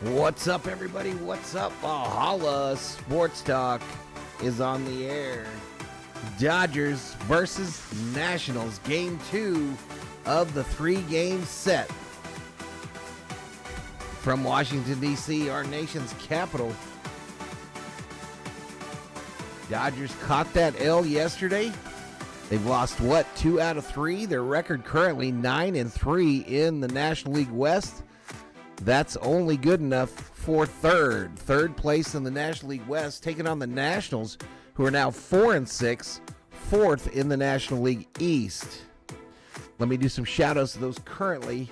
What's up, everybody? What's up? Valhalla Sports Talk is on the air. Dodgers versus Nationals, game 2 of the 3-game set. From Washington, D.C., our nation's capital. Dodgers caught that L yesterday. They've lost, 2 out of 3? Their record currently 9-3 in the National League West. That's only good enough for third place in the National League West, taking on the Nationals, who are now 4-6, fourth in the National League East. Let me do some shout-outs to those currently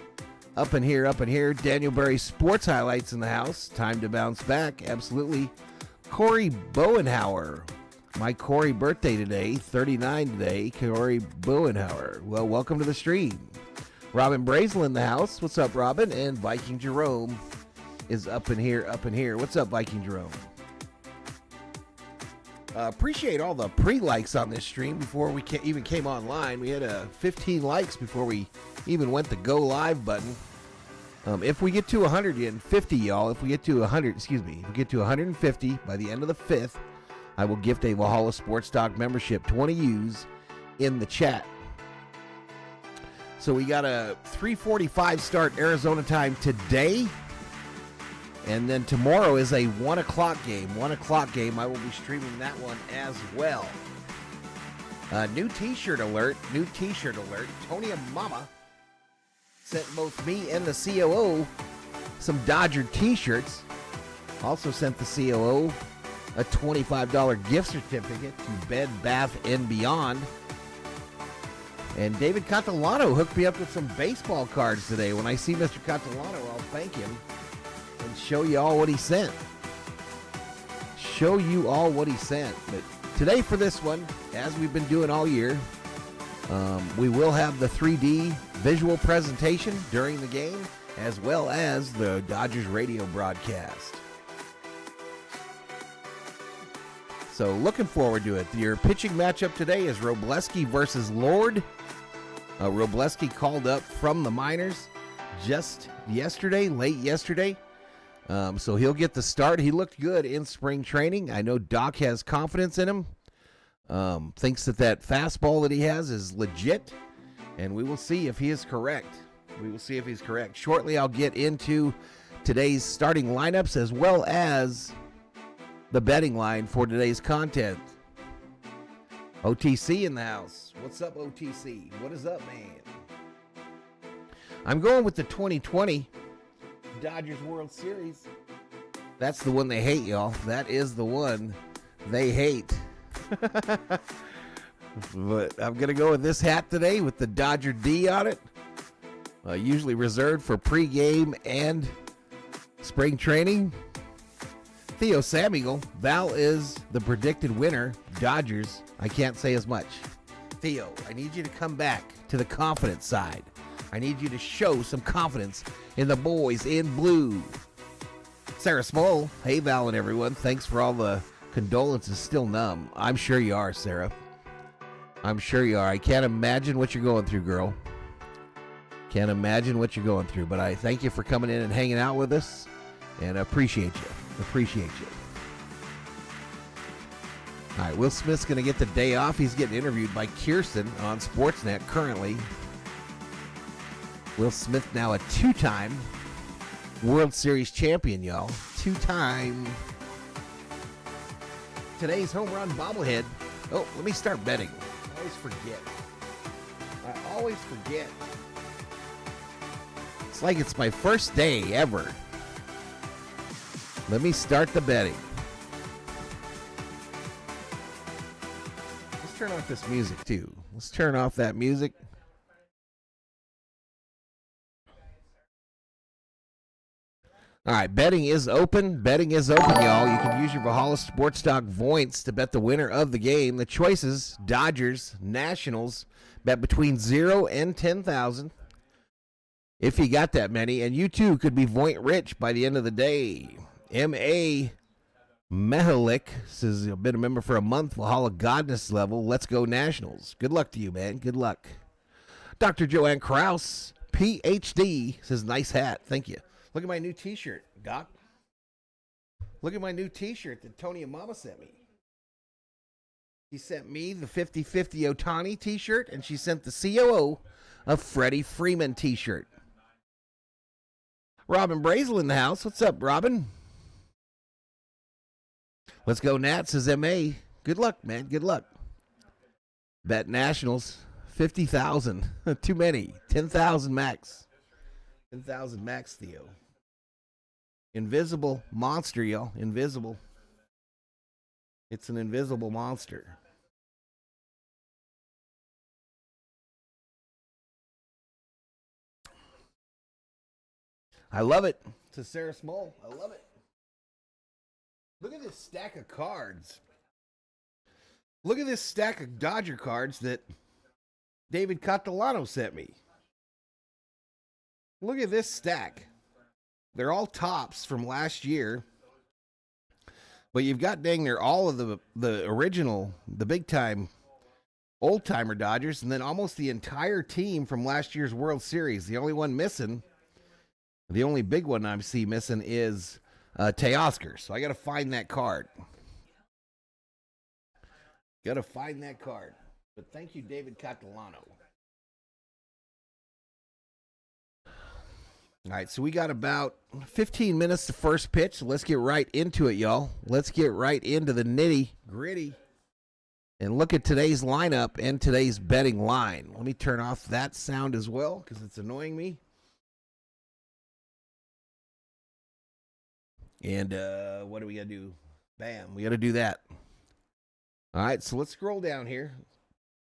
up in here. Daniel Berry Sports Highlights in the house. Time to bounce back. Absolutely. Corey Bowenhauer. My Corey birthday today, 39 today. Corey Bowenhauer. Well, welcome to the stream. Robin Brazel in the house. What's up, Robin? And Viking Jerome is up in here. What's up, Viking Jerome? Appreciate all the pre-likes on this stream before we even came online. We had 15 likes before we even went the go live button. If we get to 150, y'all, if we get to 150 by the end of the 5th, I will gift a Valhalla Sports Talk membership to one of yous in the chat. So we got a 3:45 start Arizona time today. And then tomorrow is a 1 o'clock game. 1 o'clock game. I will be streaming that one as well. New t-shirt alert. Tony and Mama sent both me and the COO some Dodger t-shirts. Also sent the COO a $25 gift certificate to Bed Bath & Beyond. And David Catalano hooked me up with some baseball cards today. When I see Mr. Catalano, I'll thank him and show you all what he sent. But today for this one, as we've been doing all year, we will have the 3D visual presentation during the game, as well as the Dodgers radio broadcast. So looking forward to it. Your pitching matchup today is Robleski versus Lord. Robleski called up from the minors just yesterday, late yesterday. So he'll get the start. He looked good in spring training. I know Doc has confidence in him. Thinks that fastball that he has is legit. And we will see if he is correct. Shortly, I'll get into today's starting lineups as well as the betting line for today's content. OTC in the house. What's up, OTC? What is up, man? I'm going with the 2020 Dodgers World Series. That's the one they hate, y'all. That is the one they hate. But I'm going to go with this hat today with the Dodger D on it. Usually reserved for pregame and spring training. Theo Samuel, Val is the predicted winner. Dodgers, I can't say as much. Theo, I need you to come back to the confidence side. I need you to show some confidence in the boys in blue. Sarah Small, hey Val and everyone, thanks for all the condolences. Still numb. I'm sure you are, Sarah. I'm sure you are. I can't imagine what you're going through, girl. Can't imagine what you're going through, but I thank you for coming in and hanging out with us, and I appreciate you. All right, Will Smith's going to get the day off. He's getting interviewed by Kirsten on Sportsnet currently. Will Smith now a 2-time World Series champion, y'all. 2-time. Today's home run bobblehead. Oh, let me start betting. I always forget. It's like it's my first day ever. Let me start the betting. Let's turn off this music, too. Let's turn off that music. All right, betting is open. Y'all. You can use your Valhalla Sports Talk points to bet the winner of the game. The choices, Dodgers, Nationals, bet between 0 and 10,000. If you got that many. And you, too, could be point rich by the end of the day. M.A. Mehalik says, I've been a member for a month. Valhalla Godness level. Let's go Nationals. Good luck to you, man. Good luck. Dr. Joanne Krause, Ph.D., says, nice hat. Thank you. Look at my new t-shirt, Doc. Look at my new t-shirt that Tony and Mama sent me. She sent me the 50-50 Ohtani t-shirt, and she sent the COO a Freddie Freeman t-shirt. Robin Brazel in the house. What's up, Robin? Let's go, Nats, says M.A. Good luck, man. Good luck. Bet Nationals, 50,000. Too many. 10,000 max. 10,000 max, Theo. Invisible monster, y'all. Invisible. It's an invisible monster. I love it. To Sarah Small. I love it. Look at this stack of cards. Look at this stack of Dodger cards that David Catalano sent me. Look at this stack. They're all tops from last year. But you've got dang near all of the original, the big time, old timer Dodgers, and then almost the entire team from last year's World Series. The only one missing, the only big one I see missing is Teoscar. So I got to find that card. Got to find that card. But thank you, David Catalano. All right, so we got about 15 minutes to first pitch. So let's get right into it, y'all. Let's get right into the nitty-gritty and look at today's lineup and today's betting line. Let me turn off that sound as well because it's annoying me. And what do we got to do? Bam, we got to do that. All right, so let's scroll down here.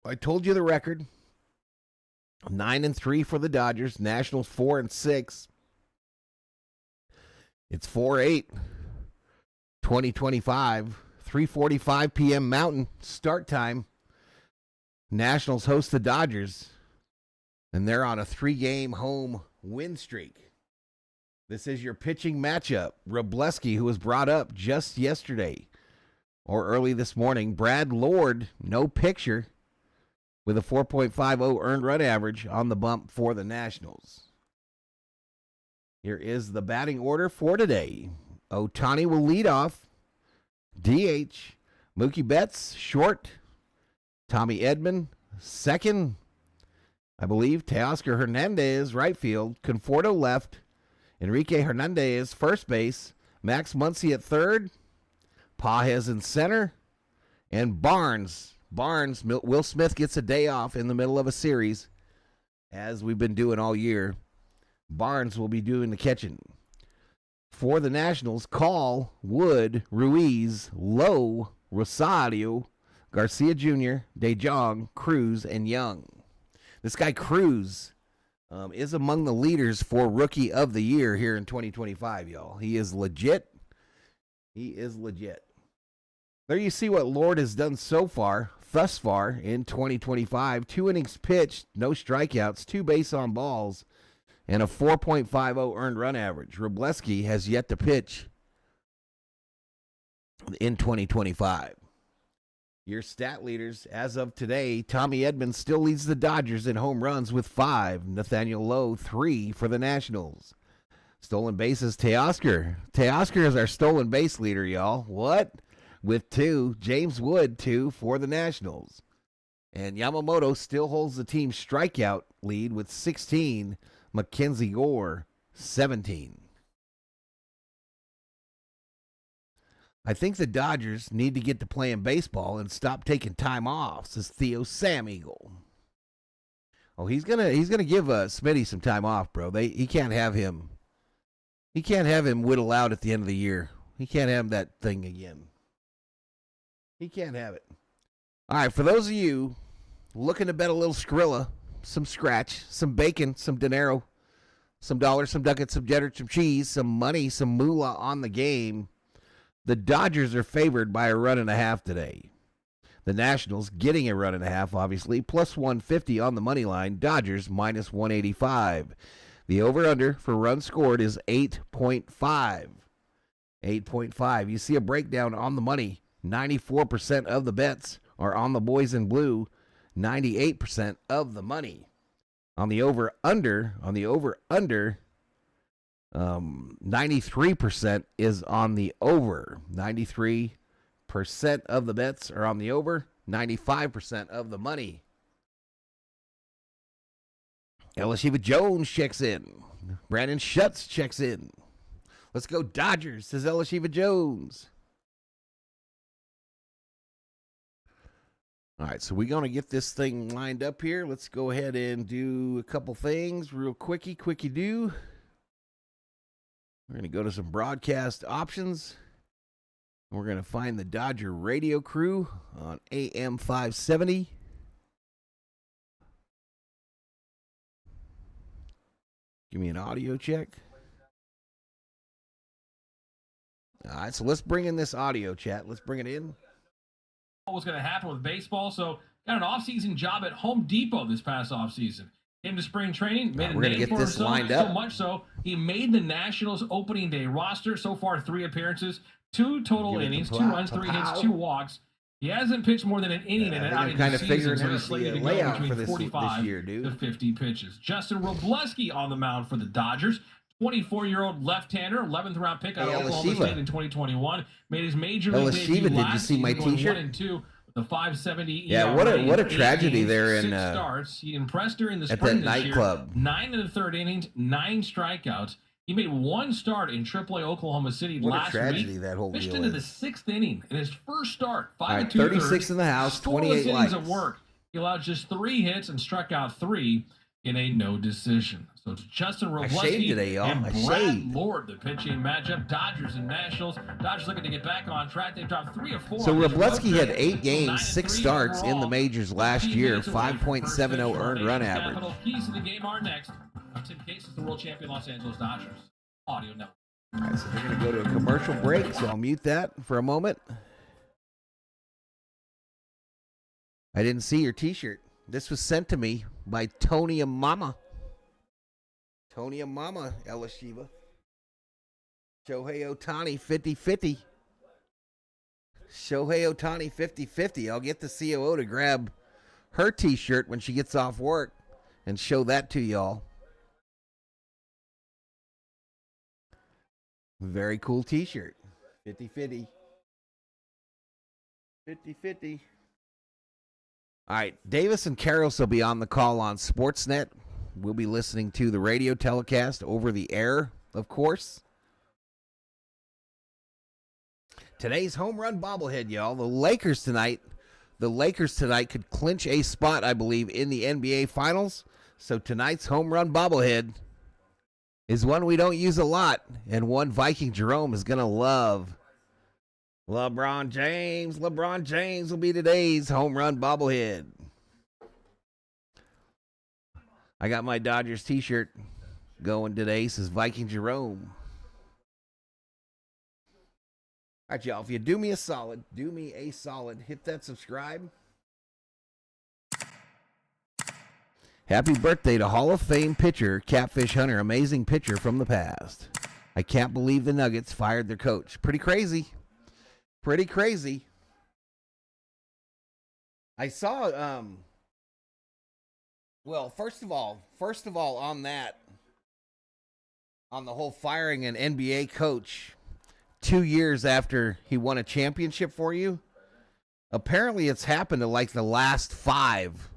I told you the record. 9-3 for the Dodgers. Nationals 4-6. It's 4-8. 2025. 3:45 p.m. Mountain start time. Nationals host the Dodgers, and they're on a 3-game home win streak. This is your pitching matchup. Robleski, who was brought up just yesterday or early this morning. Brad Lord, no picture, with a 4.50 earned run average on the bump for the Nationals. Here is the batting order for today. Ohtani will lead off. DH. Mookie Betts, short. Tommy Edman, second. I believe Teoscar Hernandez, right field. Conforto, left. Enrique Hernandez, first base. Max Muncy at third. Pages in center. And Barnes, Will Smith gets a day off in the middle of a series, as we've been doing all year. Barnes will be doing the catching. For the Nationals, Call, Wood, Ruiz, Lowe, Rosario, Garcia Jr., DeJong, Cruz, and Young. This guy Cruz is among the leaders for Rookie of the Year here in 2025, y'all. He is legit. He is legit. There you see what Lord has done thus far in 2025. 2 innings pitched, no strikeouts, 2 base on balls, and a 4.50 earned run average. Robleski has yet to pitch in 2025. Your stat leaders as of today: Tommy Edman still leads the Dodgers in home runs with 5. Nathaniel Lowe, 3 for the Nationals. Stolen bases, Teoscar. Teoscar is our stolen base leader, y'all. What? With 2. James Wood, 2 for the Nationals. And Yamamoto still holds the team's strikeout lead with 16. Mackenzie Gore, 17. I think the Dodgers need to get to playing baseball and stop taking time off, says Theo Sam Eagle. Oh, he's gonna give Smitty some time off, bro. He can't have him. He can't have him whittle out at the end of the year. He can't have that thing again. He can't have it. All right, for those of you looking to bet a little Skrilla, some scratch, some bacon, some dinero, some dollars, some ducats, some cheddar, some cheese, some money, some moolah on the game, the Dodgers are favored by a 1.5 today. The Nationals getting a 1.5, obviously, plus 150 on the money line. Dodgers minus 185. The over-under for runs scored is 8.5. 8.5. You see a breakdown on the money. 94% of the bets are on the boys in blue. 98% of the money. On the over-under, 93% is on the over. 93% of the bets are on the over. 95% of the money. Yoshinobu Jones checks in. Brandon Schutz checks in. Let's go Dodgers, says Yoshinobu Jones. All right, so we're going to get this thing lined up here. Let's go ahead and do a couple things real quickie do. We're going to go to some broadcast options. We're going to find the Dodger radio crew on AM 570. Give me an audio check. All right, so let's bring in this audio chat. Let's bring it in. What was going to happen with baseball? So got an off-season job at Home Depot this past off-season. Came to spring training, made a name for himself, so much so he made the Nationals opening day roster. So far, 3 appearances, 2 total innings, 2 runs, 3 hits, 2 walks. He hasn't pitched more than an inning in an kind of season, so out he's slated to go between 45 to 50 pitches. Justin Robleski on the mound for the Dodgers. 24-year-old left-hander, 11th round pick out of Oklahoma State in 202021, made his major league debut last season, going 1-2 with a 5.70 Yeah, ERA. what a tragedy there in 6 starts. He impressed her in the at spring that this nightclub. year. 9 in the 3rd innings, 9 strikeouts. He made 1 start in AAA Oklahoma City last week. That whole Pitched deal into is. the 6th inning in his first start. 5 2 36 in the house, 28 innings likes. of work. He allowed just 3 hits and struck out 3 in a no decision. So it's Justin Robleski today, y'all. and Brad Lord, the pitching matchup. Dodgers and Nationals. Dodgers looking to get back on track. They've dropped 3 of 4. So Robleski had 8 games, 6 starts in the majors last year, 5.70 earned run average. Keys to the game are next. Tim Case is the world champion Los Angeles Dodgers. Audio network. All right, so we're going to go to a commercial break, so I'll mute that for a moment. I didn't see your T-shirt. This was sent to me by Tony Mama. Tony Mama, Yoshinobu. Shohei Ohtani, 50-50. Shohei Ohtani, 50-50. I'll get the COO to grab her T-shirt when she gets off work and show that to y'all. Very cool T-shirt. 50-50. 50-50. All right, Davis and Karros will be on the call on Sportsnet. We'll be listening to the radio telecast over the air, of course. Today's home run bobblehead, y'all. The Lakers tonight could clinch a spot, I believe, in the NBA Finals. So tonight's home run bobblehead is one we don't use a lot, and one Viking Jerome is going to love. LeBron James will be today's home run bobblehead. I got my Dodgers T-shirt going today. Says Viking Jerome. All right, y'all. If you do me a solid, hit that subscribe. Happy birthday to Hall of Fame pitcher Catfish Hunter. Amazing pitcher from the past. I can't believe the Nuggets fired their coach. Pretty crazy. I saw, well, first of all, on the whole firing an NBA coach 2 years after he won a championship for you, apparently it's happened to like the last 5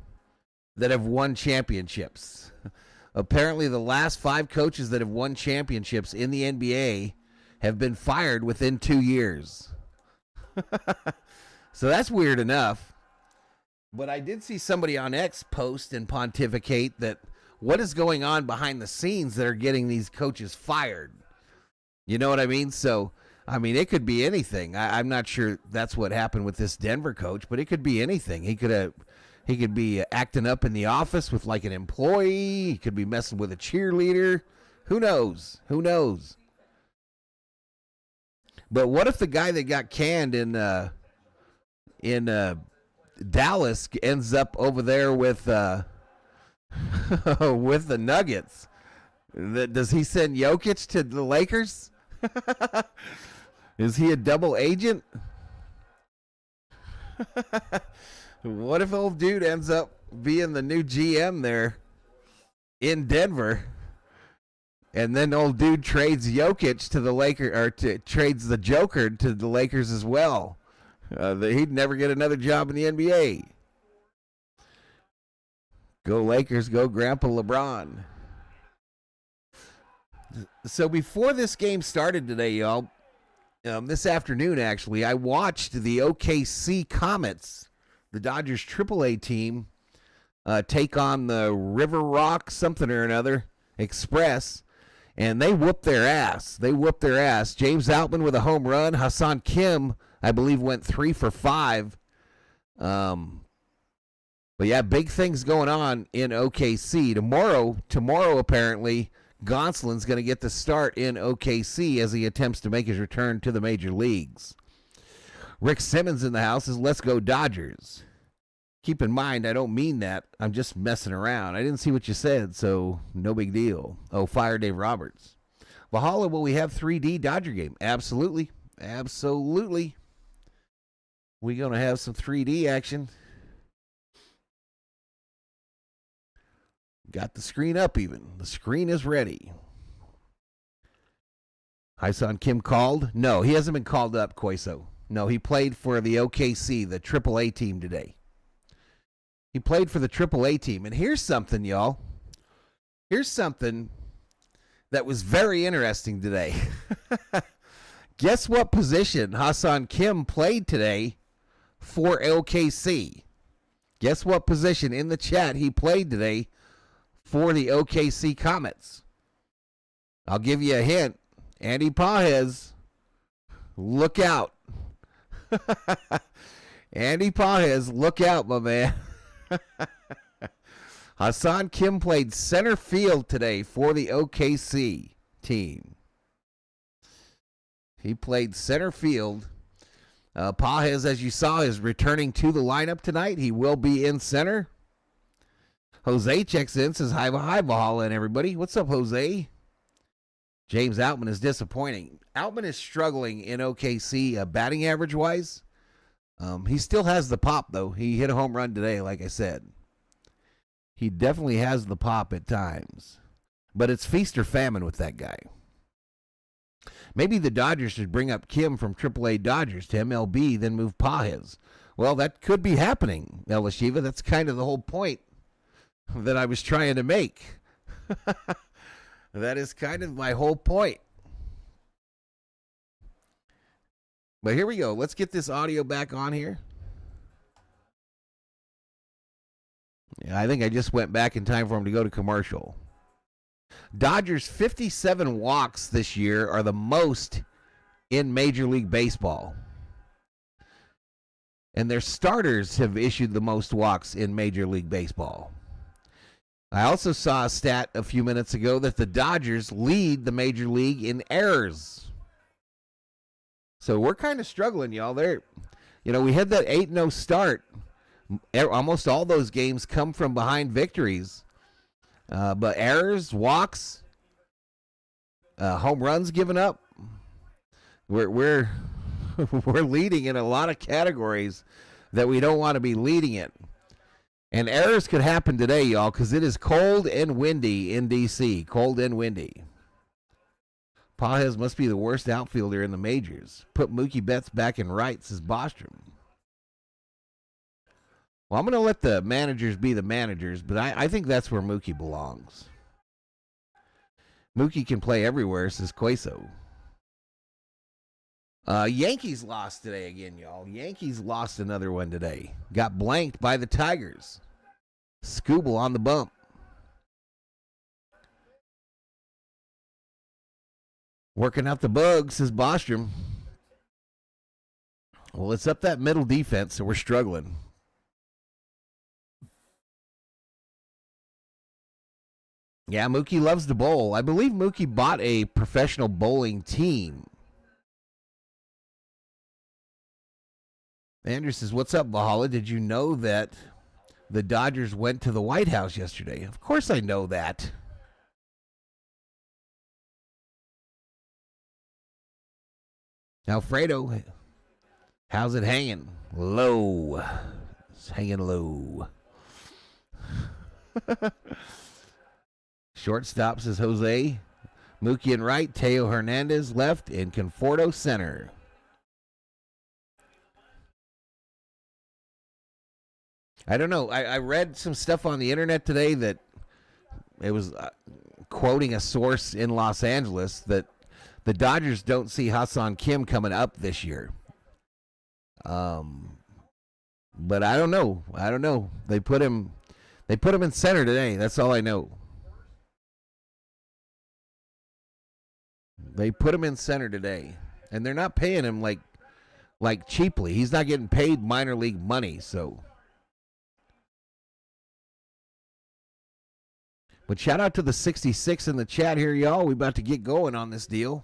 that have won championships. Apparently the last 5 coaches that have won championships in the NBA have been fired within 2 years. So that's weird enough. But I did see somebody on X post and pontificate that what is going on behind the scenes that are getting these coaches fired. You know what I mean? So, I mean, it could be anything. I'm not sure that's what happened with this Denver coach, but it could be anything. He could be acting up in the office with like an employee. He could be messing with a cheerleader. Who knows? But what if the guy that got canned in Dallas ends up over there with with the Nuggets? Does he send Jokic to the Lakers? Is he a double agent? What if old dude ends up being the new GM there in Denver? And then old dude trades Jokic to the Lakers, or trades the Joker to the Lakers as well. He'd never get another job in the NBA. Go Lakers, go Grandpa LeBron. So before this game started today, y'all, this afternoon actually, I watched the OKC Comets, the Dodgers AAA team, take on the River Rock something or another Express. And they whooped their ass. James Outman with a home run. Hassan Kim, I believe, went 3 for 5. But yeah, big things going on in OKC. Tomorrow apparently, Gonsolin's going to get the start in OKC as he attempts to make his return to the major leagues. Rick Simmons in the house is Let's Go Dodgers. Keep in mind, I don't mean that. I'm just messing around. I didn't see what you said, so no big deal. Oh, fire Dave Roberts. Valhalla, will we have 3D Dodger game? Absolutely. We're going to have some 3D action. Got the screen up even. The screen is ready. Hyson Kim called? No, he hasn't been called up, Koiso. No, he played for the OKC, the AAA team today. He played for the AAA team. And here's something, y'all. Here's something that was very interesting today. Guess what position Hassan Kim played today for OKC? Guess what position in the chat he played today for the OKC Comets? I'll give you a hint. Andy Pages, look out. Andy Pages, look out, my man. Hassan Kim played center field today for the OKC team. He played center field. Pages, as you saw, is returning to the lineup tonight. He will be in center. Jose checks in, says hi, Valhalla, and everybody. What's up, Jose? James Outman is disappointing. Outman is struggling in OKC batting average-wise. He still has the pop, though. He hit a home run today, like I said. He definitely has the pop at times. But it's feast or famine with that guy. Maybe the Dodgers should bring up Kim from AAA Dodgers to MLB, then move Pages. Well, that could be happening, Elishiva. That's kind of the whole point that I was trying to make. That is kind of my whole point. But here we go. Let's get this audio back on here. Yeah, I think I just went back in time for him to go to commercial. Dodgers' 57 walks this year are the most in Major League Baseball. And their starters have issued the most walks in Major League Baseball. I also saw a stat a few minutes ago that the Dodgers lead the Major League in errors. So we're kind of struggling, y'all. We had that 8-0 start. Almost all those games come from behind victories. But errors, walks, home runs given up. We're leading in a lot of categories that we don't want to be leading in. And errors could happen today, y'all, because it is cold and windy in D.C. Cold and windy. Pages must be the worst outfielder in the majors. Put Mookie Betts back in right, says Bostrom. Well, I'm going to let the managers be the managers, but I think that's where Mookie belongs. Mookie can play everywhere, says Queso. Yankees lost today again, y'all. Yankees lost another one today. Got blanked by the Tigers. Scooble on the bump. Working out the bugs, says Bostrom. Well, it's up that middle defense, so we're struggling. Yeah, Mookie loves to bowl. I believe Mookie bought a professional bowling team. Andrew says, what's up, Valhalla? Did you know that the Dodgers went to the White House yesterday? Of course I know that. Alfredo, how's it hanging? Low. It's hanging low. Shortstop, says Jose. Mookie in right, Teo Hernandez left, and Conforto center. I don't know. I read some stuff on the internet today that it was quoting a source in Los Angeles that the Dodgers don't see Hassan Kim coming up this year. But I don't know. They put him in center today. That's all I know. They put him in center today, and they're not paying him like cheaply. He's not getting paid minor league money, so. But shout out to the 66 in the chat here, y'all. We about to get going on this deal.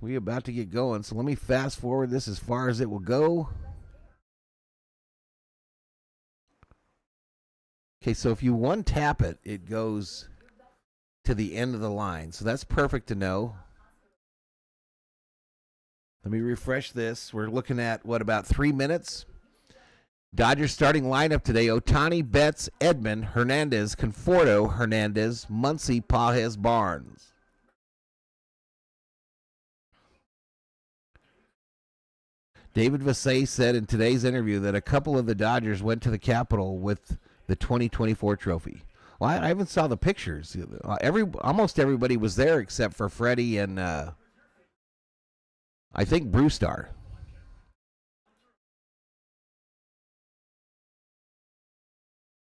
We about to get going, so let me fast forward this as far as it will go. Okay, so if you one tap it, it goes to the end of the line. So that's perfect to know. Let me refresh this. We're looking at, about 3 minutes? Dodgers starting lineup today: Ohtani, Betts, Edman, Hernandez, Conforto, Hernandez, Muncy, Pages, Barnes. David Vassay said in today's interview that a couple of the Dodgers went to the Capitol with the 2024 trophy. Well, I even saw the pictures. Almost everybody was there except for Freddy and I think Brewstar.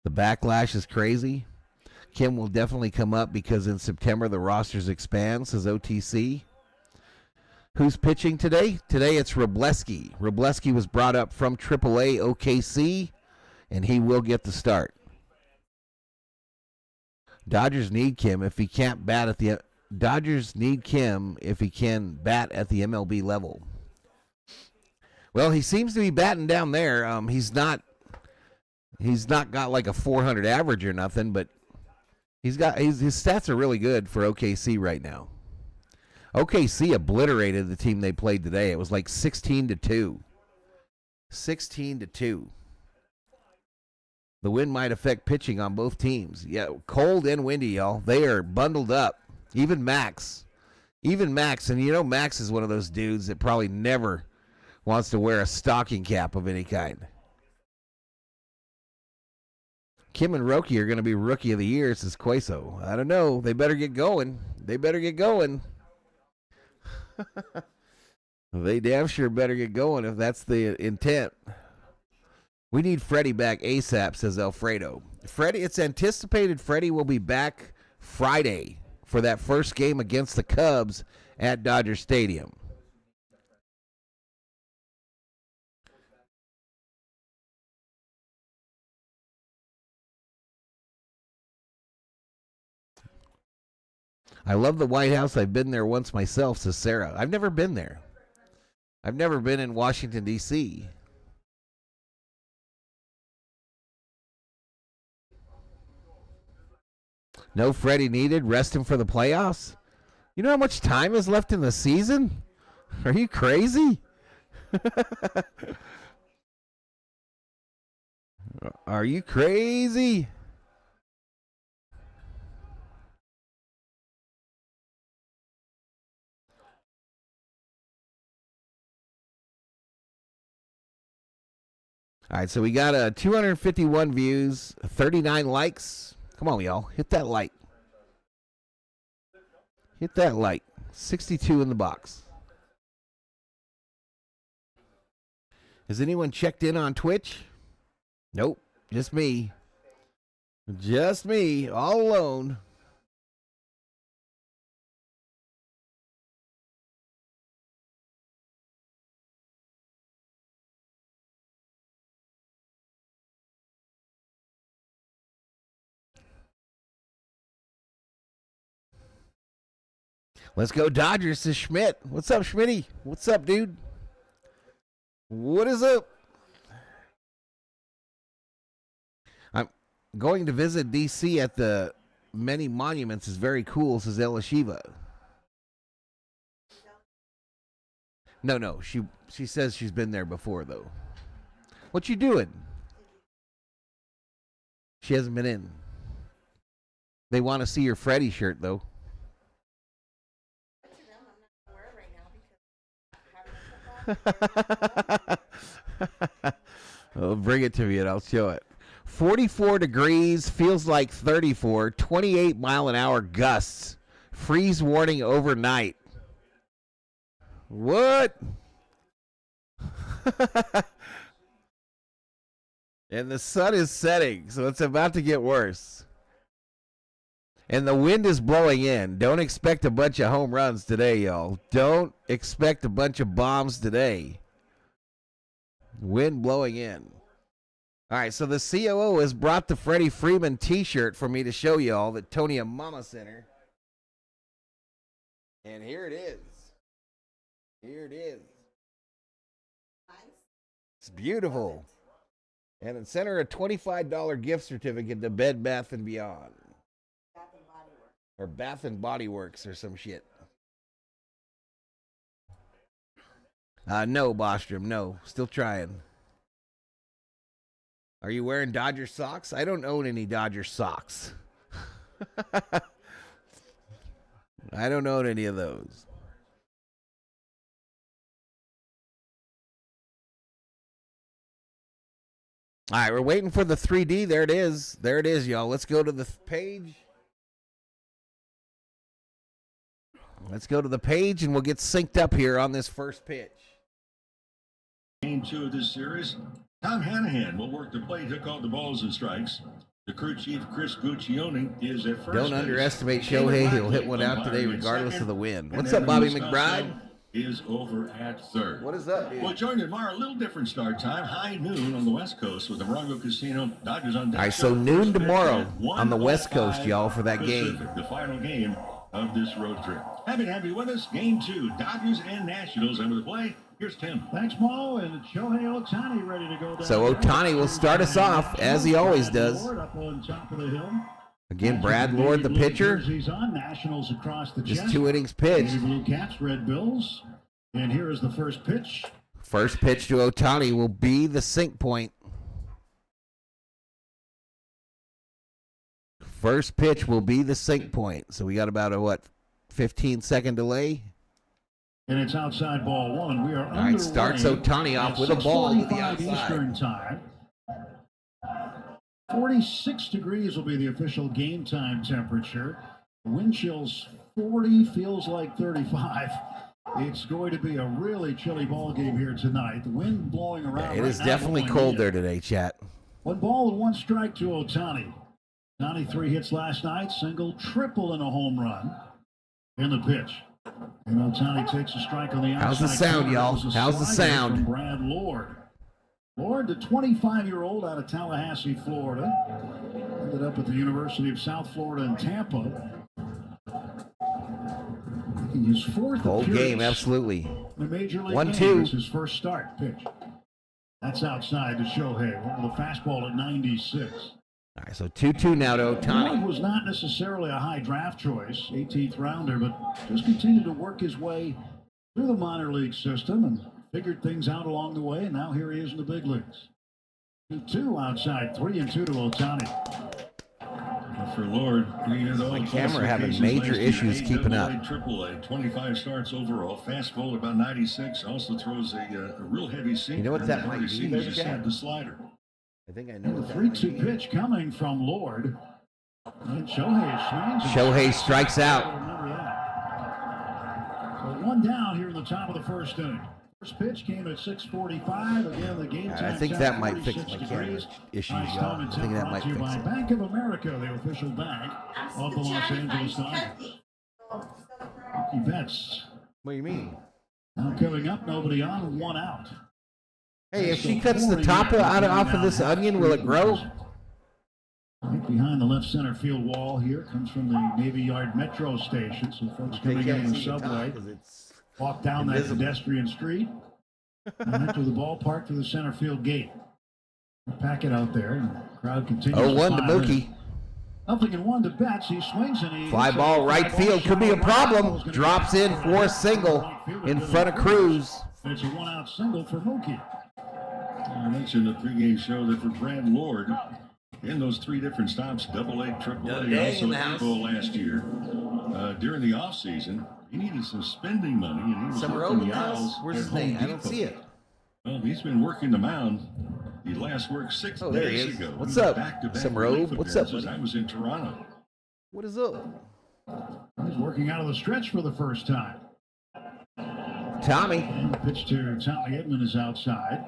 The backlash is crazy. Kim will definitely come up because in September the rosters expand, says OTC. Who's pitching today? Today it's Robleski. Robleski was brought up from AAA OKC, and he will get the start. Dodgers need Kim if he can't bat at the MLB level. Well, he seems to be batting down there. He's not got like a 400 average or nothing, but his stats are really good for OKC right now. OKC obliterated the team they played today. It was like 16-2. 16-2. The wind might affect pitching on both teams. Yeah, cold and windy, y'all. They are bundled up. Even Max. And you know Max is one of those dudes that probably never wants to wear a stocking cap of any kind. Kim and Roki are going to be Rookie of the Year, says Queso. I don't know. They better get going. They damn sure better get going if that's the intent. We need Freddy back ASAP, says Alfredo. Freddy, it's anticipated Freddy will be back Friday for that first game against the Cubs at Dodger Stadium. I love the White House. I've been there once myself, says Sarah. I've never been there. I've never been in Washington, D.C. No Freddie needed. Rest him for the playoffs. You know how much time is left in the season? Are you crazy? Are you crazy? All right, so we got 251 views, 39 likes. Come on, y'all. Hit that like. 62 in the box. Has anyone checked in on Twitch? Nope. Just me. All alone. Let's go Dodgers, says Schmidt. What's up, Schmitty? What's up, dude? What is up? I'm going to visit D.C. at the many monuments. Is very cool, says Elishiva. No. She says she's been there before, though. What you doing? She hasn't been in. They want to see your Freddy shirt, though. Well, bring it to me and I'll show it. 44 degrees, feels like 34, 28 mile an hour gusts. Freeze warning overnight. What? And the sun is setting, so it's about to get worse. And the wind is blowing in. Don't expect a bunch of home runs today, y'all. Don't expect a bunch of bombs today. Wind blowing in. All right, so the COO has brought the Freddie Freeman t-shirt for me to show y'all that Tony Mama Center. And here it is. Here it is. It's beautiful. And in center, a $25 gift certificate to Bed Bath & Beyond. Or Bath and Body Works or some shit. No, Bostrom, no. Still trying. Are you wearing Dodger socks? I don't own any Dodger socks. I don't own any of those. All right, we're waiting for the 3D. There it is. There it is, y'all. Let's go to the page. Let's go to the page, and we'll get synced up here on this first pitch. Game 2 of this series. Tom Hanahan will work the plate. He'll call the balls and strikes. The crew chief, Chris Guccione, is at first. Don't underestimate Shohei. He'll hit one out today regardless of the wind. What's up, Bobby McBride? Is over at third. What is up, dude? Well, join tomorrow, a little different start time. High noon on the West Coast with the Morongo Casino. Dodgers on deck. All right, so noon tomorrow on the West Coast, y'all, for that Pacific, game. The final game of this road trip. Happy to have you with us. Game 2, Dodgers and Nationals. Under the play, here's Tim. Thanks, Mo, and Shohei Ohtani ready to go down. So Ohtani will start us off, as he always does. Up on top of the hill. Again, Brad Lord, the pitcher. He's on Nationals across the chest. Just 2 innings pitched. Blue Cats, Red Bills. And here is the first pitch. First pitch to Ohtani will be the sync point. First pitch will be the sync point. So we got about a, 15-second delay? And it's outside ball 1. We are all right, starts Ohtani off with a ball to the outside. Eastern time. 46 degrees will be the official game time temperature. Wind chills 40, feels like 35. It's going to be a really chilly ball game here tonight. The wind blowing around. Yeah, it is definitely cold there today, chat. 1 ball and 1 strike to Ohtani. Ohtani 3 hits last night, single, triple, and a home run. In the pitch. And Ohtani takes a strike on the outside. How's the sound, y'all? How's the sound? From Brad Lord. Lord, the 25-year-old out of Tallahassee, Florida. Ended up at the University of South Florida in Tampa. His 4th whole game, absolutely. The Major League 1-2. It's his first start pitch. That's outside to Shohei. With a fastball at 96. All right, so 2-2 now to Ohtani. Lord was not necessarily a high draft choice, 18th rounder, but just continued to work his way through the minor league system and figured things out along the way, and now here he is in the big leagues. 2-2 outside, 3-2 to Ohtani. For Lord, my camera having major issues keeping up. AAA, 25 starts overall. Fastball about 96. Also throws a real heavy sinker. You know what that might be there, Chad? The slider. I think I know. The 3-2 pitch coming from Lord. And Shohei swings. Shohei strikes out. Remember that. So 1 down here in the top of the first inning. First pitch came at 6:45. Again, the game time. I think that might fix my camera issues, y'all. I think that might fix it. Bank of America, the official bank of the Los Angeles Dodgers. Mookie Betts. What do you mean? Now coming up, nobody on, 1 out. Hey, if she cuts the top off of this onion, will it grow? Right behind the left center field wall here comes from the Navy Yard Metro station. So folks coming in on the subway walk down that pedestrian street and enter the ballpark to the center field gate. Pack it out there, and the crowd continues. 0-1 to Mookie. Nothing in 1 to Betts. He swings and he fly ball right field could be a problem. Drops in for a single in front of Cruz. It's a 1-out single for Mookie. I mentioned the pregame show that for Brad Lord, in those 3 different stops, AA, AAA, also AAA last year, during the offseason, He needed some spending money, and he was Summerobe in the house? Where's his name? I don't see it. Well, he's been working the mound. He last worked 6 days ago. What's up, Summerobe? What's up, buddy? I was in Toronto. What is up? He's working out of the stretch for the first time. Tommy. And the pitch to Tommy Edman is outside.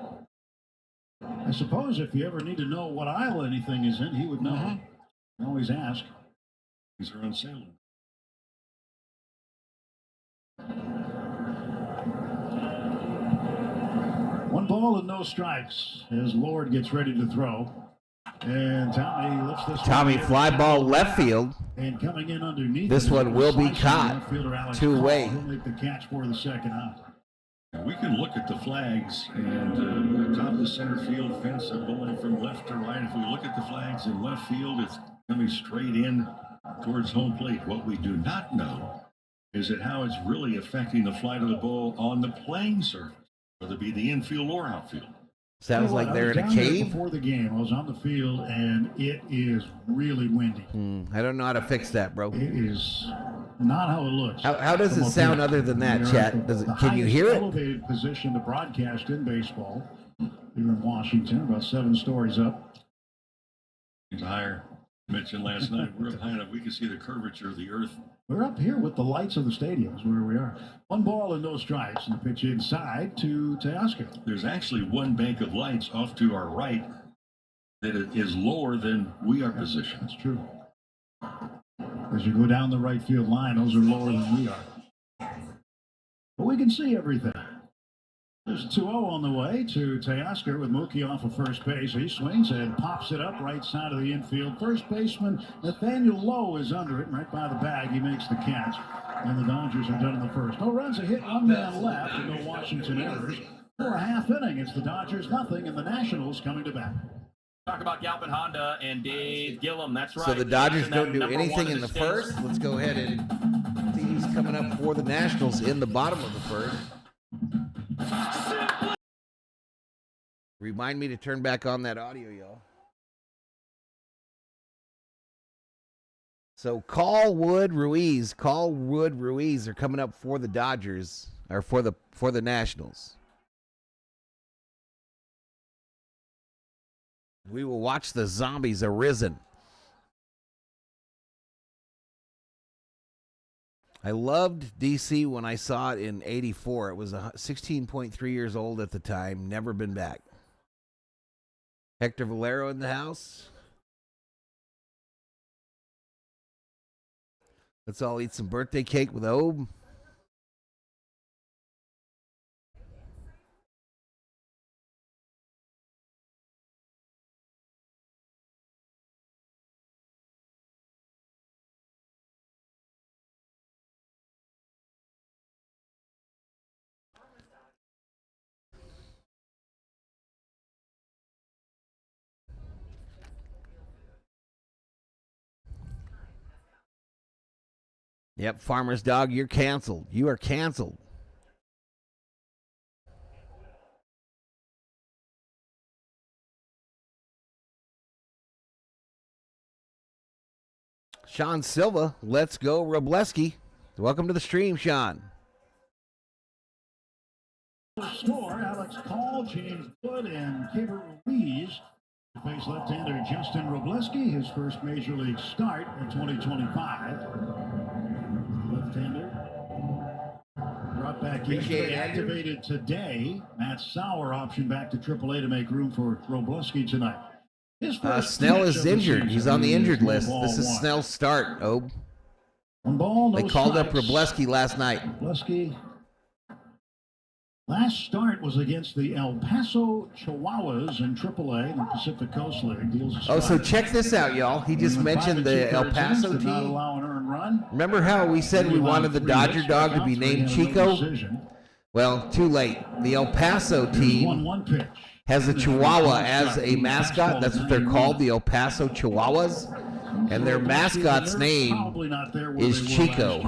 I suppose if you ever need to know what aisle anything is in, he would know. You can always ask. These are on sale. One ball and no strikes as Lord gets ready to throw. And Tommy lifts this. Tommy fly ball left field. And coming in underneath. This one will be caught. Two-way. He'll make the catch for the second out. Now we can look at the flags and top of the center field fence going from left to right. If we look at the flags in left field, it's coming straight in towards home plate. What we do not know is that how it's really affecting the flight of the ball on the playing surface, whether it be the infield or outfield. Sounds like they're in a cave. Before the game, I was on the field, and it is really windy. I don't know how to fix that, bro. It is not how it looks. How does it sound other than that, chat? Can you hear it? Elevated position to broadcast in baseball here in Washington, about 7 stories up. It's higher. I mentioned last night, we're up high enough we can see the curvature of the earth. We're up here with the lights of the stadium is where we are. 1 ball and no strikes, and the pitch inside to Teoscar. There's actually one bank of lights off to our right that is lower than we are positioned. That's true. As you go down the right field line, those are lower than we are. But we can see everything. There's 2-0 on the way to Teoscar with Mookie off of first base. He swings and pops it up right side of the infield. First baseman Nathaniel Lowe is under it, right by the bag. He makes the catch, and the Dodgers are done in the first. No runs, a hit, 1 man left, and no Washington errors. For a half inning, it's the Dodgers nothing, and the Nationals coming to bat. Talk about Galvin Honda and Dave Gillum. That's right. So the Dodgers don't do anything in the first. Let's go ahead and see who's coming up for the Nationals in the bottom of the first. Remind me to turn back on that audio, y'all. So Callwood Ruiz are coming up for the Dodgers, or for the Nationals. We will watch the Zombies arisen. I loved DC when I saw it in '84. It was 16.3 years old at the time. Never been back. Hector Valero in the house. Let's all eat some birthday cake with Obe. Yep, Farmer's Dog, you're canceled. You are canceled. Sean Silva, let's go Robleski. Welcome to the stream, Sean. Score, Alex Call, James Wood, and Caber Ruiz to face left-hander Justin Robleski, his first major league start in 2025. Left-hander brought back yesterday, activated today. Matt Sauer option back to AAA to make room for Robleski tonight. Snell is injured. He's on the injured list. This is Snell's start, Obe. 1 ball, no They called strikes. up Robleski last night. Robleski. Last start was against the El Paso Chihuahuas in AAA in the Pacific Coast League. Deals So check this out, y'all. He just mentioned the El Paso did not team. allow an earned run. Remember how we said we wanted the Dodger dog to be named Chico? Well, too late. The El Paso team 1-1 pitch. has a Chihuahua as a mascot. That's what they're called, the El Paso Chihuahuas. And their mascot's name is Chico.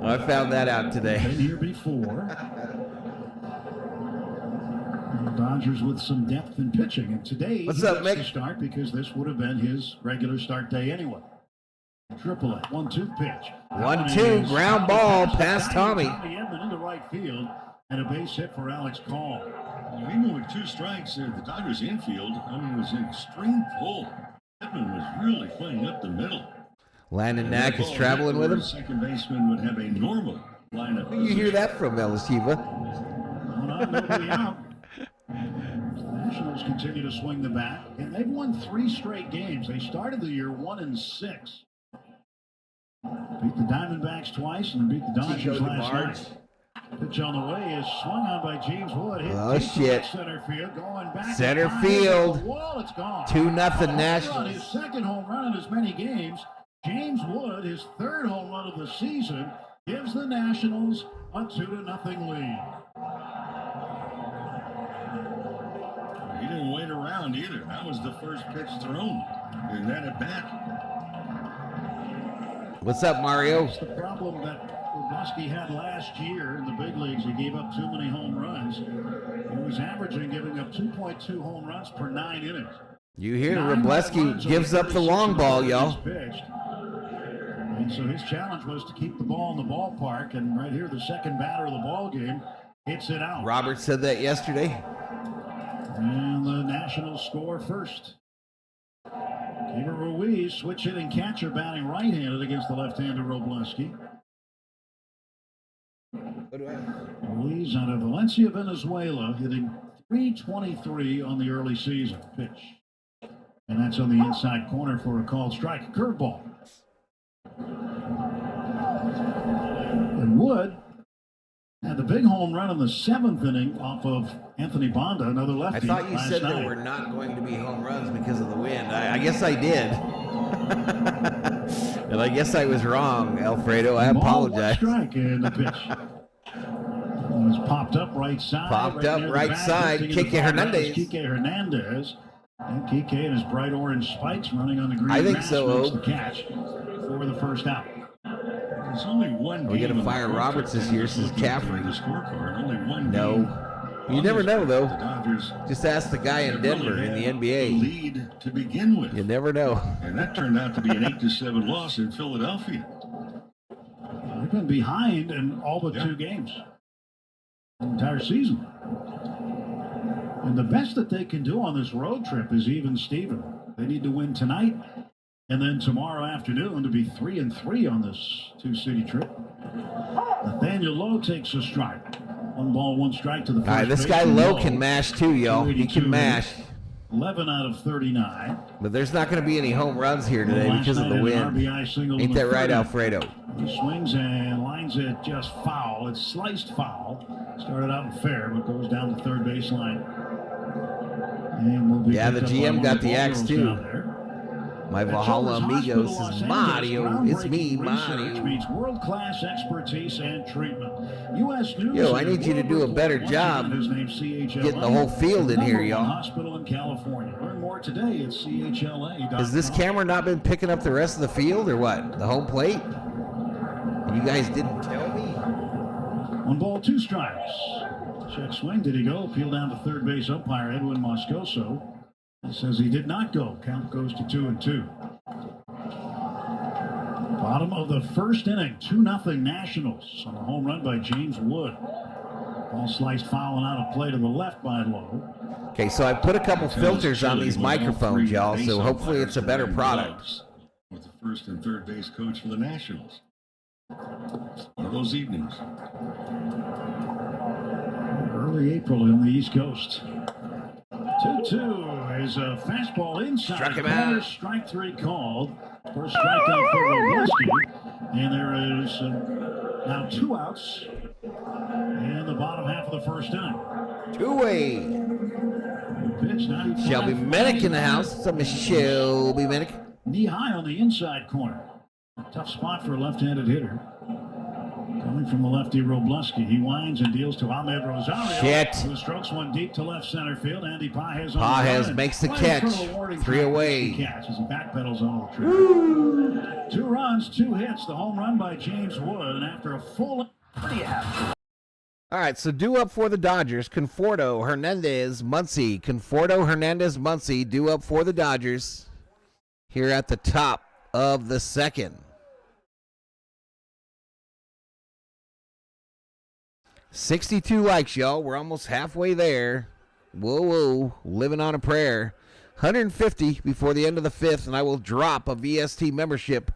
I found that out today. Been here before. The Dodgers with some depth in pitching. And today, What's he up, gets Mick? to start because this would have been his regular start day anyway. Triple it. 1-2 pitch. 1-2 ground ball past Tommy. Tommy Edman into right field, and a base hit for Alex Call. Even with 2 strikes, the Dodgers infield, was in extreme pull. Edman was really playing up the middle. Landon Knack is traveling with him. Second baseman would have a normal lineup. Where do you hear that from, Elishiva? Nobody out. The Nationals continue to swing the bat, and they've won 3 straight games. They started the year 1-6. Beat the Diamondbacks twice and then beat the Dodgers last night. Pitch on the way is swung on by James Wood. Oh, shit. Center field, going back. Center field. Wall, it's gone. 2-0 Nationals. His second home run in as many games. James Wood, his 3rd home run of the season, gives the Nationals a 2-0 lead. He didn't wait around either. That was the first pitch thrown in that at bat. What's up, Mario? That's the problem that Roki had last year in the big leagues. He gave up too many home runs. He was averaging giving up 2.2 home runs per 9 innings. You hear Robleski gives up the long ball, y'all. And so his challenge was to keep the ball in the ballpark. And right here, the second batter of the ball game hits it out. Robert said that yesterday. And the Nationals score first. Keeper Ruiz, switch hitting catcher, batting right-handed against the left-hander Robleski. Ruiz out of Valencia, Venezuela, hitting .323 on the early season. Pitch. And that's on the inside corner for a called strike. Curveball. And Wood had the big home run in the 7th inning off of Anthony Bonda, another lefty. I thought you said there were not going to be home runs because of the wind. I guess I did. And I guess I was wrong, Alfredo. I apologize. Strike in the pitch. It was popped up right side. Popped up right side. Kike Hernandez. Kike Hernandez. And Kike and his bright orange spikes running on the green. I think so. Makes the catch for the first out. There's only one. We got to fire Roberts this year, says Caffrey. The scorecard, only one. No. You never know, though. The Dodgers just ask the guy in Denver in the NBA. Lead to begin with. You never know. And that turned out to be an 8-7 loss in Philadelphia. They've been behind in all but 2 games. The entire season. And the best that they can do on this road trip is even Steven. They need to win tonight and then tomorrow afternoon to be 3-3 on this 2-city trip. Nathaniel Lowe takes a strike. 1 ball, 1 strike to the first. All right, this guy Lowe can mash too, y'all. He can mash. 11 out of 39. But there's not going to be any home runs here today because of the wind. Ain't that right, Alfredo? He swings and lines it just foul. It's sliced foul. Started out in fair, but goes down the third baseline. And will be the GM got the axe too. My Valhalla amigos is Mario. It's me, Mario. Meets world-class expertise and treatment. U.S. News. Yo, I need you to do a better job getting the whole field in here, y'all. Hospital in California. Learn more today at CHLA.com. Has this camera not been picking up the rest of the field or what? The home plate? You guys didn't tell me. 1 ball, 2 strikes. Check swing. Did he go? Appeal down to third base umpire Edwin Moscoso. He says he did not go. Count goes to 2-2. Bottom of the first inning. 2-0 Nationals on a home run by James Wood. Ball sliced foul and out of play to the left by Lowe. Okay, so I put a couple filters on these microphones, y'all, so hopefully it's a better product. With the first and third base coach for the Nationals. One of those evenings. Early April on the East Coast. 2-2 is a fastball inside. Struck him out. Strike 3 called. First strikeout for Robleski. And there is now 2 outs in the bottom half of the first inning. 2-way. Pitch, Shelby Minnick in the house. What's up, Miss Shelby Minnick? Knee high on the inside corner. A tough spot for a left-handed hitter. Coming from the lefty Robleski, he winds and deals to Ahmed Rosario. Shit. Who strokes one deep to left center field. Andy Pages makes the catch. 3 away. Catch as he backpedals on the trip. 2 runs, 2 hits. The home run by James Wood, and after a full. What do you have? All right, so due up for the Dodgers, Conforto, Hernandez, Muncy. Conforto, Hernandez, Muncy, due up for the Dodgers here at the top of the second. 62 likes, y'all. We're almost halfway there. Whoa, living on a prayer. 150 before the end of the fifth, and I will drop a VST membership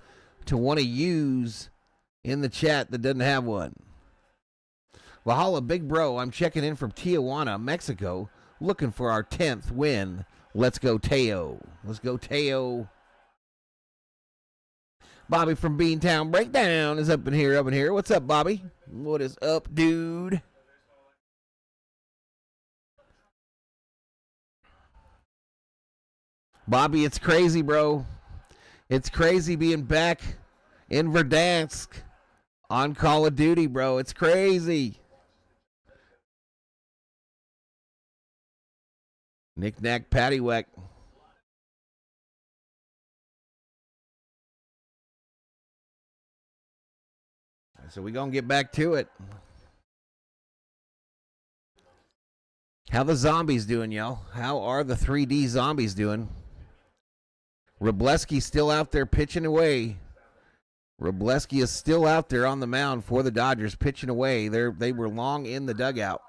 to one of yous in the chat that doesn't have one. Valhalla, big bro, I'm checking in from Tijuana, Mexico, looking for our 10th win. Let's go, Teo. Let's go, Teo. Bobby from Beantown Breakdown is up in here. What's up, Bobby? What is up, dude? Bobby, it's crazy, bro. It's crazy being back in Verdansk on Call of Duty, bro. It's crazy. Knick-knack, paddywhack. So we're going to get back to it. How the zombies doing, y'all? How are the 3D zombies doing? Wrobleski's still out there pitching away. Wrobleski is still out there on the mound for the Dodgers pitching away. They were long in the dugout.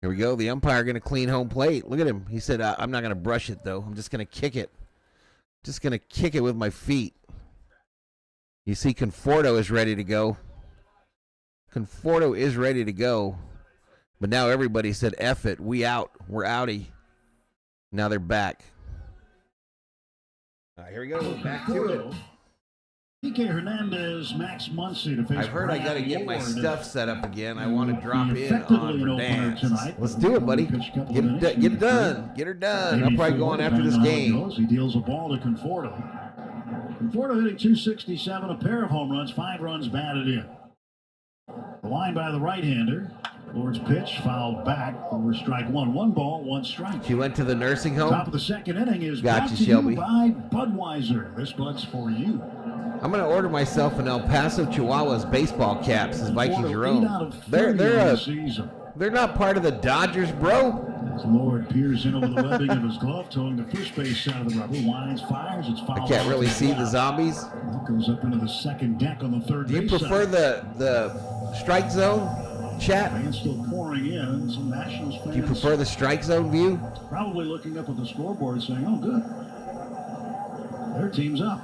Here we go. The umpire going to clean home plate. Look at him. He said, I'm not going to brush it, though. I'm just going to kick it. Just going to kick it with my feet. You see Conforto is ready to go. Conforto is ready to go. But now everybody said, F it. We out. We're outie. Now they're back. All right, here we go. Back to it. PK Hernandez, Max Muncy to face. I've heard I got to get my stuff set up again. I want to drop in on Verdansk. Let's do it, buddy. Get it done. Get her done. I'll probably go on after this game. He deals a ball to Conforto. Conforto hitting 267, a pair of home runs, 5 runs batted in. The line by the right-hander. Lord's pitch fouled back over strike one. 1 ball, 1 strike. She went to the nursing home. Top of the second inning is brought to Shelby. You by Budweiser. This Bud's for you. I'm going to order myself an El Paso Chihuahuas baseball caps as Vikings are own. They're not part of the Dodgers, bro. As Lord peers in over the webbing of his glove, towing the first base side of the rubber. Winds, fires, it's fouled. I can't really see the zombies. That goes up into the second deck on the third base. Do you prefer the strike zone, chat? Fans still pouring in. Some Nationals fans. Do you prefer the strike zone view? Probably looking up at the scoreboard saying, oh, good. Their team's up.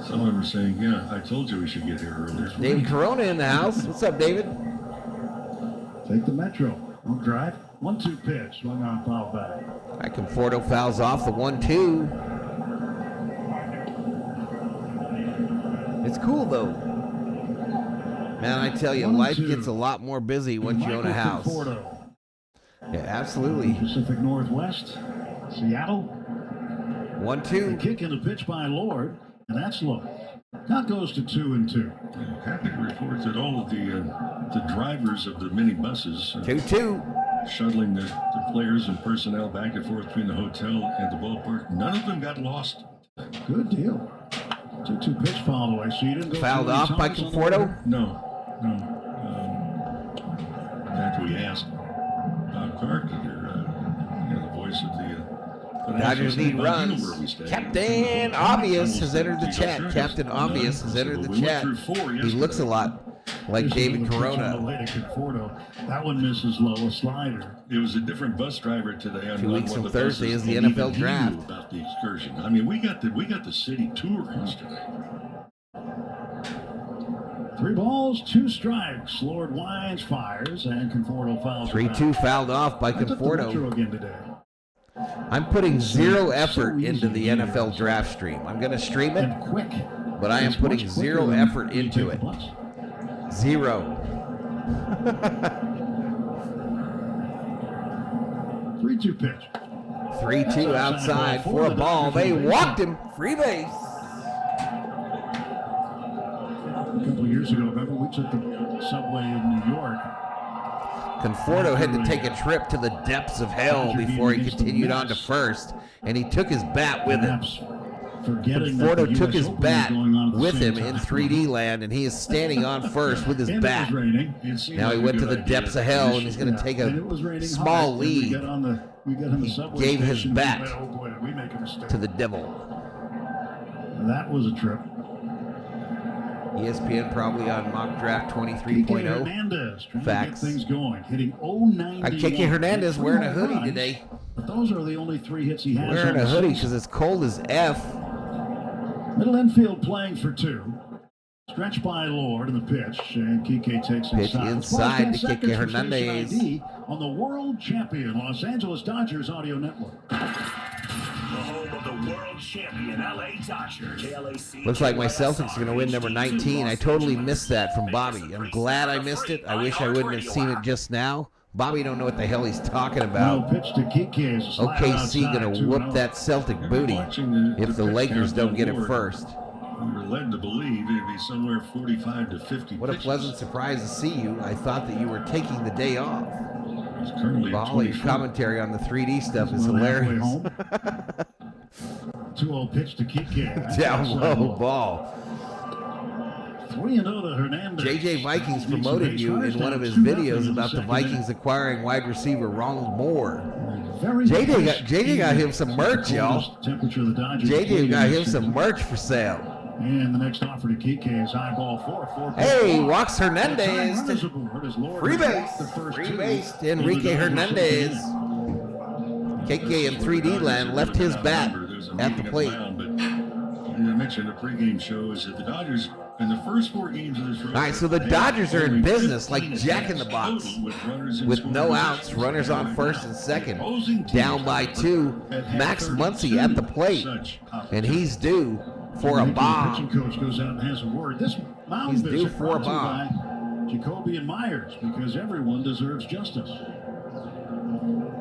Some of them are saying, yeah, I told you we should get here earlier. David Corona in the house. What's up, David? Take the Metro. On drive. 1-2 pitch. Swung on, foul back. All right, Conforto fouls off the 1-2. It's cool, though. Man, I tell you, life gets a lot more busy once you own a house. Conforto. Yeah, absolutely. Pacific Northwest. Seattle. 1-2. Kick in the pitch by Lord. And that's low. Count goes to 2-2. Happy reports that all of the drivers of the minibuses 2-2 shuttling the players and personnel back and forth between the hotel and the ballpark. None of them got lost. Good deal. 2-2 pitch foul away. So you didn't go fouled off by Conforto? No. After we asked Bob Carpenter, the voice of the Dodgers need runs. Captain Obvious has entered the chat. Captain Obvious has entered the chat. He looks a lot like David Corona. That one misses low, a slider. It was a different bus driver today. 2 weeks from Thursday is the NFL draft. About the excursion. I mean, we got the city tour yesterday. 3 balls, 2 strikes. Lord winds, fires, and Conforto fouls. 3-2 fouled off by Conforto. Again today. I'm putting zero effort into the NFL draft stream. I'm going to stream it, but I am putting zero effort into it. Zero. 3-2 pitch. 3-2 outside for a ball. They walked him. Free base. A couple of years ago, remember, we took the subway in New York. Conforto had to take a trip to the depths of hell before he continued on to first, and he took his bat with him. Conforto took his bat with him in 3D land, and he is standing on first with his bat. Now he went to the depths of hell, and he's going to take a small lead. He gave his bat to the devil. That was a trip. ESPN probably on mock draft 23.0. Facts. Things going, hitting 091. Kike Hernandez wearing a hoodie today. But those are the only 3 hits he has. Wearing a hoodie because it's cold as F. Middle infield playing for 2. Stretch by Lord in the pitch, and Kike takes pitch inside to Kike Hernandez on the world champion Los Angeles Dodgers audio network. The world champion LA Dodgers. Looks like my Celtics are going to win number 19. I totally missed that from Bobby. I'm glad I missed it. I wish I wouldn't have seen it just now. Bobby don't know what the hell he's talking about. OKC going to whoop that Celtic booty if the Lakers don't get it first. We were led to believe it'd be somewhere 45 to 50 What a pleasant surprise to see you. I thought that you were taking the day off. Your commentary on the 3D stuff is hilarious. 2-0 pitch to Kike. Down low ball. 3-0 to Hernandez. JJ Vikings promoted you in one of his videos about the Vikings acquiring wide receiver Ronald Moore. JJ got him some merch, y'all. JJ got him some merch for sale. And the next offer to Kike is high ball 4. Hey, walks Hernandez. Free base to Enrique Hernandez. Kike in 3D land left his bat at the plate. I mentioned the pregame show is that the Dodgers in the first 4 games of this. All right, so the Dodgers are in business like Jack in the Box with no outs, runners on first and second, down by 2. Max Muncy at the plate, and he's due for a bomb. Coach goes out and has a word. This mound he's due for a bomb. Jacoby and Myers, because everyone deserves justice.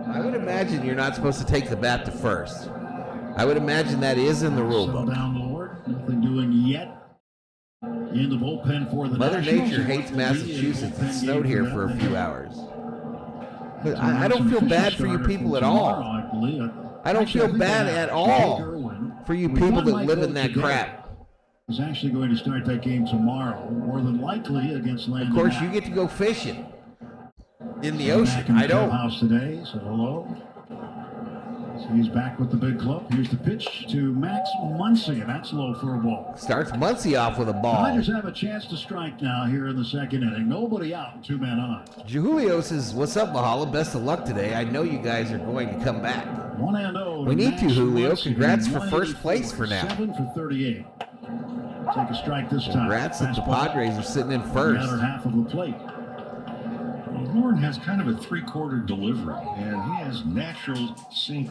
I would imagine you're not supposed to take the bat to first. I would imagine that is in the rule book. Down Lord, nothing doing yet. In the bullpen for the Mother Nature hates Massachusetts. It snowed here for a few hours. But I don't feel bad for you people at all. I don't feel bad at all for you people that live in that crap. Is actually going to start that game tomorrow, more than likely against Landon. Of course, you get to go fishing in the ocean. I don't. House today, so hello. So he's back with the big club. Here's the pitch to Max Muncy, and that's low for a ball. Starts Muncy off with a ball. The Dodgers have a chance to strike now here in the second inning. Nobody out, 2 men on. Julio says, "What's up, Valhalla? Best of luck today. I know you guys are going to come back." 1-0. We need to, Julio. Congrats for first place for now. 7 for 38. Take a strike this time. Congrats that the Padres are sitting in first. Another half of the plate. Lord has kind of a 3/4 delivery, and he has natural sink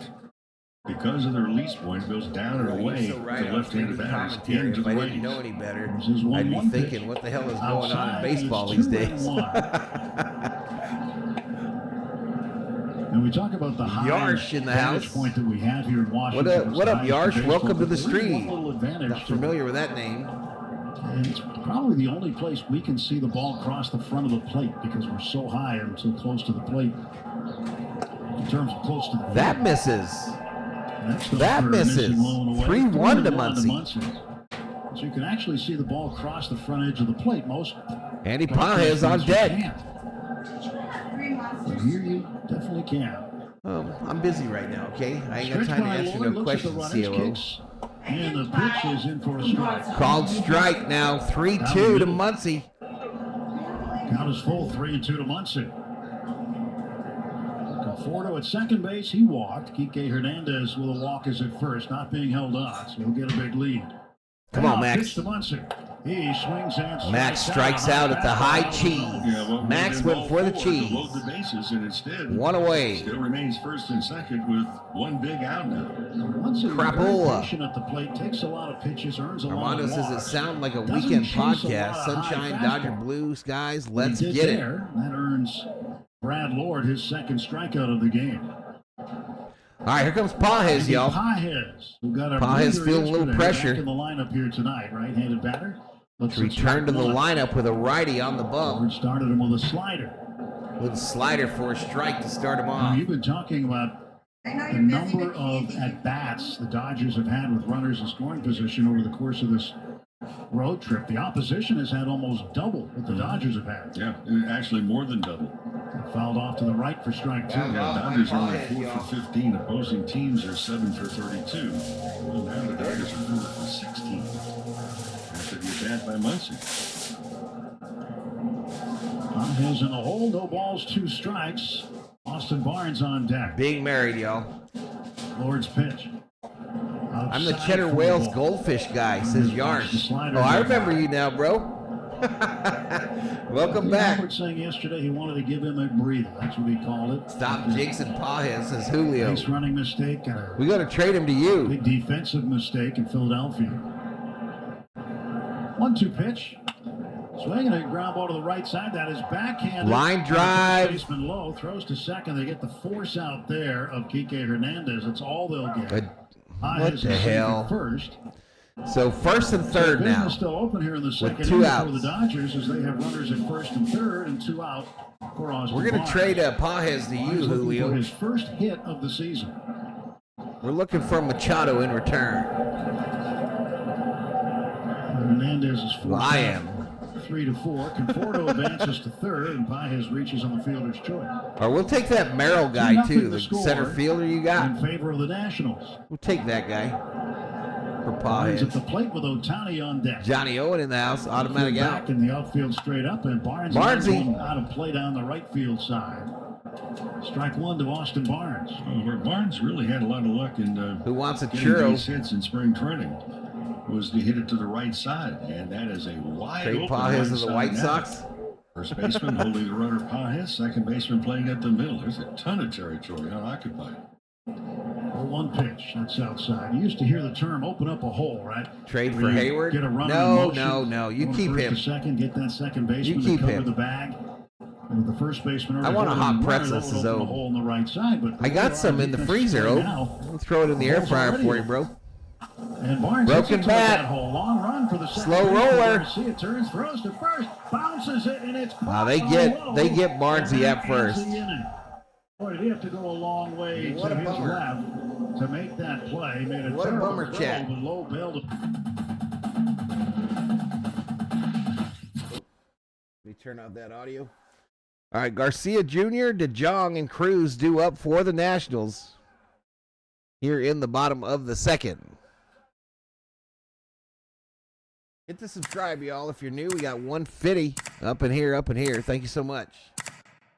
because of the release point. Goes down and away to left-handed batters into the If I legs. didn't know any better, I'd be thinking, what the hell is going on in baseball these days? And we talk about the high Yarsh in the house. Point that we have here in Washington. What up, Yarsh? Welcome to the stream. Not familiar with that name. And it's probably the only place we can see the ball cross the front of the plate because we're so high and so close to the plate. In terms of close to the plate. That misses. That misses. 3-1 to Muncy. So you can actually see the ball cross the front edge of the plate. Andy Pages on deck. But here you definitely can. I'm busy right now, okay? I ain't got time to answer no questions, COO. And the pitch is in for a strike. Called strike now, 3-2 to Muncy. Count is full, 3-2 to Muncy. Conforto at second base, he walked. Kike Hernandez with a walk is at first, not being held on, so he'll get a big lead. Come on, Max. To Muncy. He swings and Max strikes out at the high cheese. Max went for the cheese. Load the bases, and instead, 1 away. Still remains first and second with 1 big out now. Crapola. At the plate, takes a lot of pitches, earns a Armando lot of says it walks. sounds like a weekend podcast. Sunshine, Dodger Blues, guys. Let's get it. That earns Brad Lord his second strikeout of the game. All right, here comes Pages, y'all. Pages, who got a Pages feeling a little pressure. Back in the lineup here tonight, right-handed batter. Let's return to the lineup with a righty on the bump. Lord started him with a slider. Little slider for a strike to start him off. You've been talking about the number of at-bats the Dodgers have had with runners in scoring position over the course of this road trip. The opposition has had almost double what the Dodgers have had. Yeah, actually more than double. Fouled off to the right for strike 2. Yeah, Dodgers are only 4 for 15. Opposing teams are 7 for 32. Well, now the Dodgers are 4 for 16. After the at-bat by Muncy. Pages in the hole, no balls, 2 strikes. Austin Barnes on deck. Being married, y'all. Lord's pitch. I'm the Cheddar Whales goldfish guy, says Yarn. Oh, I remember you now, bro. Welcome back. Robert saying yesterday he wanted to give him a breather. That's what he called it. Stop jinxing Pajes, says Julio. Base running mistake. We got to trade him to you. Big defensive mistake in Philadelphia. 1-2 pitch. Swinging a ground ball to the right side. That is backhand. Line drive. Baseman low. Throws to second. They get the force out there of Kike Hernandez. That's all they'll get. What the hell? First. So first and third now. Business still open here in the second with 2 outs for the Dodgers as they have runners at first and third and 2 out for Austin. We're going to trade Pajes to you, Julio. For his first hit of the season. We're looking for Machado in return. Hernandez is 4. I am. 3-4. Conforto advances to third, and Pajes reaches on the fielder's choice. Or we'll take that Merrill guy too, the center fielder you got. In favor of the Nationals. We'll take that guy for Barnes at Pajes. the plate with Ohtani on deck. Johnny Owen in the house, automatic out. Back in the outfield straight up, and Barnesy out of play down the right field side. Strike 1 to Austin Barnes. Where Barnes really had a lot of luck in who wants a getting churro these hits in spring training was to hit it to the right side, and that is a wide trade open Pajes right of the side White now. Sox. First baseman holding the runner Pajes, second baseman playing at the middle. There's a ton of territory unoccupied. 1 pitch. That's outside. You used to hear the term "open up a hole," right? Trade Where for you Hayward? Get a runner No, in motion, no. You going keep first him. to second, get that second baseman You keep to cover him. the bag. And with the first baseman, I want a hot pretzel, a hole in the right side, but I got some in the freezer, I'll throw it in the air fryer for you, bro. And Barnes broken bat. That hole. Long run for the second Slow roller. See it turns, throws to first, bounces it, and it's Wow, they get Barnesy at first. Boy, did he have to go a long way What to a his bummer. left to make that play. Made a What a terrible bummer, throw Chad. with low bail to... Let me turn off that audio. All right, Garcia Jr., DeJong, and Cruz due up for the Nationals here in the bottom of the second. Hit the subscribe, y'all. If you're new, we got 150 up in here. Thank you so much.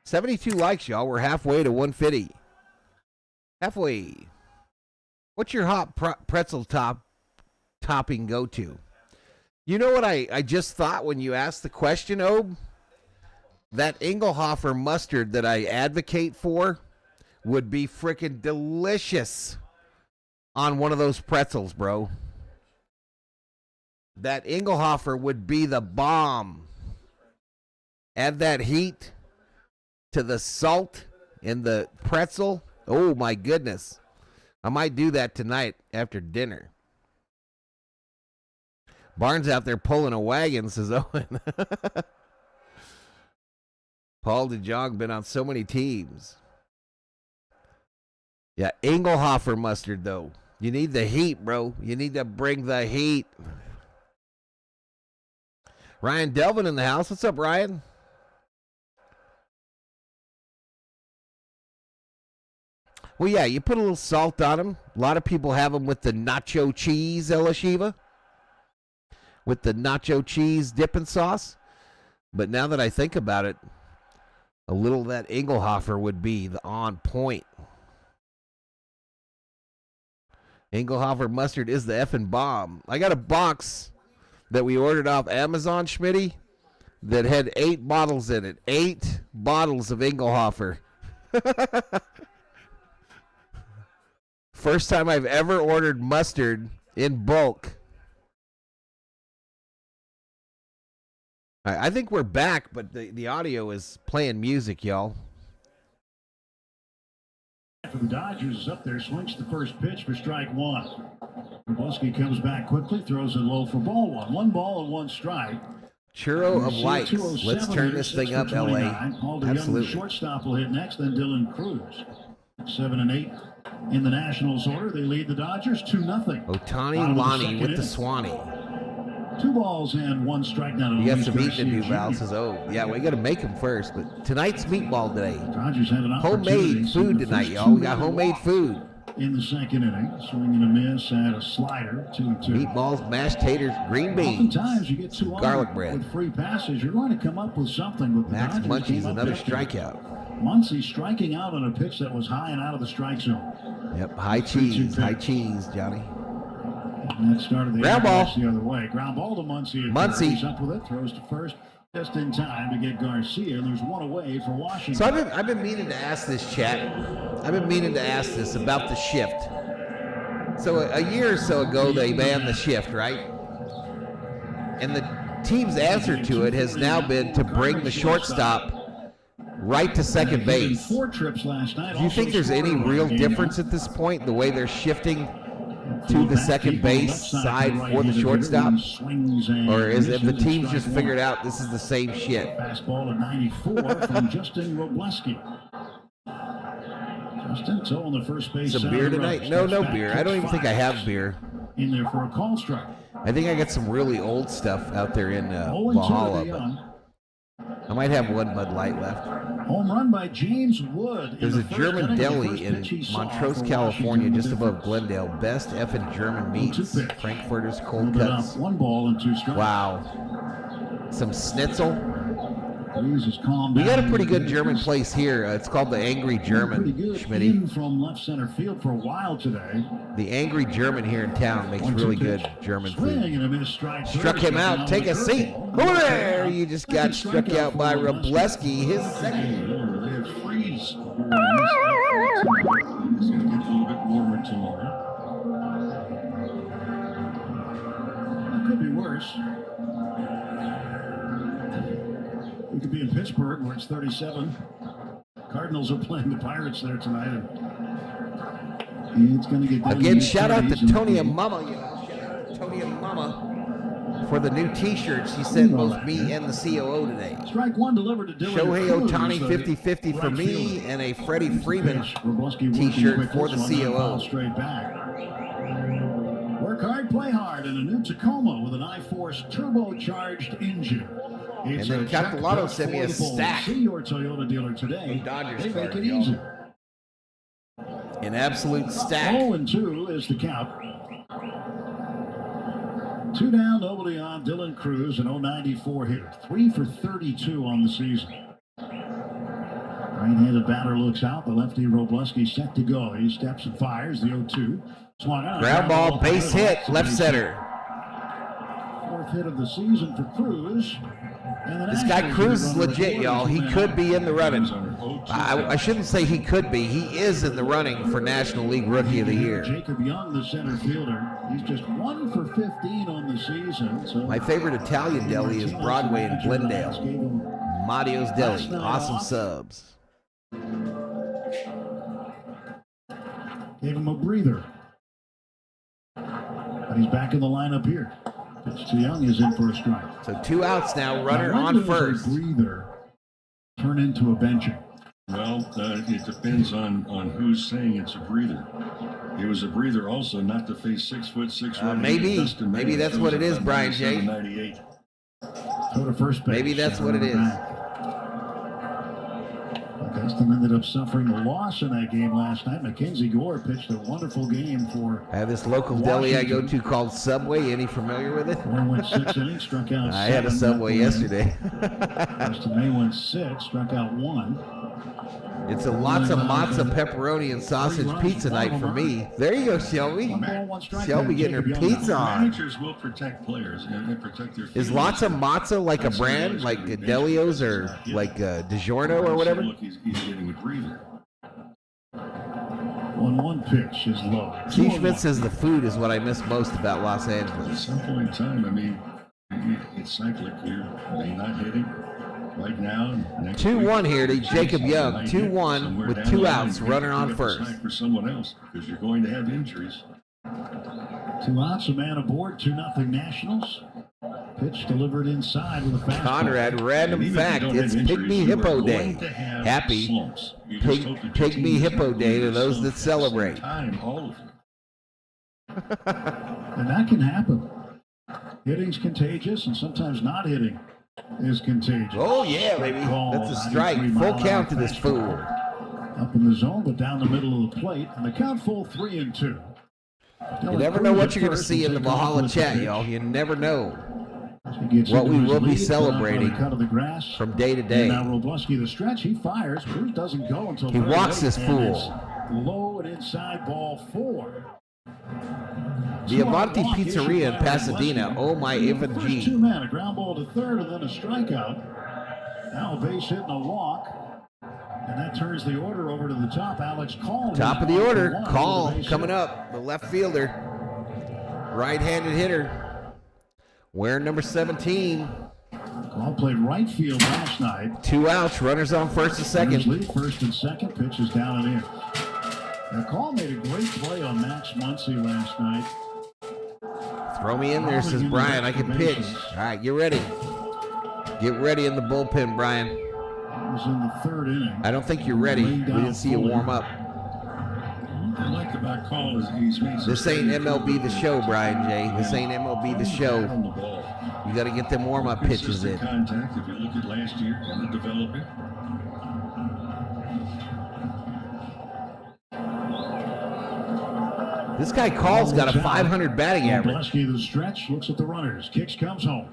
72 likes, y'all. We're halfway to 150. Halfway. What's your hot pretzel topping go to? You know what I just thought when you asked the question, Obe? That Engelhofer mustard that I advocate for would be freaking delicious on one of those pretzels, bro. That Engelhofer would be the bomb. Add that heat to the salt in the pretzel. Oh, my goodness. I might do that tonight after dinner. Barnes out there pulling a wagon, says Owen. Paul DeJong been on so many teams. Yeah, Engelhofer mustard, though. You need the heat, bro. You need to bring the heat. Ryan Delvin in the house. What's up, Ryan? Well, yeah, you put a little salt on them. A lot of people have them with the nacho cheese, Ella Shiva. With the nacho cheese dipping sauce. But now that I think about it, a little of that Engelhofer would be the on point. Engelhofer mustard is the effing bomb. I got a box that we ordered off Amazon, Schmitty, that had 8 bottles in it. 8 bottles of Engelhofer. First time I've ever ordered mustard in bulk. All right, I think we're back, but the audio is playing music, y'all. For the Dodgers is up there, swings the first pitch for strike 1. Jablonski comes back quickly, throws it low for ball 1. 1 ball and 1 strike. Churro of lights. Let's turn this thing up, LA. Absolutely. Shortstop will hit next, then Dylan Cruz. 7 and 8 In the Nationals order, they lead the Dodgers 2-0. Ohtani Lonnie with the Swanee. 2 balls and 1 strike now. You got some meat to do, Val. Says, yeah, we got to make them first. But tonight's meatball today. Dodgers had an homemade food tonight, y'all. We got homemade food. In the second inning, swing and a miss at a slider, 2-2. Meatballs, mashed taters, green beans. Oftentimes you get too garlic bread with free passes. You're going to come up with something. But Max Munchie's another strikeout. Muncie striking out on a pitch that was high and out of the strike zone. Yep, high cheese, Johnny. And that started the ground ball the other way. Ground ball to Muncie. He's up with it, throws to first. Just in time to get Garcia, and there's 1 away for Washington. So I've been meaning to ask this, chat. I've been meaning to ask this about the shift. So a year or so ago, they banned the shift, right? And the team's answer to it has now been to bring the shortstop right to second base. 4 trips last night. Do you think there's any real difference at this point, the way they're shifting to the second base side for the shortstop? Or is if the team's just figured out this is the same shit? Fastball at 94 from Justin Robleski. Justin towing the first base. Some beer tonight? No beer. I don't even think I have beer. In there for a call strike. I think I got some really old stuff out there in Valhalla. But I might have 1 Bud Light left. Home run by James Wood. There's a German deli in Montrose, California, just above Glendale. Best effing German meats. Frankfurters, cold cuts. 1 ball and 2 strikes. Wow. Some schnitzel. We got a pretty good German place here. It's called the Angry German, Schmitty. From left center field for a while today. The Angry German here in town makes really good German food. Struck him out. Take a seat. Over there. You just got struck out by Robleski. His second. They have freeze. It's going to get a little bit warmer tomorrow. It could be worse. We could be in Pittsburgh where it's 37. Cardinals are playing the Pirates there tonight. And it's going to get down. Again, shout out to Tony Amama. Shout out to Tony Amama for the new T-shirts he sent both me and the COO today. Strike 1 delivered to Dylan Shohei Ohtani 50-50 for me and a Freddy Freeman T-shirt for the COO. Straight back. Work hard, play hard, and a new Tacoma with an iForce turbocharged engine. And then Capitolato sent me a stack. See your Toyota dealer today. Dodgers they make it easy. An absolute stack. 0-2 is the count. 2 down, nobody on. Dylan Cruz, an 094 hitter. 3 for 32 on the season. Right-handed batter looks out. The lefty Robleski set to go. He steps and fires. The 0-2. Swung out. Ground ball, base hit, left center. 4th hit of the season for Cruz. This guy Cruz is legit, y'all. He could be in the running. I shouldn't say he could be. He is in the running for National League Rookie of the Year. Jacob Young, the center fielder. He's just 1 for 15 on the season. So my favorite Italian deli is Broadway in Glendale. Mattio's Deli. Awesome subs. Gave him a breather. But he's back in the lineup here. Pitch to Young is in for a strike. So 2 outs now, runner on first. Breather turn into a benching. Well, it depends on who's saying it's a breather. It was a breather also not to face 6'6". Maybe that's what it is, Brian J. 98. Go to first base. Maybe that's what it is. Dustin ended up suffering a loss in that game last night. Mackenzie Gore pitched a wonderful game for I have this local deli I go to called Subway. Any familiar with it? Gore went 6 innings, struck out 7. I had a Subway yesterday. Dustin May went 6, struck out 1. It's a lots of matzo, pepperoni, and sausage pizza night for me. There you go, Shelby. Shelby getting her pizza on. Managers will protect players and protect their. Is lots of matzo like a brand, like Delio's or like DiGiorno or whatever? Look, he's getting a breather. 1-1 pitch is low. T. Schmidt says the food is what I miss most about Los At Angeles. some point in time, I mean, it's cyclic here. They're not hitting. Right now, 2-1 here to Jacob Young. 2-1 with 2 outs, runner on first. For someone else, because you're going to have injuries. 2 outs, a man aboard. 2-0 Nationals. Pitch delivered inside with a fastball. Conrad, random fact, it's Pygmy Hippo Day. Happy Pygmy Hippo Day to those that celebrate. And that can happen. Hitting's contagious, and sometimes not hitting is contagious. Oh, yeah, baby. That's a strike. Full count to this fool. Up in the zone, but down the middle of the plate. And the count full 3-2. You never know what you're going to see in the Valhalla chat, y'all. You never know what we will be celebrating from day to day. Now Robleski, the stretch, he fires. Cruz doesn't go until he walks this fool. Low and inside, ball 4. The Avanti Pizzeria in Pasadena. Oh my Ivan G. 2 men, a ground ball to third, and then a strikeout. Now a base hit and a walk. And that turns the order over to the top. Alex Call. Top of the order. Call coming up. The left fielder. Right-handed hitter. Wearing number 17. Call played right field last night. 2 outs. Runners on first and second. Lead, first and second. Pitch is down and in. Now Call made a great play on Max Muncy last night. Throw me in there, says Brian. I can pitch. All right, get ready. Get ready in the bullpen, Brian. It was in the 3rd inning. I don't think you're ready. We didn't see you warm up. What I like about Call is he's made this ain't MLB The Show, Brian J. This ain't MLB The Show. You got to get them warm-up pitches in. Contact, if you look at last year, kind of developing. This guy Call's got a 500 batting average. Robleski, the stretch, looks at the runners. Kicks, comes home.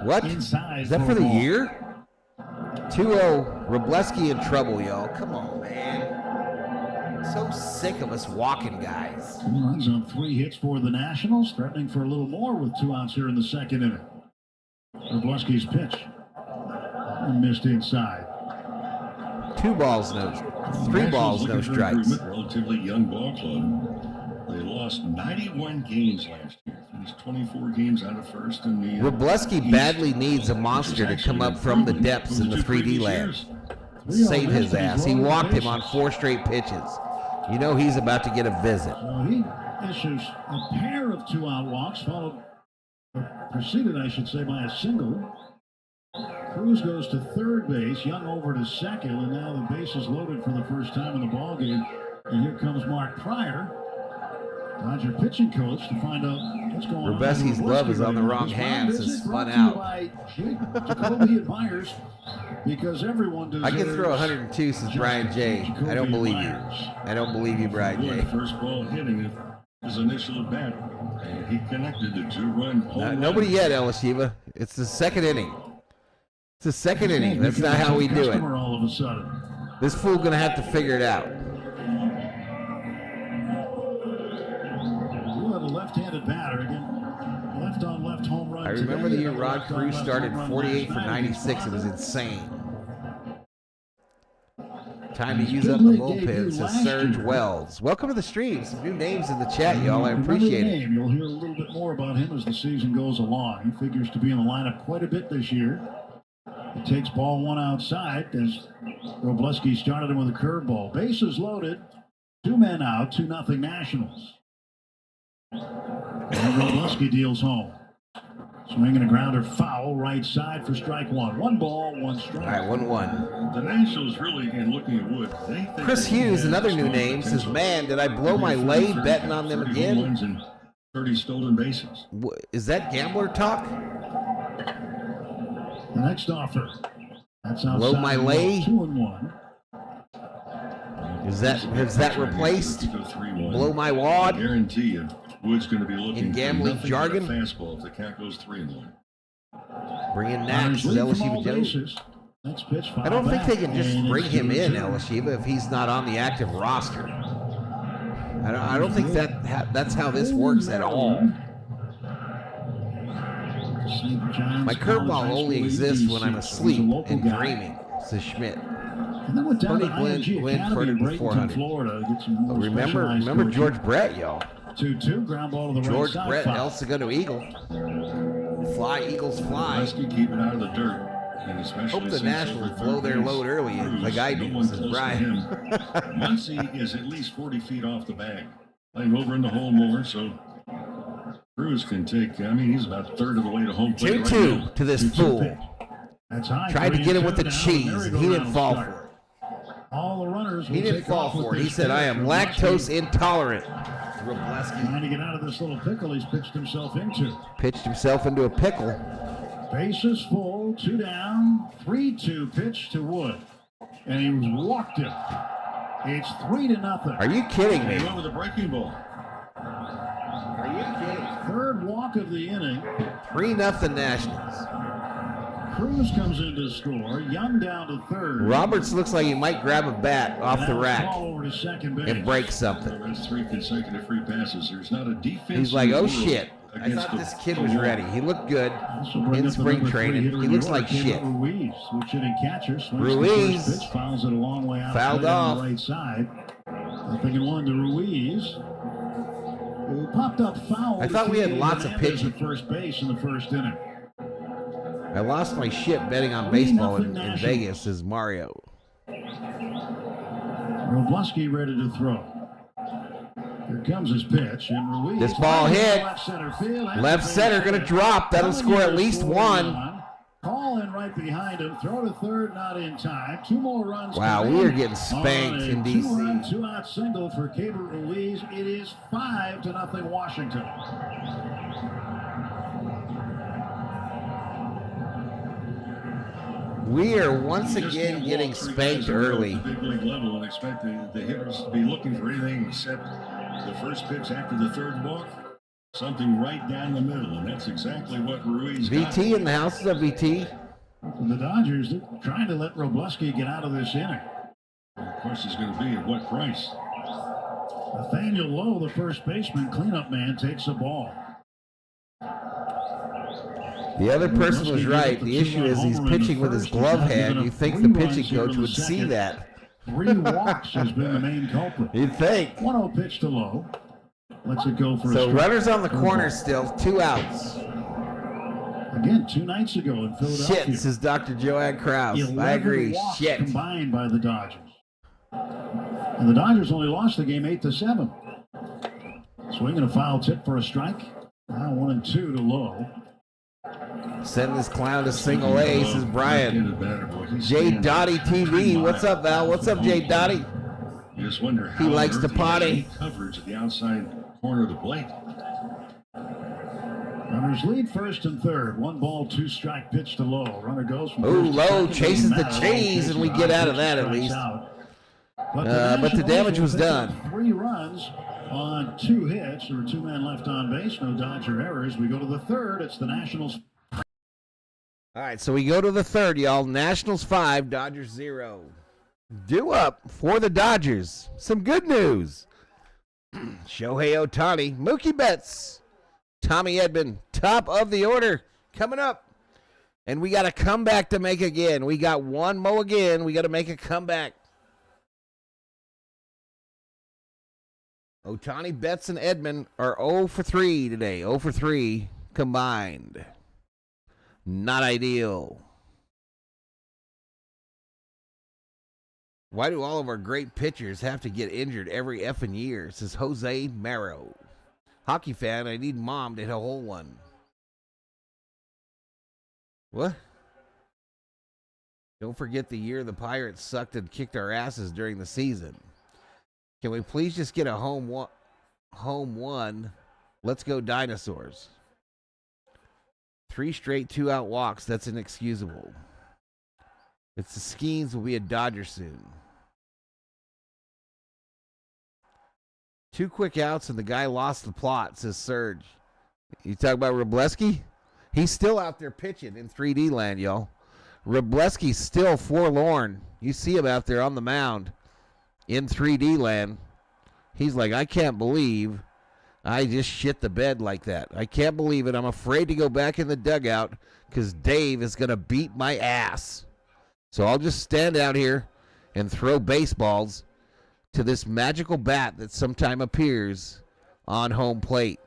What? Is that for the year? 2-0. Robleski in trouble, y'all. Come on, man. So sick of us walking guys. 2 runs on 3 hits for the Nationals. Threatening for a little more with 2 outs here in the 2nd inning. Robleski's pitch. And missed inside. 3 balls, no strikes. Relatively young ball club. They lost 91 games last year. Finished 24 games out of first in the. Robleski badly needs a monster to come up from the depths in the 3D land. Save his ass. He walked him on 4 straight pitches. You know he's about to get a visit. So he issues a pair of 2-out walks, preceded, I should say, by a single. Cruz goes to 3rd base, Young over to 2nd, and now the base is loaded for the first time in the ballgame. And here comes Mark Pryor, Dodger pitching coach, to find out what's going on. Robleski's glove is on the wrong hand. It's spun out. Jacoby admires because everyone does. I can throw 102, says Brian J. I don't believe you. I don't believe you, Brian J. First ball hitting his initial at bat. And he connected the 2-run home. Nobody yet, Elishiva. It's the 2nd inning. It's the 2nd inning. That's not how we do it. All of a sudden. This fool gonna have to figure it out. You have a left-handed batter again. Left-on-left home run. I remember the year Rod Cruz started 48 for 96. It was insane. Time to use up the bullpen, says Serge Wells. Welcome to the stream. Some new names in the chat, y'all. I appreciate it. You'll hear a little bit more about him as the season goes along. He figures to be in the lineup quite a bit this year. He takes ball 1 outside as Robleski started him with a curveball. Bases loaded. 2 men out. 2-0 Nationals. And Robleski deals home. Swinging a grounder foul right side for strike 1. 1 ball, 1 strike. All right, 1-1. The Nationals really, in looking at Wood, they think Chris Hughes, another new name, says, man, did I blow my lay betting on them again? 30 stolen bases. Is that gambler talk? The next offer. That's outside. Blow my lay? 2-1. Has that replaced blow my wad? I guarantee you, Wood's going to be looking in gambling for jargon. Fastball if the count goes 3-1. Bring in Nax, Elishiva Joe. Next pitch, I don't think they can just bring him in, Elishiva, if he's not on the active roster. I don't think that's how this works at all. My curveball only exists when I'm asleep and dreaming, says Schmidt. Tony Glenn furthered with 400. Remember George Brett, y'all. 2-2, ground ball to the George right Brett, side. El Segundo Eagle. Fly, Eagles, fly. Keep it out of the dirt. And hope the Nationals blow their load early, like I do, says Brian. Muncy is at least 40 feet off the bag. Playing over in the hole more, so Cruz can take, he's about a third of the way to home plate. 2-2 to this fool. That's high. Tried to get him with the cheese, and he didn't fall for it. All the runners he didn't fall for it. He said, I am lactose intolerant. Robleski. Trying to get out of this little pickle he's pitched himself into. Pitched himself into a pickle. Bases full, 2 down, 3-2 pitch to Wood. And he walked it. It's 3-0. Are you kidding me? He went with a breaking ball. Are you kidding? Third walk of the inning. 3-0 Nationals. Cruz comes in to score. Young down to third. Roberts looks like he might grab a bat off the rack Over to second base. and break something. That's 3 consecutive free passes. There's not a defense. He's like, oh shit. I thought this kid was ready. He looked good in spring training. He looks like shit. Ruiz, switch hitting catcher. Ruiz pitch, fouls it a long way out. Fouled off. On the right side. Thinking one to Ruiz. Who popped up foul. I thought we had lots of pitching. At first base in the first inning. I lost my shit betting on baseball in Vegas, says Mario. Robleski ready to throw. Here comes his pitch, and Ruiz. This ball hit. Left center going to drop. That'll score at least one. Call in right behind him. Throw to third, not in time. 2 more runs. Wow, we are getting spanked in D.C. 2-run, 2-out single for Caber Ruiz. It is 5-0 Washington. We are once again getting spanked early. At the big league level and expect the hitters to be looking for anything except the first pitch after the third walk, something right down the middle, and that's exactly what Ruiz got. VT in the house. Is that VT? The Dodgers, they're trying to let Robleski get out of this inning. The question is going to be at what price? Nathaniel Lowe, the first baseman, cleanup man, takes the ball. The other person was right. The issue is he's pitching with his glove hand. You think the pitching coach would see that. 3 walks has been the main culprit. You'd think. 1-0 pitch to Lowe. Lets it go for a So strike. runners on the corner still, 2 outs. Again, 2 nights ago in Philadelphia. Shit, says Dr. Joanne Krause. I agree. Walks Shit. Combined by the Dodgers. And the Dodgers only lost the game 8-7. Swinging a foul tip for a strike. Now 1-2 to Lowe. Send this clown to single A, says Brian. J. Dottie TV. What's up, Val? What's up, J. Dottie? You just wonder how he likes to potty. Coverage at the outside corner of the plate. Runners lead first and third. 1 ball, 2 strike pitch to Lowe. Runner goes from Lowe chases the cheese, and we get out of that at least. But the damage was done. 3 runs on 2 hits. There were 2 men left on base. No Dodger errors. We go to the third. It's the Nationals. All right, so we go to the third, y'all. Nationals 5, Dodgers 0. Due up for the Dodgers. Some good news. Shohei Ohtani, Mookie Betts, Tommy Edman, top of the order coming up. And we got a comeback to make again. We got one mo again. We got to make a comeback. Ohtani, Betts, and Edman are 0 for 3 today. 0 for 3 combined. Not ideal. Why do all of our great pitchers have to get injured every effing year? Says Jose Marrow. Hockey fan, I need mom to hit a hole one. What? Don't forget the year the Pirates sucked and kicked our asses during the season. Can we please just get a home one? Let's go Dinosaurs. 3 straight 2-out walks. That's inexcusable. It's the Skeens will be a Dodger soon. 2 quick outs and the guy lost the plot, says Serge. You talk about Robleski? He's still out there pitching in 3D land, y'all. Robleski's still forlorn. You see him out there on the mound in 3D land. He's like, I can't believe I just shit the bed like that. I can't believe it. I'm afraid to go back in the dugout because Dave is going to beat my ass. So I'll just stand out here and throw baseballs to this magical bat that sometime appears on home plate.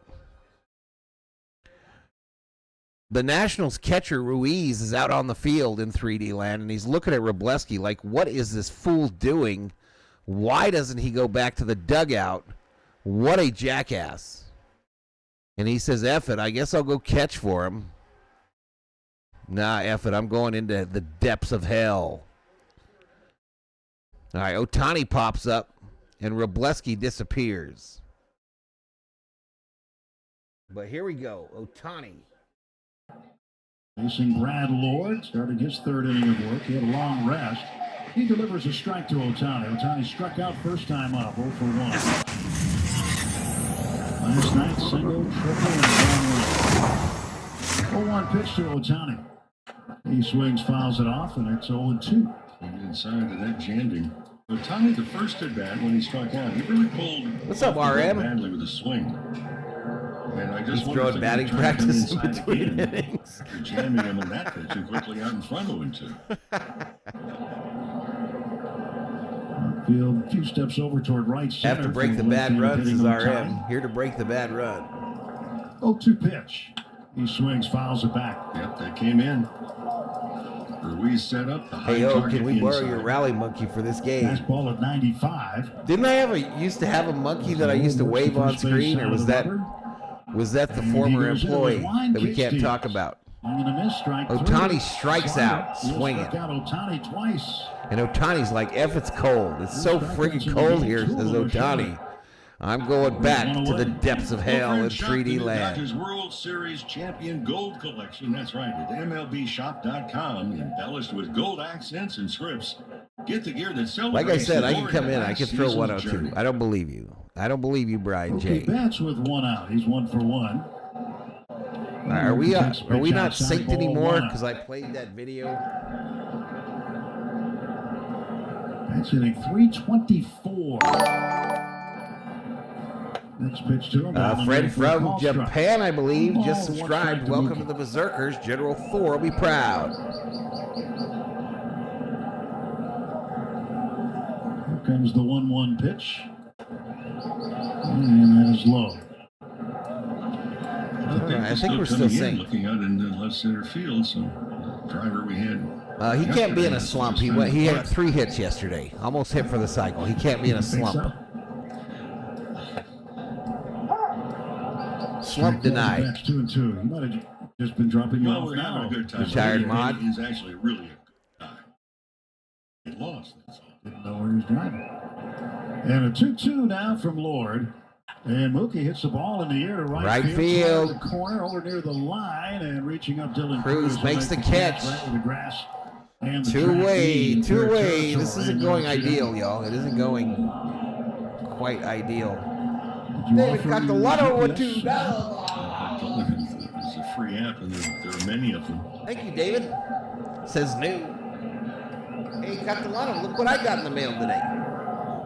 The Nationals catcher Ruiz is out on the field in 3D land, and he's looking at Robleski like, what is this fool doing? Why doesn't he go back to the dugout? What a jackass. And he says, F it, I guess I'll go catch for him. Nah, F it, I'm going into the depths of hell. All right, Ohtani pops up, and Robleski disappears. But here we go, Ohtani. Facing Brad Lord, starting his third inning of work. He had a long rest. He delivers a strike to Ohtani. Ohtani struck out first time up, 0 for 1. Last night, single, triple, and 1 pitch to Ohtani. He swings, fouls it off, and it's 0-2. Inside of that janding. Ohtani, the first at bat when he struck out, he really pulled. What's up, RM? Badly with a swing. And I just he's throwing batting practice in between innings. You're jamming him in that pitch and quickly out in front of him, too. Field a few steps over toward right center. Have to break the bad runs, is RM. Here to break the bad run. 0-2 pitch. He swings, fouls it back. Yep, that came in. Ruiz set up the high target. Hey, can we borrow inside. Your rally monkey for this game? Fastball at 95. Didn't I used to have a monkey that I used to wave on screen, or was that the former employee that we can't talk about? Ohtani strikes out swinging. Ohtani twice. And Ohtani's like, F, it's cold. It's so freaking cold here, says Ohtani. I'm going back to the depths of hell in 3D land. Dodgers World Series Champion Gold Collection. That's right, at MLBShop.com, embellished with gold accents and scripts. Get the gear that celebrates. Like I said, I can come in. I can throw 102. I don't believe you. I don't believe you, Brian J. Bats with 1 out. He's 1 for 1. Are we not synced anymore? Because I played that video. That's hitting 324. Next pitch to him. Fred from Japan, I believe, just subscribed. Welcome to the Berserkers. General Thor will be proud. Here comes the 1-1 pitch. And that is low. I think we're still synced. Looking out in the left center field, so driver we had. He can't be in a slump. He had 3 hits yesterday. Almost hit for the cycle. He can't be in a slump. Slump denied. That's 2-2. He might have just been dropping you off we're now. having a good time. Retired mod. He's actually really a good guy. He lost. That's all. Didn't know where he was driving. And a 2-2 now from Lord. And Mookie hits the ball in the air to right field. The corner over near the line and reaching up Dylan Cruz makes the catch. Right with the grass and the two-way. This isn't going ideal, y'all. It isn't going quite ideal. David got the lotto with $2. It's a free app, and there are many of them. Thank you, David. Says new. Hey, Catalano, look what I got in the mail today.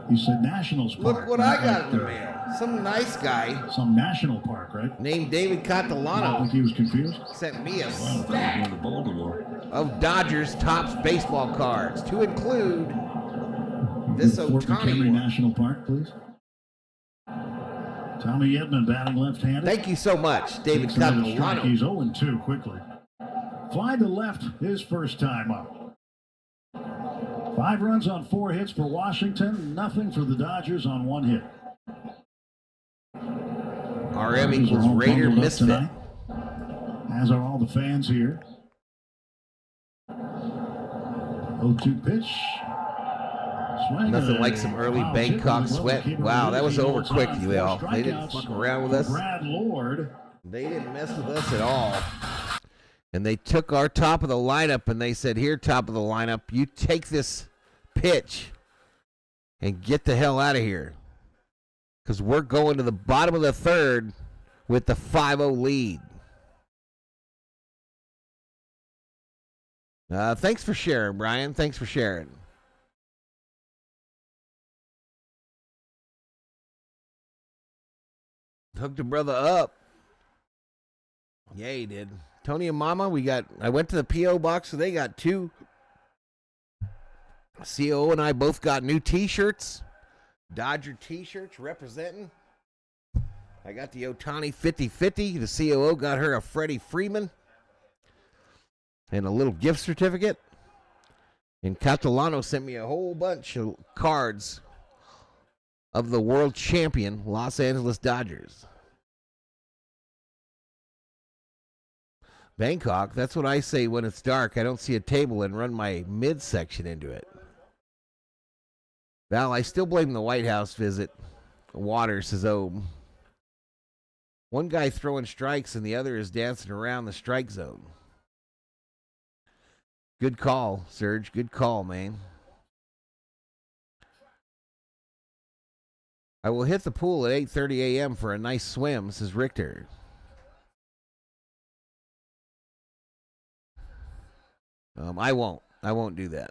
He said Nationals Park. Look what I got in the mail. Some nice guy. Some national park, right? Named David Catalano. I think he was confused. Sent me a stack of Dodgers Topps baseball cards to include this Ohtani one. National Park, please. Tommy Edman batting left-handed. Thank you so much, David Catalano. He's 0-2 quickly. Fly to left his first time up. 5 runs on 4 hits for Washington. Nothing for the Dodgers on 1 hit. RM equals Raider misfit. Tonight, as are all the fans here. 0-2 pitch. Swing. Nothing like some early Bangkok sweat. Wow, that was over quick, y'all. They didn't fuck around with us. Brad Lord. They didn't mess with us at all. And they took our top of the lineup and they said, here, top of the lineup, you take this pitch and get the hell out of here. Because we're going to the bottom of the 3rd with the 5-0 lead. Thanks for sharing, Brian. Thanks for sharing. Hooked a brother up. Yeah, he did. Tony and Mama, I went to the P.O. box, so they got 2. COO and I both got new T-shirts. Dodger T-shirts representing. I got the Ohtani 50-50. The COO got her a Freddy Freeman. And a little gift certificate. And Catalano sent me a whole bunch of cards of the world champion Los Angeles Dodgers. Bangkok, that's what I say when it's dark. I don't see a table and run my midsection into it. Val, I still blame the White House visit. Water says, oh. One guy throwing strikes and the other is dancing around the strike zone. Good call, Serge. Good call, man. I will hit the pool at 8:30 a.m. for a nice swim, says Richter. I won't. I won't do that.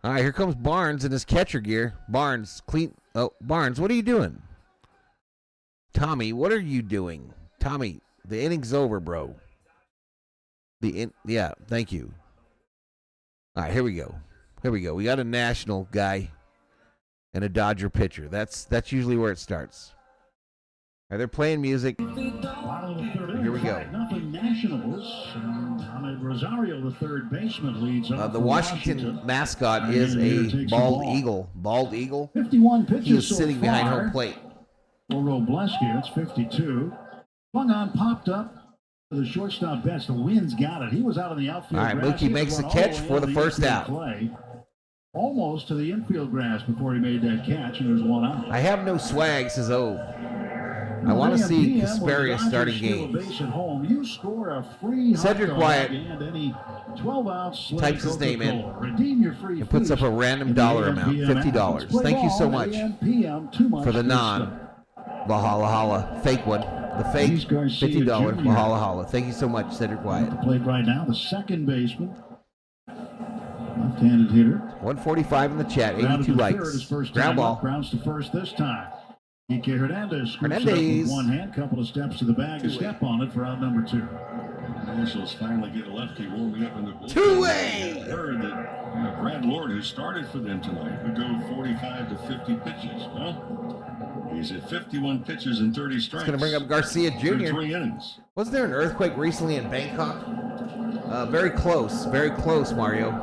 All right, here comes Barnes in his catcher gear. Barnes, clean. Oh, Barnes, what are you doing? Tommy, what are you doing? Tommy, the inning's over, bro. Yeah, thank you. All right, here we go. Here we go. We got a National guy and a Dodger pitcher. That's usually where it starts. All right, they're playing music. Here we go. Nothing Nationals. Ahmed Rosario, the third baseman, leads up. The Washington mascot is a bald eagle. Bald eagle. 51 pitches. He is sitting behind home plate. For Robleski, it's 52. Swung on, popped up. The shortstop Betts, the wind's got it. He was out on the outfield. All right, Mookie makes the catch for the first out. Almost to the infield grass before he made that catch, and there's one out. I have no swag, says O. I want to see Casperia starting games. Cedric Wyatt types his name in and puts up a random dollar amount, $50. Thank you so much for the non-Valhalla fake one. The fake $50 Valhalla. Thank you so much, Cedric Wyatt. Played right now, the second baseman. Left-handed hitter. 145 in the chat, 82 likes. Ground ball. Grounds to first this time. Ike Hernandez scoops it up with one hand, couple of steps to the bag, a step on it for out number 2. Nationals finally get a lefty warming up in the bullpen. Two-way! Heard that Brad Lord, who started for them tonight, would go 45 to 50 pitches. Well, he's at 51 pitches and 30 strikes. It's going to bring up Garcia Jr. 3 innings. Wasn't there an earthquake recently in Bangkok? Very close, Mario.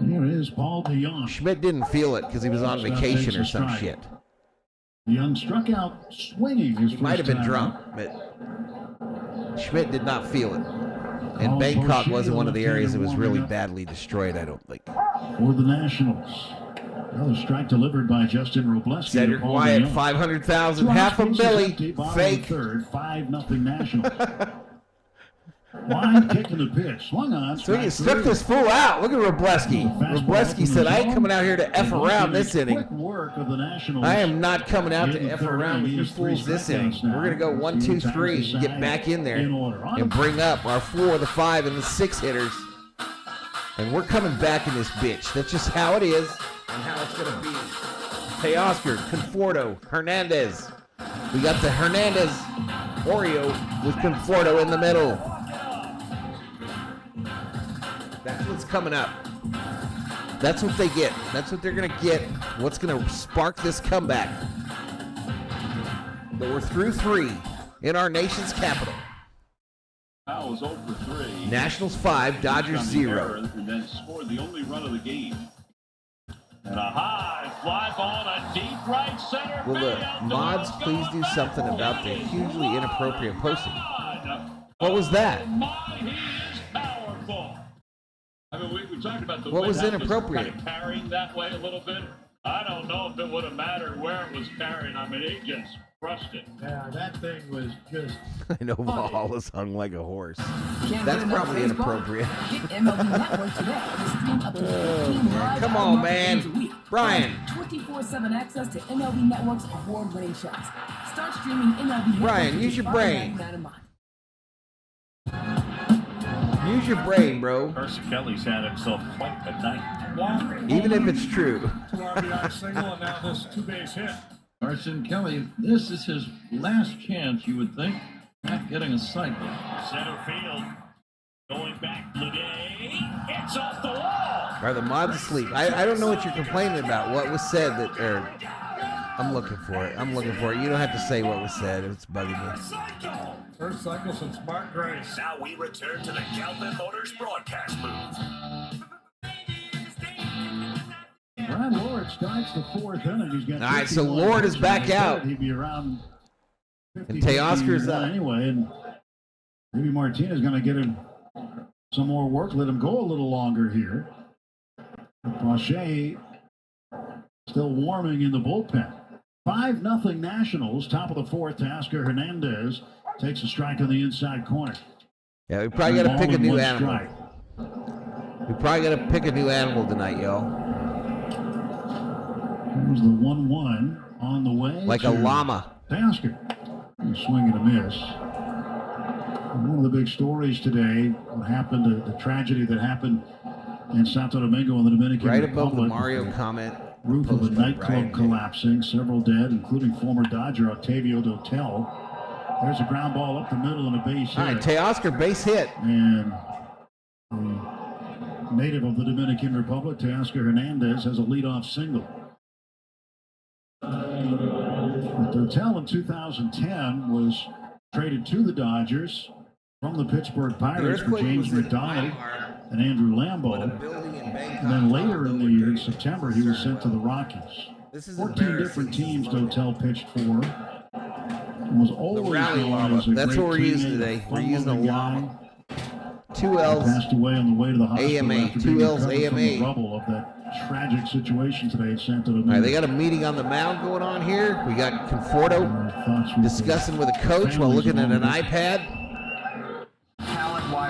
Here is Paul DeYoung. Schmidt didn't feel it because he was on vacation or some shit. DeYoung struck out swinging his first might have been time drunk, but Schmidt did not feel it. And Bangkok wasn't one of the areas that was really badly destroyed, I don't think. For the Nationals. Another strike delivered by Justin Robleski. Cedric Wyatt, 500,000, half a milli, fake. Third, 5-0 Nationals. Wide kick in the pitch. Swung on. So he struck this fool out. Look at Robleski. Robleski said, I ain't coming out here to F around this inning. I am not coming out to F around with you fools this inning. We're going to go 1, 2, 3 and get back in there and bring up our 4, the 5, and the 6 hitters. And we're coming back in this bitch. That's just how it is and how it's going to be. Teoscar, Conforto, Hernandez. We got the Hernandez Oreo with Conforto in the middle. That's what's coming up. That's what they get. That's what they're going to get. What's going to spark this comeback. But we're through 3 in our nation's capital. Foul was over 3. Nationals 5, Dodgers 0. And then scored the only run of the game. And a high fly ball to deep right center. Will the mods please do something about the hugely inappropriate posting? What was that? I mean, we talked about the what way was that inappropriate? Was kind of carrying that way a little bit. I don't know if it would have mattered where it was carrying. I mean, it just crushed it. Yeah, that thing was just. I know Valhalla's hung like a horse. That's probably inappropriate. Come on, man. Brian. 24/7 access to MLB Network's award-winning shows. Start streaming MLB. Brian, use your brain. Use your brain, bro. Carson Kelly's had himself quite a night. Even if it's true. 2 RBI single and now this 2-base hit. Carson Kelly, this is his last chance, you would think, at getting a cycle. Center field. Going back, Leday. It's off the wall. Are the mods asleep? I don't know what you're complaining about. What was said that, or I'm looking for it. You don't have to say what was said. It's bugging me. First cycle since Mark Grace. Now we return to the Galvin Motors broadcast booth. Brad Lord starts the 4th inning. He's got all right, so Lord is back out. He'd be around 50, and Teoscar's up. Anyway, and Maybe Martinez going to get him some more work, let him go a little longer here. Shohei still warming in the bullpen. 5-0 Nationals, top of the fourth. Teoscar Hernandez takes a strike on the inside corner. Yeah, we probably got to pick a new animal. We probably got to pick a new animal tonight, yo. Here's the 1-1 on the way. Like a llama. Teoscar. Swing and a miss. One of the big stories today, what happened, the tragedy that happened in Santo Domingo in the Dominican Republic. Right above the Mario comment. Roof of a nightclub collapsing, several dead, including former Dodger Octavio Dotel. There's a ground ball up the middle and a base hit. All right, Teoscar, base hit. And the native of the Dominican Republic, Teoscar Hernandez, has a leadoff single. Dotel in 2010 was traded to the Dodgers from the Pittsburgh Pirates for James McDonald and Andrew Lambeau. And then later in the year, in September, he was sent to the Rockies. 14 different teams Dotel pitched for. Was always That's what we're using today. We're using a llama. 2 L's. Passed away on the way to the hospital AMA. after 2 L's being recovered from the AMA. rubble of that tragic situation today at Santo Domingo. All right, they got a meeting on the mound going on here. We got Conforto discussing with a coach while looking at an iPad.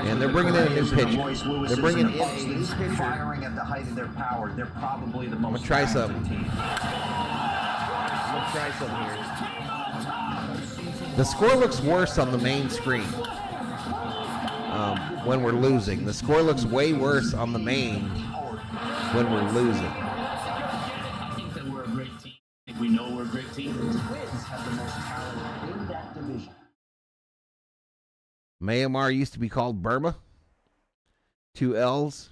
And they're bringing in a new pitcher. They're bringing in a new pitcher. Firing at the height of their power. They're probably the most. I'm gonna try something. Here. The score looks worse on the main screen when we're losing. The score looks way worse on the main when we're losing. I think that we're a great team. I think we know we're a great team. The Twins have the most talent in that division. Myanmar used to be called Burma. 2 L's.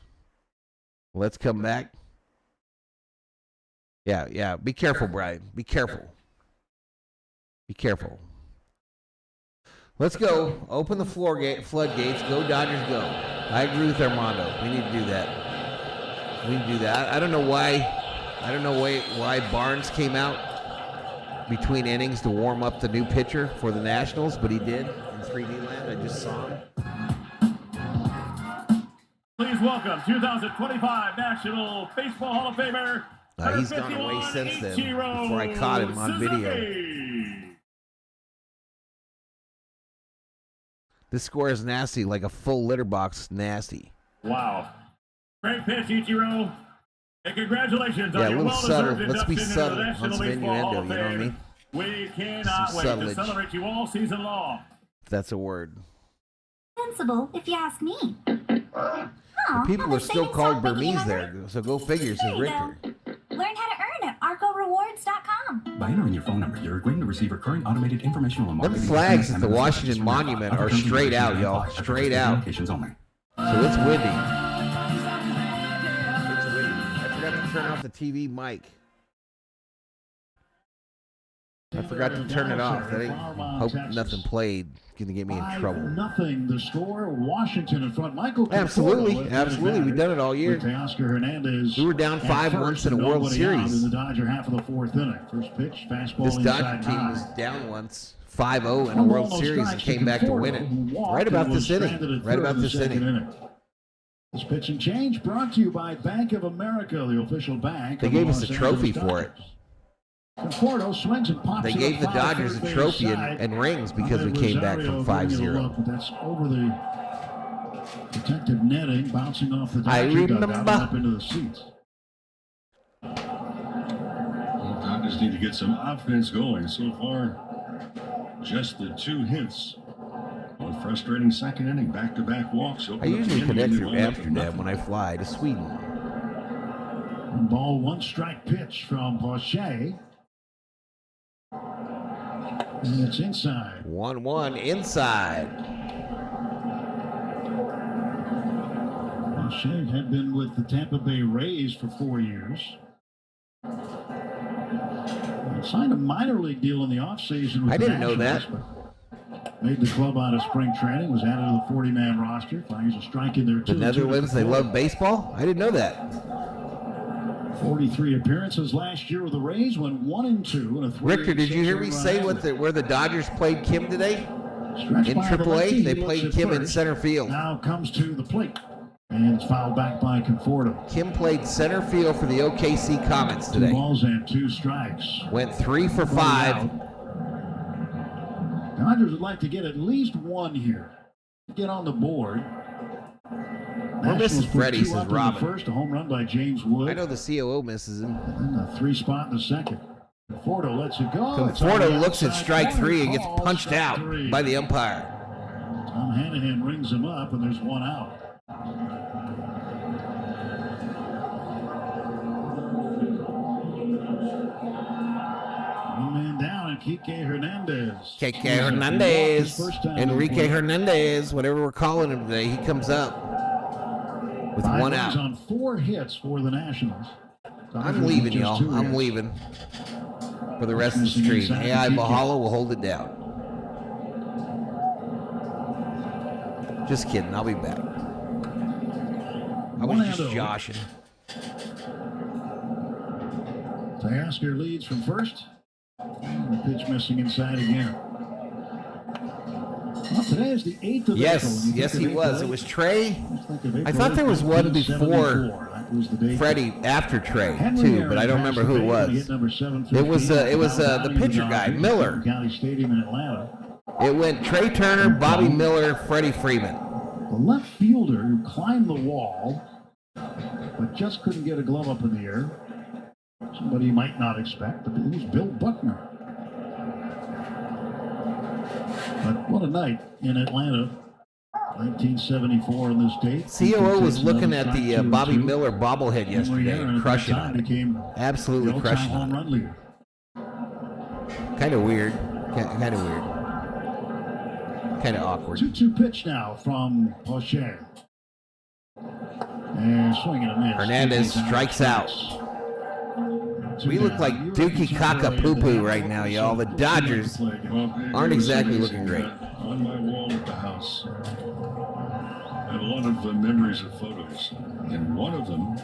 Let's come back. Yeah. Be careful, Brian. Be careful. Be careful. Let's go. Open the floodgates. Go Dodgers, go. I agree with Armando. We need to do that. I don't know why Barnes came out between innings to warm up the new pitcher for the Nationals, but he did in 3D land. I just saw him. Please welcome 2025 National Baseball Hall of Famer. He's gone away since then before I caught him on video. This score is nasty, like a full litter box nasty. Wow. Great pitch, Ichiro. And congratulations on your well-deserved induction Let's be into subtle the on National some Baseball Hall innuendo, of you know what I Fame. mean? We cannot wait to celebrate you all season long. If that's a word. Sensible, if you ask me. People are still called Burmese there, so go figure, says Richter. Learn how to earn at ArcoRewards.com. By entering your phone number, you're agreeing to receive recurring automated informational and Them marketing. flags at the Washington Monument are straight out, y'all. Straight out. So it's windy. It's windy. I forgot to turn off the TV mic. I forgot to turn it off. Hope nothing played. Gonna get me in trouble. 5-0 the score. Washington in front. Michael. Absolutely. We've done it all year. Teoscar Hernandez. We were down 5 once in a World Series. In the Dodger half of the fourth inning. First pitch, fastball. This Dodger team was down once, 5-0 in a World Series, and came back to win it. Right about this inning. This pitch and change brought to you by Bank of America, the official bank. They gave us a trophy for it. Conforto swings and pops. They gave the Dodgers a trophy and rings because we came back from 5-0. That's over the protective netting, bouncing off the Dodger dugout up into the seats. Dodgers need to get some offense going. So far, just the 2 hits. A frustrating second inning, back-to-back walks. I usually connect through Amsterdam when I fly to Sweden. Ball 1 strike pitch from Shohei. And it's inside. 1-1 inside. Shohei had been with the Tampa Bay Rays for 4 years. Signed a minor league deal in the offseason. I didn't know that. Made the club out of spring training, was added to the 40-man roster. Finds a strike in there, too. The Netherlands, they love baseball? I didn't know that. 43 appearances last year with the Rays, went 1-2 in a 3-8. Richter, did you hear me say where the Dodgers played Kim today? Stretched In by the lefty, AAA, they he played looks at Kim in first. center field. Now comes to the plate. And it's fouled back by Conforto. Kim played center field for the OKC Comets today. 2 balls and 2 strikes. Went 3 for 5. Dodgers would like to get at least 1 here. Get on the board. We're missing Freddy, says Robin. First, a home run by James Wood. I know the COO misses him. And a 3 spot in the second. Conforto lets it go. Conforto looks at strike 3 and gets punched out by the umpire. Tom Hanahan rings him up, and there's 1 out. One man down, and Kike Hernandez. Enrique Hernandez, whatever we're calling him today, he comes up with 1 out. On 4 hits for the Nationals. I'm leaving, y'all. I'm leaving for the rest of the stream. AI Valhalla will hold it down. Just kidding. I'll be back. I was just joshing. Teoscar leads from first. And the pitch missing inside again. Well, today is the 8th of April. Yes, he was. It was Trey. I thought there was one before Freddy after Trey too, but I don't remember who it was. It was the pitcher guy, Miller. County Stadium in Atlanta. It went Trey Turner, Bobby Miller, Freddie Freeman. The left fielder who climbed the wall, but just couldn't get a glove up in the air. Somebody you might not expect, but it was Bill Buckner. But what a night in Atlanta, 1974 on this date. COO was looking at the Bobby Miller bobblehead yesterday and crushing it. Absolutely crushing it. Kind of weird. Kind of weird. Kind of awkward. 2-2 pitch now from Shohei. And swinging a miss. Hernandez strikes out. We look like Dookie Kaka-Poo-Poo right now, y'all. The Dodgers aren't exactly looking great. On my wall at the house, I have a lot of memories of photos, and one of them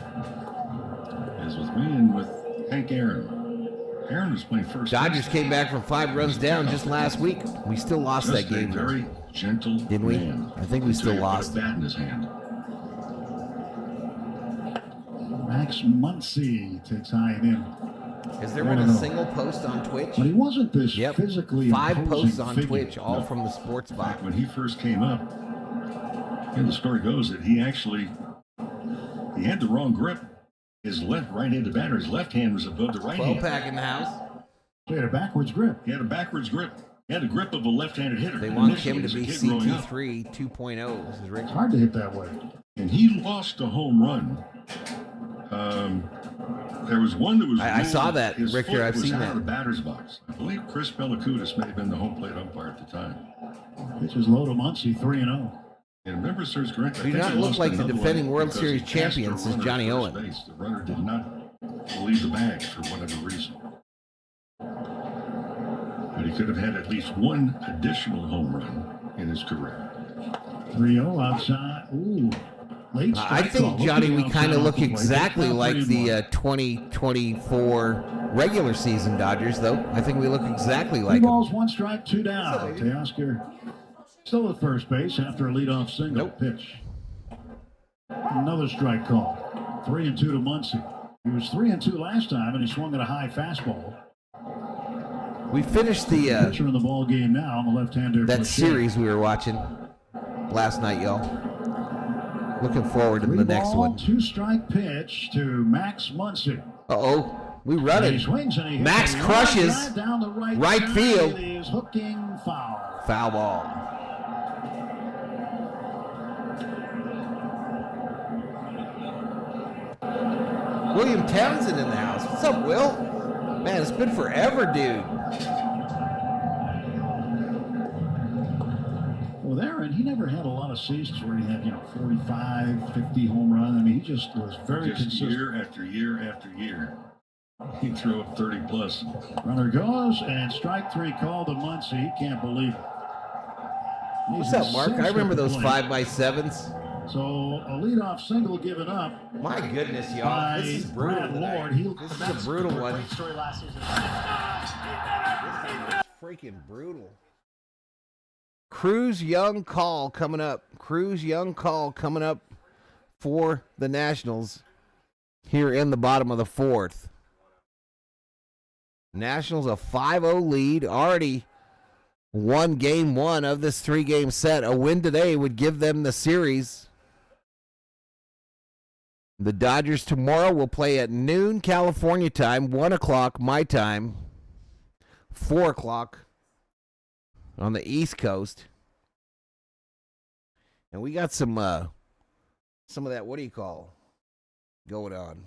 is with me and with Hank Aaron. Aaron was playing first. Dodgers came back from 5 runs down just last week. We still lost that game. Very gentle, didn't we? I think we still lost. Bat in his hand. Max Muncy takes high and in. Has there been a single post on Twitch? But he wasn't this physically 5 posts on figure. Twitch, all from the sports box. When he first came up, and the story goes that he had the wrong grip. His right-handed batter, his left hand was above the right hand. 12-pack in the house. He had a backwards grip. He had a backwards grip. He had a grip of a left-handed hitter. They want him to be CT3 2.0. This is Rick. It's hard to hit that way. And he lost a home run. There was one that was. I saw that, Richter. I've seen that. Out of the batter's box. I believe Chris Bellicudis may have been the home plate umpire at the time. Pitch is low to Muncy, 3-0. And remember, sir, is correct. We do not look like the defending World Series champions, says Johnny Owen. The runner did not leave the bag for whatever reason. But he could have had at least one additional home run in his career. 3-0 outside. Ooh. I think, Johnny, we kind of look exactly like the 2024 regular season Dodgers, though. I think we look exactly like 2 balls, 1 strike, 2 down. Teoscar still at first base after a leadoff single pitch. Another strike call. 3-2 to Muncy. He was 3-2 last time, and he swung at a high fastball. We finished the pitcher in the ball game now on the left-hander. That series we were watching last night, y'all. Looking forward to the next one. 2-strike pitch to Max Muncy. Uh-oh. We run it. Max crushes right field. It is hooking foul. Foul ball. William Townsend in the house. What's up, Will? Man, it's been forever, dude. Well, there, and he never had a lot of seasons where he had, 45, 50 home runs. I mean, he just was very consistent. Year after year after year. He threw up 30 plus. Runner goes, and strike 3 called to Muncy. He can't believe it. What's up, Mark? I remember those 5x7s. So a leadoff single given up. My goodness, y'all. This is brutal. This is a brutal one. This is freaking brutal. Cruz Young call coming up. Cruz Young call coming up for the Nationals here in the bottom of the fourth. Nationals a 5-0 lead. Already won game one of this 3-game set. A win today would give them the series. The Dodgers tomorrow will play at noon California time, 1 o'clock my time, 4 o'clock on the East Coast. And we got some of that, what do you call, going on.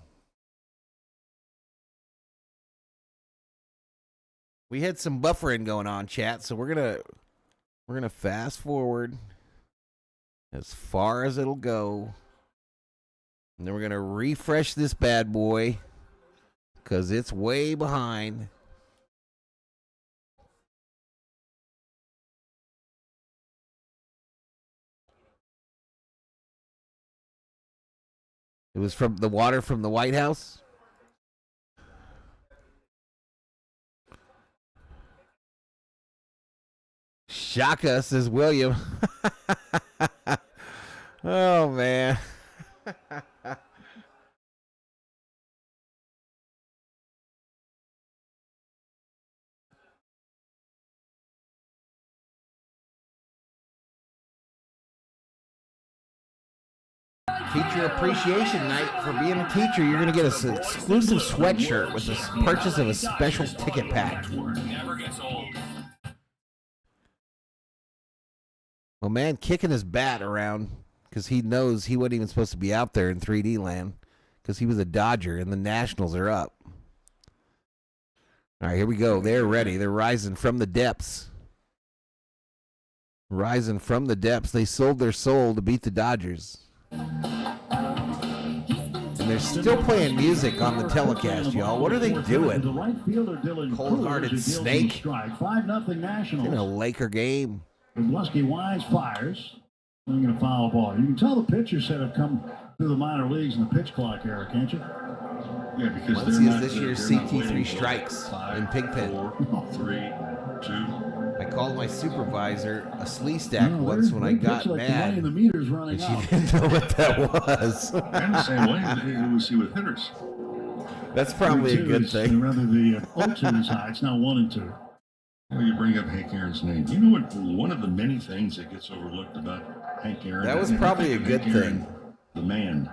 We had some buffering going on, chat, so we're gonna fast forward as far as it'll go. And then we're going to refresh this bad boy because it's way behind. It was from the water from the White House. Shaka, says William. Oh, man. Teacher appreciation night. For being a teacher, you're going to get an exclusive sweatshirt with the purchase of a special ticket pack. Never gets old. Well, man, kicking his bat around because he knows he wasn't even supposed to be out there in 3D land because he was a Dodger and the Nationals are up. All right, here we go. They're ready. They're rising from the depths. Rising from the depths. They sold their soul to beat the Dodgers. And they're still playing music on the telecast, y'all. What are they doing? Cold-hearted snake. 5-0 Nationals. In a Laker game. Lusky Wise fires. Swinging a foul ball. You can tell the pitchers that have come through the minor leagues in the pitch clock era, can't you? Yeah, because Muncie is this year's CT3 strikes in Pigpen. 4, 3, 2. I called my supervisor a slee stack once when I got mad, the meter's running and she didn't know what that was. And the same way we see with hitters. That's probably a good thing. Rather the 0-2 is high. It's now 1 and 2. You know, you bring up Hank Aaron's name. You know what? One of the many things that gets overlooked about Hank Aaron. That was probably a good thing. The man.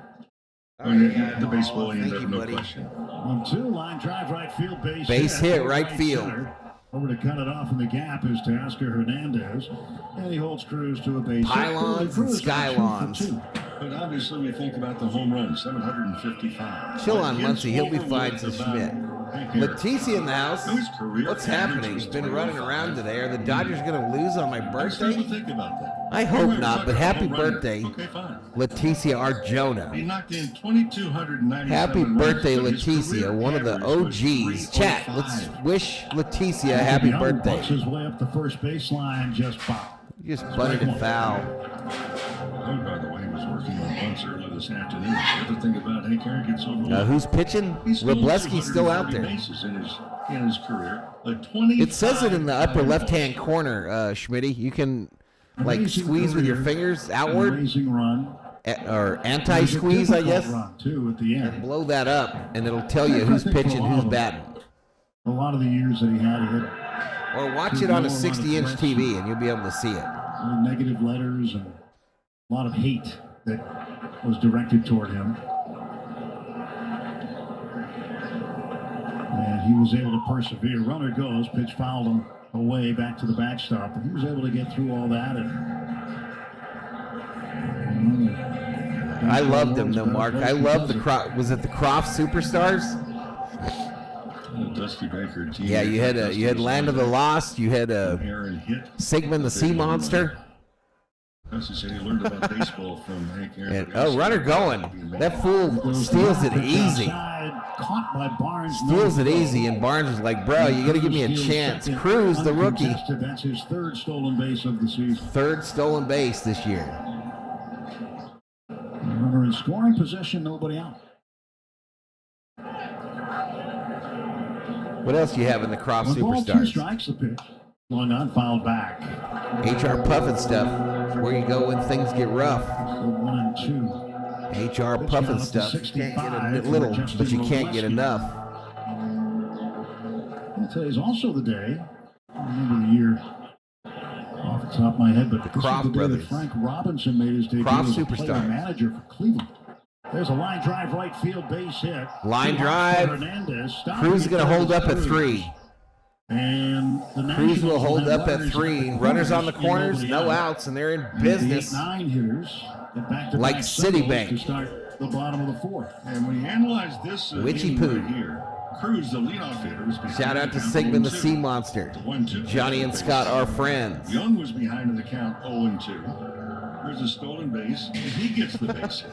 The baseball end thank up, you, no buddy. question. 1-2 line drive right field Base hit right field. Center. Over to cut it off in the gap is Teoscar Hernandez. And he holds Cruz to a base. Pylons and skylons. But obviously we think about the home run, 755. Chill on Muncie. He'll be fine, says Schmidt. Leticia in the house. What's happening? He's been running around today. Are the Dodgers going to lose on my birthday? Think about that. I hope not, but happy birthday, Okay, fine. Leticia Arjona. He knocked in 2,297 Happy birthday, runs. Leticia, one of the OGs. Chat, let's wish Leticia a happy birthday. Bucks his way up the first baseline, just foul. You just butted it foul. Oh, by the way, he was working on bunts earlier this afternoon. The other thing about Hank Aaron gets overlooked. Who's pitching? Wroblewski's still out there. Bases in his career. It says it in the upper left-hand corner, Schmitty. You can like squeeze with your fingers outward, or anti-squeeze, I guess, and blow that up, and it'll tell you who's pitching, who's batting. A lot of the years that he had or watch it on a 60-inch TV, and you'll be able to see it. Negative letters and a lot of hate that was directed toward him. And he was able to persevere. Runner goes, pitch fouled him away back to the backstop, but he was able to get through all that. I loved him, though, Mark. I loved the Croft. Was it the Croft Superstars? Dusty Baker. Yeah, you had Land of the Lost. You had Sigmund the Sea Monster. Dusty said he learned about baseball from Hank Aaron. And, runner going. That fool steals it easy. Caught by Barnes. Steals it easy, and Barnes was like, bro, you got to give me a chance. Cruz, the rookie. That's his third stolen base of the season. Third stolen base this year. Runner in scoring position, nobody out. What else do you have in the Croft Ball, Superstars? 2 strikes, the pitch. Long on, fouled back. HR Puffin stuff. Where you go when things get rough. 1 and 2. HR Puffin stuff. You can't get a little, but you can't get enough. Today's also the day. I remember the year off the top of my head, but the Croft brothers. Frank Robinson made his debut as a player manager for Cleveland. There's a line drive right field base hit. Line drive. Cruz is going to hold up at 3. And Cruz will hold up at 3. Runners on the corners, no outs, and they're in business. 8-9 hitters like Citibank. To start the bottom of the 4th. And when you analyze this Witchy Poo. right here, Cruz, the leadoff hitter, was behind. Shout out to Sigmund the Sea Monster. Johnny and Scott are friends. Young was behind in the count 0-2. There's a stolen base, and he gets the base hit.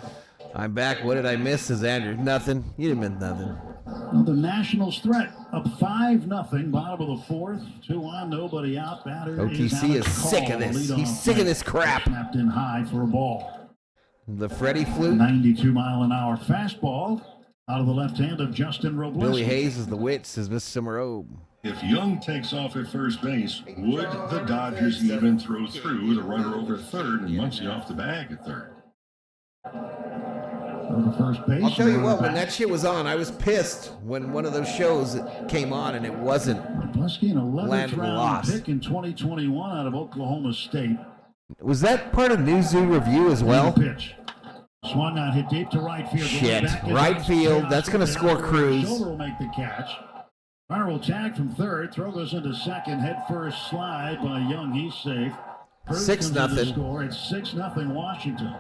I'm back. What did I miss? Says Andrew. Nothing. You didn't miss nothing. Well, the Nationals threat up 5-0. Bottom of the 4th. 2 on, nobody out. Batter OTC is sick of this. He's sick of this crap. Snapped in high for a ball. The Freddy flute. 92-mile-an-hour fastball out of the left hand of Justin Robles. Billy Hayes is the witch, says Mr. Summerobe. If Young takes off at first base, would the Dodgers even throw through the runner over third and Muncy off the bag at third? First base. I'll tell you what, when that shit was on, I was pissed when one of those shows came on and it wasn't Robleski, an 11th round pick in 2021 out of Oklahoma State. Was that part of New Zoo Review as well? Pitch. Swung on, hit deep to right field. Shit. Right field. That's going to score Cruz. Shoulder will make the catch. Runner will tag from third. Throw goes into second. Head first slide by Young. He's safe. 6-0. Score. It's 6-0 Washington.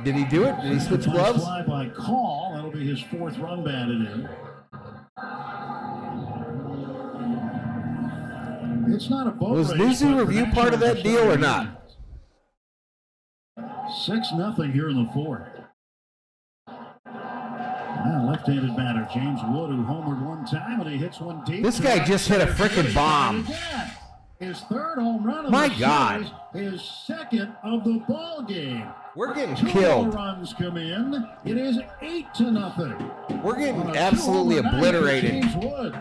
Did he do it? Did he switch gloves? Fly by Call. That'll be his 4th run batted in. It's not a boat Was race. New Zoo Review part of that deal or not? 6-0 here in the 4th. Left-handed batter James Wood, who homered one time, and he hits one deep. This guy just hit a frickin' bomb. His 3rd home run of My the God. series, his 2nd of the ball game. We're getting 2 killed. runs come in. It is 8-0. We're getting absolutely obliterated. James Wood.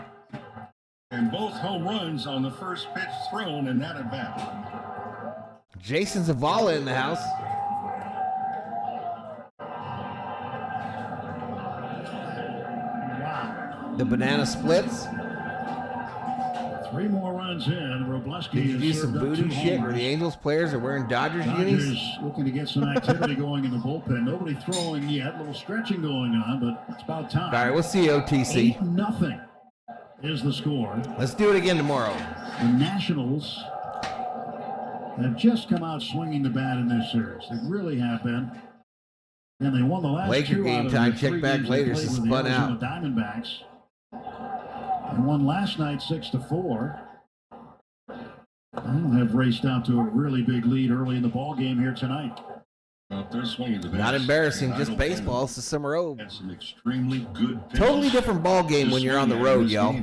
And both home runs on the first pitch thrown and that at bat. Jason Zavala in the house. Wow. The banana splits. 3 more runs in. Robleski Did you do some voodoo shit where the Angels players are wearing Dodgers unis? Looking to get some activity going in the bullpen. Nobody throwing yet. A little stretching going on, but it's about time. All right, we'll see OTC. 8-0 is the score. Let's do it again tomorrow. The Nationals have just come out swinging the bat in this series. They really have been. And they won the last Laker 2 game out of time. the 3 Check back games later. they played with Spun the out. Arizona Diamondbacks. And won last night 6-4. And have raced out to a really big lead early in the ball game here tonight. Well, they're swinging the bats. Not embarrassing, just baseball. It's the summer road. Had some extremely good pitches. Totally different ball game when you're on the road, y'all.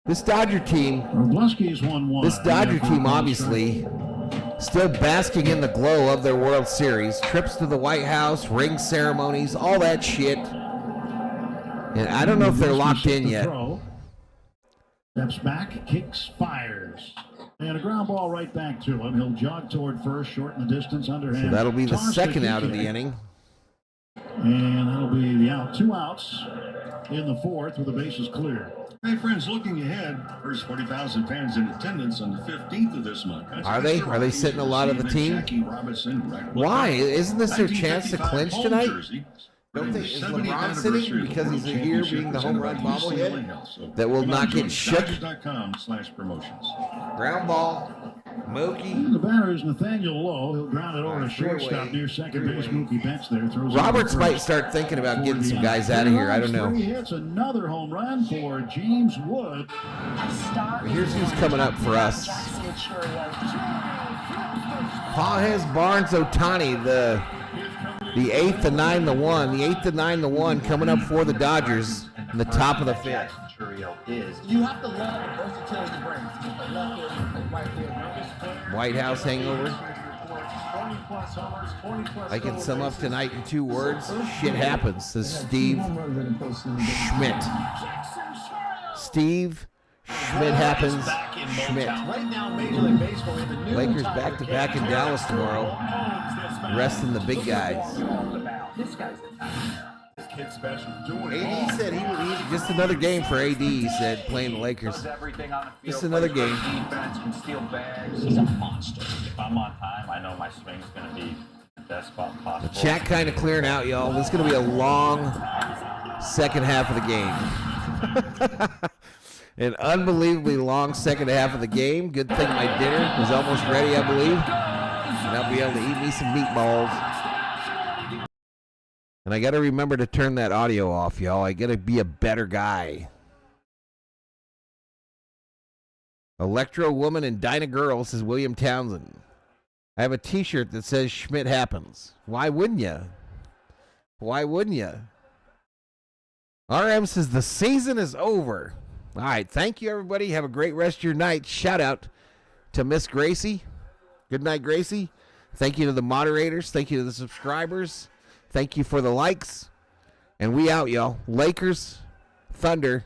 This Dodger team, Robleski's 1-1. this Dodger team obviously still basking in the glow of their World Series. Trips to the White House, ring ceremonies, all that shit. And I don't know if they're locked in yet. Steps back, kicks, fires. And a ground ball right back to him. He'll jog toward first, shorten the distance, underhand. So that'll be the Toss second to out of the DK. inning. And that'll be the out. 2 outs in the 4th with the bases clear. Hey, friends, looking ahead, there's 40,000 fans in attendance on the 15th of this month. Are they? Are they sitting a lot of the team? Why? Isn't this their chance to clinch tonight? Don't they, is LeBron sitting because he's here being the home run bobblehead that will not get shook? Dodgers.com/promotions. Ground ball, Mookie. The batter is Nathaniel Lowe. He'll ground it over to shortstop near second base. Mookie Betts there. Throws Roberts might start thinking about getting some guys out of here. I don't know. 3 hits, another home run for James Wood. Here's who's coming up for us. Pages, Barnes, Ohtani, the 8th to 9 to 1. The 8th to 9 to 1 coming up for the Dodgers in the top of the 5th. You have to love the versatility he brings. Just like left field, like right field. White House hangover. I can sum up tonight in 2 words. Shit happens, says Steve Schmidt. Steve Schmidt happens. Schmidt. Lakers back-to-back in Dallas tomorrow. Resting the big guys. AD said he would just another game for AD, he said, playing the Lakers. Just another game. He's a monster. If I'm on time, I know my swing's going to be the best spot possible. The chat kind of clearing out, y'all. This is going to be a long second half of the game. An unbelievably long second half of the game. Good thing my dinner was almost ready, I believe. And I'll be able to eat me some meatballs. And I got to remember to turn that audio off, y'all. I got to be a better guy. Electro Woman and Dinah Girl, says William Townsend. I have a t-shirt that says Schmidt happens. Why wouldn't you? Why wouldn't you? RM says the season is over. All right, thank you, everybody. Have a great rest of your night. Shout out to Miss Gracie. Good night, Gracie. Thank you to the moderators. Thank you to the subscribers. Thank you for the likes. And we out, y'all. Lakers, Thunder,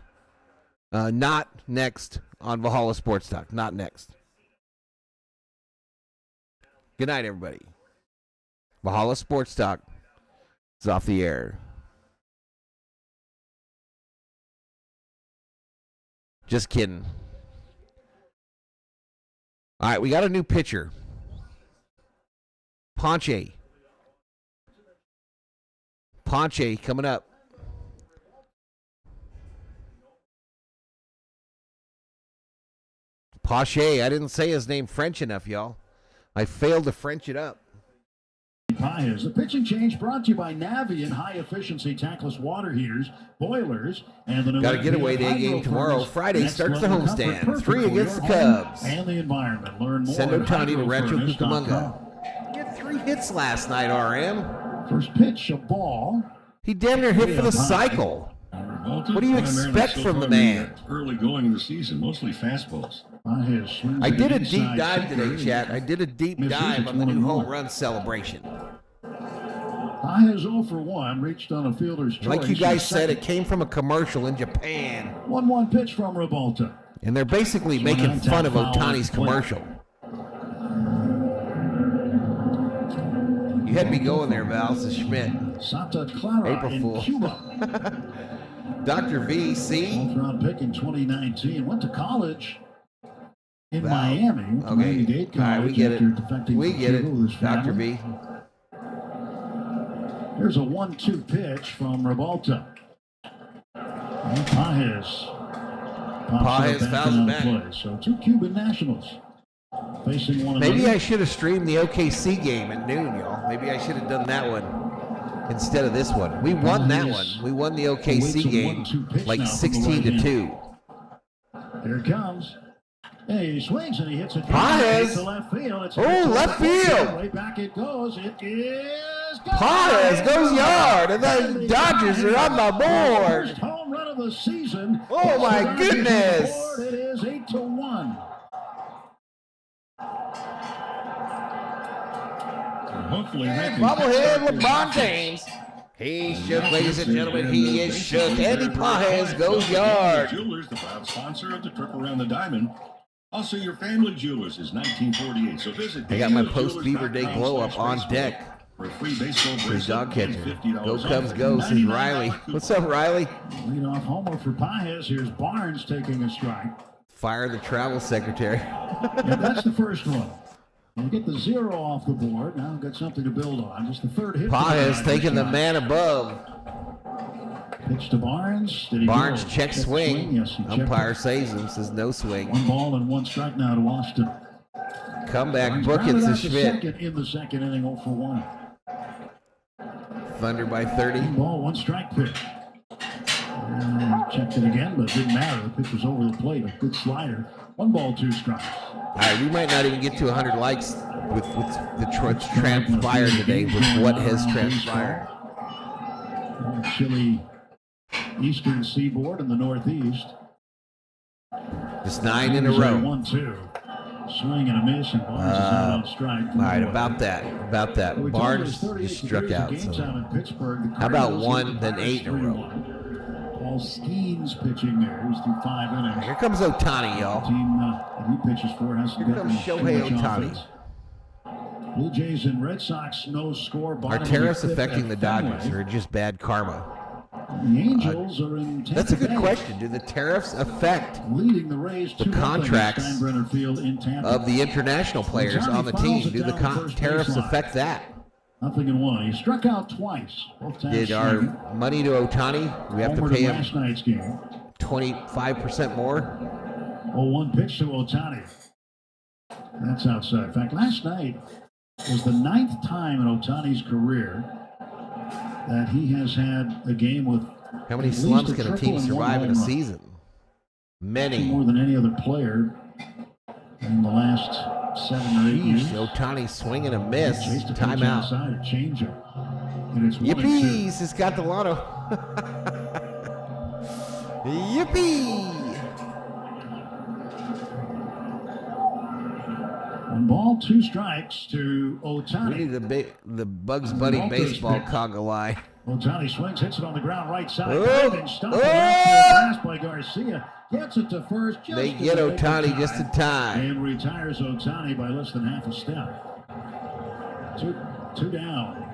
not next on Valhalla Sports Talk. Not next. Good night, everybody. Valhalla Sports Talk is off the air. Just kidding. All right, we got a new pitcher. Ponche coming up. Ponche, I didn't say his name French enough, y'all. I failed to French it up. Pies. The pitching change brought to you by Navien high-efficiency tankless water heaters, boilers, and the got a getaway day game tomorrow. Friday starts the homestand. 3 against the Cubs. And the environment. Learn more. Send Ohtani to Rancho Cucamonga. He had 3 hits last night, RM. First pitch, a ball. He damn near hit for the cycle. What do you expect from the man? Early going in the season, mostly fastballs. I did a deep dive today, chat. I did a deep dive on the new home run celebration. Pages 0 for 1, reached on a fielder's choice. Like you guys said, it came from a commercial in Japan. 1-1 pitch from Revolta. And they're basically making fun of Ohtani's commercial. You had me going there, Val, says Schmidt. Santa Clara April Fool. in Cuba. Dr. V.C. 4th round pick in 2019. Went to college in Miami. Okay. Miami-Dade College. All right, we get it. We get it, Dr. V. Here's a 1-2 pitch from Revolta. And Pages fouls it back. Play. So 2 Cuban nationals facing one another. Maybe I should have streamed the OKC game at noon, y'all. Maybe I should have done that one instead of this one. We won that one. We won the OKC game like 16-2. Here it comes. Hey, he swings and he hits it to left field. Left field. Way back it goes. It is Pages goes yard, and the Dodgers are on the board. First home run of the season. Oh my goodness! It is 8-1. Hopefully, bobblehead LeBron James. He shook, ladies and gentlemen. He is shook. Andy Pages goes yard. Jewelers, the proud sponsor of the trip around the diamond. Also, your family jewelers is 1948. So visit. I got my post Beaver Day glow up on deck. For a free baseball bracelet, dog catcher. Go Cubs go, says Riley. What's up, Riley? Lead off homer for Pages. Here's Barnes taking a strike. Fire the travel secretary. And that's the first one. We get the 0 off the board. Now we've got something to build on. Just the third hit. Pages taking the man above. Pitch to Barnes. Barnes check swing. Yes, umpire saves him, says no swing. 1 ball and 1 strike now to Washington. Comeback book it to Schmidt. In the second inning, 0 for 1. Thunder by 30. 1 ball, 1 strike pitch. Checked it again, but it didn't matter. The pitch was over the plate. A good slider. 1 ball, 2 strikes. All right, we might not even get to 100 likes with the transpired today, with what has transpired. Chilly eastern seaboard in the northeast. Just 9 in a row. 1-2. Swing and a miss, and Barnes is out on strike. All right, about that. Barnes just struck out. So. How about 1, then 8 in a row? Paul Skeens pitching there. He's through 5 innings. Here comes Ohtani, y'all. The team that he pitches for hasn't Here comes Shohei Ohtani. Blue Jays and Red Sox, no score. Are tariffs affecting the Dodgers, or just bad karma? The Angels are in Tampa That's a good Bay. question. Do the tariffs affect leading the Rays the contracts of the international players on the team? Do the tariffs affect that? Nothing in 1. He struck out twice. Did our money to Ohtani, we have to pay him last night's game. 25% more? 0-1 pitch to Ohtani. That's outside. In fact, last night was the 9th time in Ohtani's career that he has had a game with. How many slumps can a team survive in a season? Many. More than any other player in the last 7 or 8 years. Ohtani swinging a miss. Timeout. And it's Yippies! It's got the lotto. Yippee! 1 ball, 2 strikes to Ohtani. We need the Bugs Bunny baseball conga lie. Ohtani swings, hits it on the ground, right side. Pass by Garcia. Gets it to first. They get Ohtani just in time. And retires Ohtani by less than half a step. Two down.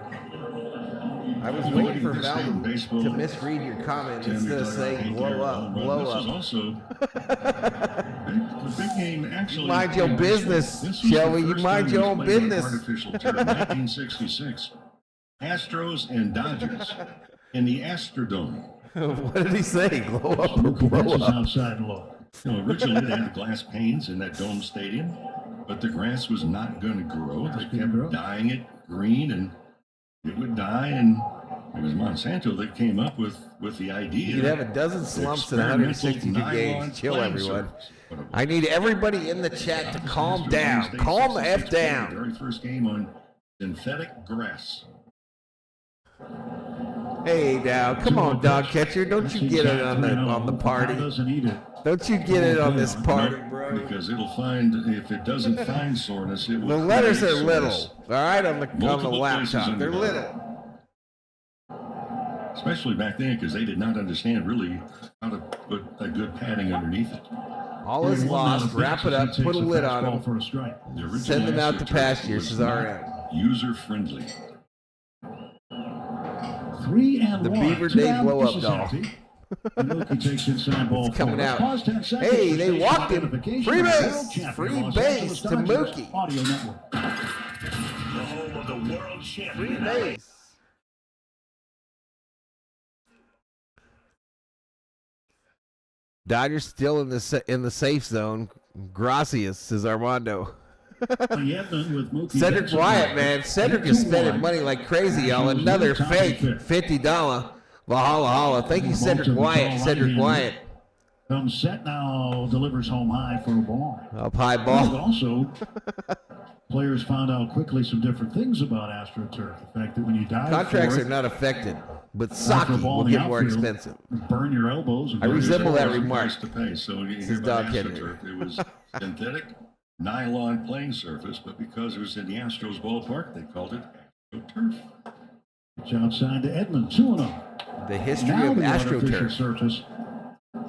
I was waiting for Val to misread your comment instead of saying blow up, blow up. Also the big game actually. Mind your business, Shelby. You mind your own business. Artificial turf, 1966. Astros and Dodgers in the Astrodome. What did he say? Blow up or blow up? Outside low. Originally, they had glass panes in that dome stadium, but the grass was not going to grow. They kept dyeing it green, and it would die. And it was Monsanto that came up with the idea. You'd have a dozen slumps in 162 games. Chill, everyone. I need everybody in the chat to calm down. Calm the F down. Very first game on synthetic grass. Hey now, come on, dog catcher! Don't you get it on the party? Don't you get it on this party, bro? Because it'll find if it doesn't find soreness, it will. The letters are little, all right, on the laptop. They're little. Especially back then, because they did not understand really how to put a good padding underneath it. All is lost. Wrap it up. Put a lid on them. Send them out to pasture. Says RM. User friendly. 3-1. The Beaver Day blow up doll. Mookie takes inside ball. It's coming out. Hey, they walked him. Free base. Free base to Mookie. Audio Network. The home of the world champion. Free base. Dodgers still in the safe zone. Gracias, says Armando. Cedric Wyatt, man. Cedric is spending money like crazy, y'all. Another fake $50 Valhalla. Thank you, Cedric Wyatt. Cedric Wyatt. Comes set now, delivers home high for a ball. Up high ball. And also, players found out quickly some different things about AstroTurf. The fact that when you dive contracts are not affected, but Saki will get more expensive. Burn your elbows. I resemble that remark. To pay. So you This hear is about Dog AstroTurf. It was synthetic nylon playing surface, but because it was in the Astros ballpark, they called it AstroTurf. It's outside to Edmund, 2-0. The history of AstroTurf. Surface,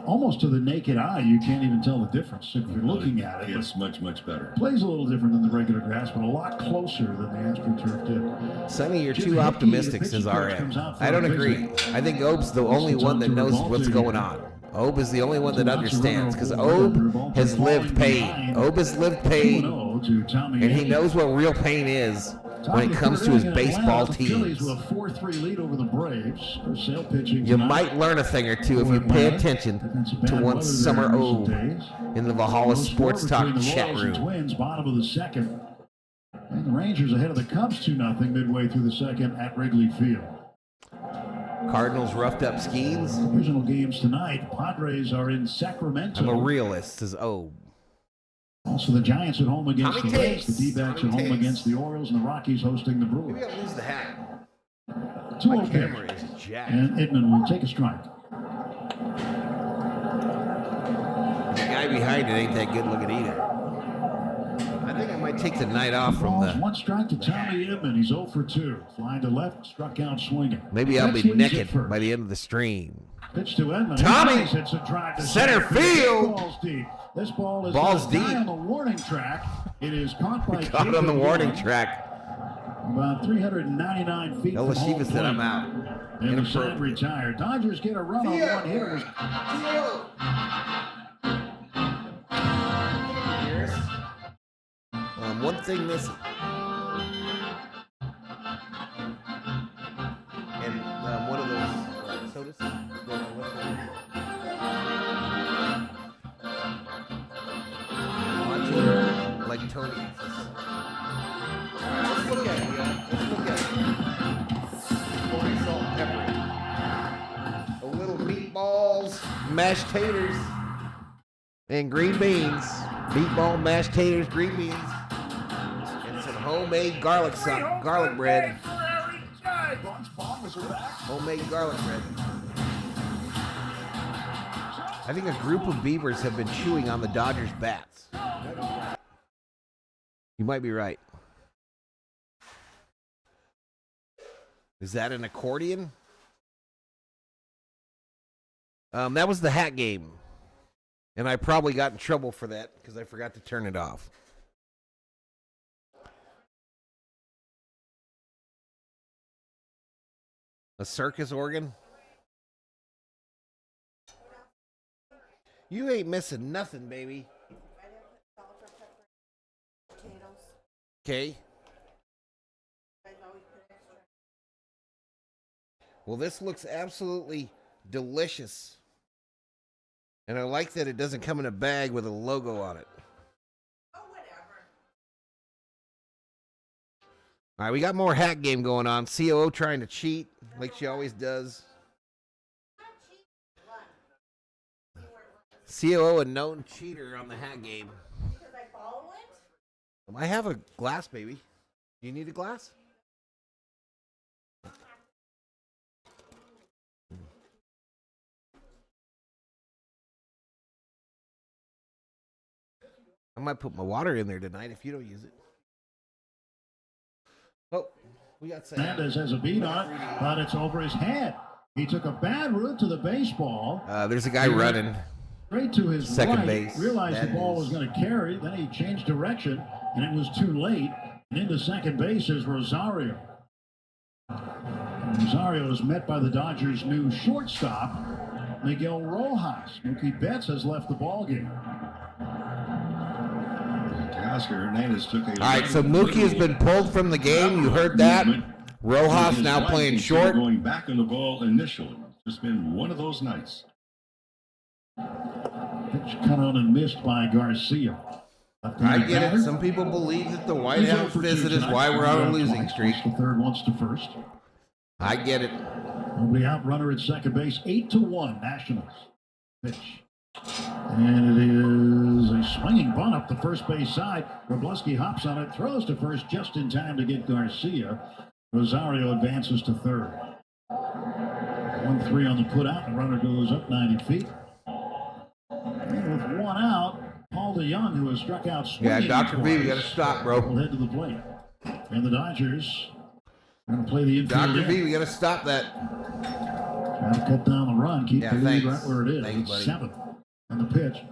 almost to the naked eye, you can't even tell the difference if you're looking at it. It's much, much better. Plays a little different than the regular grass, but a lot closer than the AstroTurf did. Sonny, you're too optimistic, says RM. I don't agree. I think Obe's the only one that knows what's going on. Obe is the only one that understands, because Obe has lived pain. Obe has lived pain, and he knows what real pain is when it comes to his baseball teams. You might learn a thing or two if you pay attention to one summer Obe in the Valhalla Sports Talk chat room. Bottom of the second. And the Rangers ahead of the Cubs 2-0 midway through the second at Wrigley Field. Cardinals roughed up Skeens. Divisional games tonight. Padres are in Sacramento. I'm a realist, says Obe. Also, the Giants at home against the Reds, the D-backs at home against the Orioles, and the Rockies hosting the Brewers. Maybe I'll lose the hat. 2-0 My camera is jacked. And Edmund will take a strike. The guy behind it ain't that good looking either. think I might take the night off from the... One strike to Tommy Edman. He's 0 for 2. Flying to left, struck out swinging. Maybe I'll be naked by the end of the stream. Pitch to Edman. Tommy! Hits a drive to center field! Balls deep. This ball is deep on the warning track. It is caught by Caught on the warning track. About 399 feet from home said I'm out. And the side retired. Dodgers get a run on one hitter. One thing missing. And one of those sodas. Like Tony. Let's look at it, Let's look at it. Corn, salt, and pepper. A little meatballs, mashed taters, and green beans. Meatball, mashed taters, green beans, and some homemade garlic bread. Homemade garlic bread. I think a group of beavers have been chewing on the Dodgers' bats. You might be right. Is that an accordion? That was the hat game. And I probably got in trouble for that because I forgot to turn it off. A circus organ? You ain't missing nothing, baby. Okay. Well, this looks absolutely delicious. And I like that it doesn't come in a bag with a logo on it. Oh, whatever. All right, we got more hat game going on. COO trying to cheat like she always does. COO, a known cheater on the hat game. Because I follow it? I have a glass, baby. Do you need a glass? I might put my water in there tonight if you don't use it. Oh, we got Hernandez has a beat on it, but it's over his head. He took a bad route to the baseball. There's a guy running. Straight to his second right, base. Realized the ball was going to carry. Then he changed direction, and it was too late. And into second base is Rosario. Rosario is met by the Dodgers' new shortstop, Miguel Rojas. Mookie Betts has left the ballgame. Oscar Hernandez took a... All right, so Mookie has been pulled from the game. You heard that. Rojas now playing short. Going back on the ball initially. Just been one of those nights. Pitch cut on and missed by Garcia. I get it. Some people believe that the White House visit is why we're on a losing streak. The third wants to first. I get it. Nobody out, runner at second base. 8-1 Nationals. Pitch. And it is a swinging bunt up the first base side. Wroblewski hops on it, throws to first just in time to get Garcia. Rosario advances to third. 1-3 on the putout. The runner goes up 90 feet. And with one out, Paul DeYoung, who has struck out swinging. Yeah, Dr. B, you got to stop, bro. Will head to the plate. And the Dodgers are going to play the infield. Dr. B, we got to stop that. Trying to cut down the run, keep the lead right where it is. Thanks, it's 7th on the pitch.